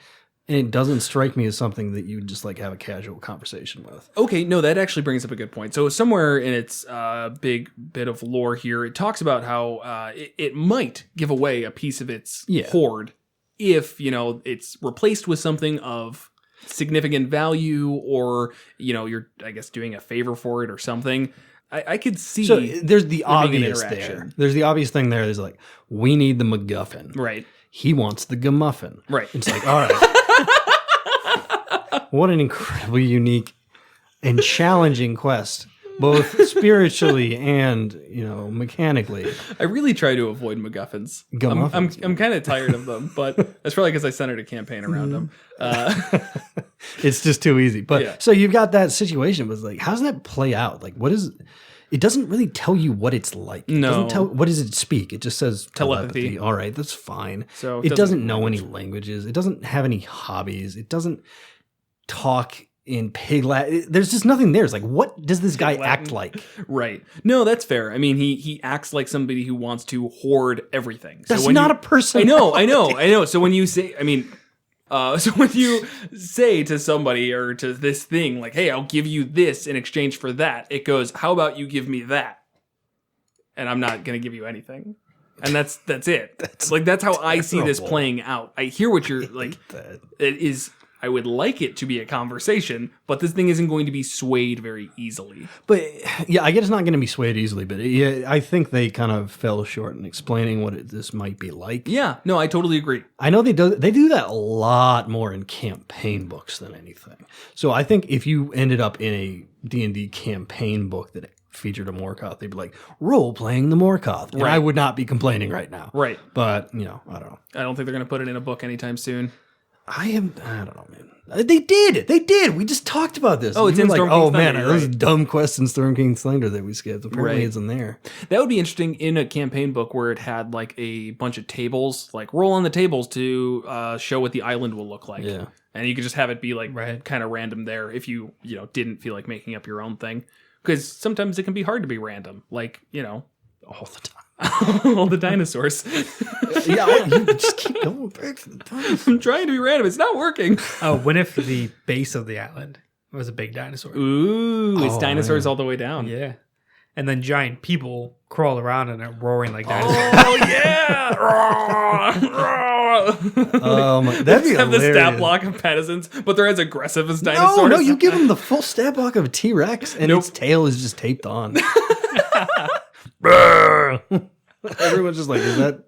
Speaker 2: And it doesn't strike me as something that you would just like have a casual conversation with.
Speaker 1: Okay, no, that actually brings up a good point. So somewhere in its big bit of lore here, it talks about how it might give away a piece of its hoard if, it's replaced with something of significant value or, you're, I guess, doing a favor for it or something. I could see.
Speaker 2: So there's the
Speaker 1: there being an
Speaker 2: obvious there.
Speaker 1: interaction.
Speaker 2: There's the obvious thing there. There's like, we need the MacGuffin.
Speaker 1: Right.
Speaker 2: He wants the Gamuffin.
Speaker 1: Right.
Speaker 2: It's like, all right. What an incredibly unique and challenging quest, both spiritually and, mechanically.
Speaker 1: I really try to avoid MacGuffins.
Speaker 2: Gamuffins,
Speaker 1: I'm kind of tired of them, but that's probably because I centered a campaign around them.
Speaker 2: It's just too easy. But
Speaker 1: Yeah.
Speaker 2: so you've got that situation with like, how does that play out? Like, what is it? Doesn't really tell you what it's like. It
Speaker 1: No.
Speaker 2: doesn't tell, what does it speak? It just says
Speaker 1: Telepathy.
Speaker 2: telepathy. All right, that's fine.
Speaker 1: So
Speaker 2: it doesn't know any languages. It doesn't have any hobbies. It doesn't talk in pig Latin. There's just nothing there. It's like, what does this guy act like?
Speaker 1: Right. No, that's fair. I mean, he acts like somebody who wants to hoard everything. So
Speaker 2: That's
Speaker 1: when
Speaker 2: not
Speaker 1: you-
Speaker 2: a person.
Speaker 1: I know. So when you say, I mean, So when you say to somebody or to this thing, like, hey, I'll give you this in exchange for that, it goes, how about you give me that? And I'm not going to give you anything. And that's it. That's how I see this playing out. I hear what you're like. It is. I would like it to be a conversation, but this thing isn't going to be swayed very easily.
Speaker 2: But yeah, I guess it's not going to be swayed easily. But yeah, I think they kind of fell short in explaining what this might be like.
Speaker 1: Yeah, no, I totally agree.
Speaker 2: I know they do that a lot more in campaign books than anything. So I think if you ended up in a D&D campaign book that featured a Morkoth, they'd be like, role playing the Morkoth. And I would not be complaining right now.
Speaker 1: Right.
Speaker 2: But, I don't know.
Speaker 1: I don't think they're going to put it in a book anytime soon.
Speaker 2: I don't know, man. They did. We just talked about this.
Speaker 1: Oh, it's in Storm King's
Speaker 2: oh,
Speaker 1: Thunder,
Speaker 2: man, those dumb quests in Storm King's Thunder that we skipped. Apparently it's in there.
Speaker 1: That would be interesting in a campaign book where it had like a bunch of tables, like roll on the tables to show what the island will look like.
Speaker 2: Yeah.
Speaker 1: And you could just have it be like kind of random there if you didn't feel like making up your own thing. Because sometimes it can be hard to be random. Like,
Speaker 2: All the time.
Speaker 1: all the dinosaurs.
Speaker 2: Yeah, you just keep going back to the dinosaurs.
Speaker 1: I'm trying to be random. It's not working.
Speaker 3: Oh, what if the base of the island was a big dinosaur?
Speaker 1: Ooh, it's dinosaurs all the way down.
Speaker 3: Yeah. And then giant people crawl around and are roaring like dinosaurs.
Speaker 1: Oh, yeah.
Speaker 2: That'd be
Speaker 1: have the
Speaker 2: hilarious.
Speaker 1: stat block of Patterson's, but they're as aggressive as dinosaurs.
Speaker 2: No, you give them the full stat block of a T-Rex, and its tail is just taped on. Everyone's just like,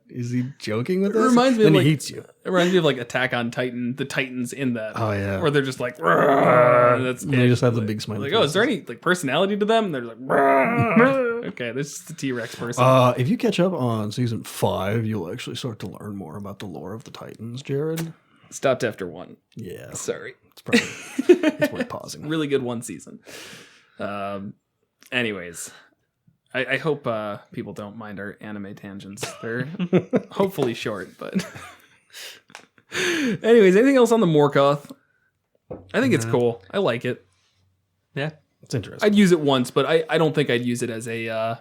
Speaker 2: is he joking with us?
Speaker 1: It reminds me
Speaker 2: then
Speaker 1: of
Speaker 2: he
Speaker 1: like,
Speaker 2: eats you.
Speaker 1: It reminds me of like Attack on Titan, the Titans in that.
Speaker 2: Oh, yeah.
Speaker 1: Where they're just like, that's
Speaker 2: And they just have the big smiley
Speaker 1: like, oh, is there any like personality to them? And they're like, okay, this is the T-Rex person.
Speaker 2: If you catch up on season 5, you'll actually start to learn more about the lore of the Titans, Jared.
Speaker 1: Stopped after 1.
Speaker 2: Yeah.
Speaker 1: Sorry.
Speaker 2: It's probably it's worth pausing.
Speaker 1: Really good 1 season. Anyways, I hope people don't mind our anime tangents. They're hopefully short, but anyways, anything else on the Morkoth? I think it's cool. I like it.
Speaker 3: Yeah.
Speaker 2: It's interesting.
Speaker 1: I'd use it once, but I don't think I'd use it as a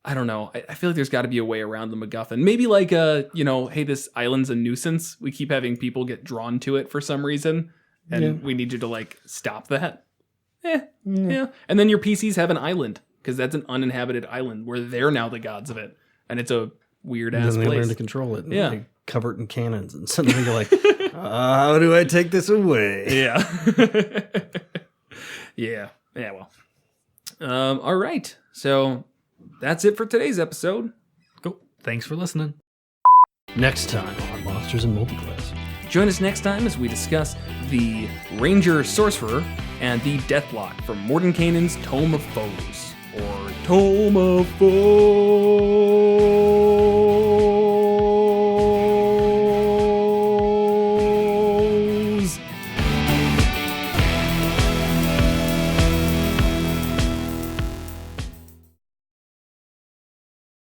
Speaker 1: I don't know. I feel like there's got to be a way around the MacGuffin. Maybe like hey, this island's a nuisance. We keep having people get drawn to it for some reason, and we need you to like stop that. Yeah. And then your PCs have an island, because that's an uninhabited island where they're now the gods of it, and it's a weird ass
Speaker 2: And then they learn
Speaker 1: place.
Speaker 2: to control it. And
Speaker 1: Yeah.
Speaker 2: they cover it in cannons, and suddenly you're like, how do I take this away?
Speaker 1: Yeah. Yeah. Well. All right. So that's it for today's episode.
Speaker 3: Cool. Thanks for listening.
Speaker 2: Next time on Monsters and Multiclass.
Speaker 1: Join us next time as we discuss the Ranger Sorcerer and the Deathlock from Mordenkainen's Tome of Foes, or Tome of Foes.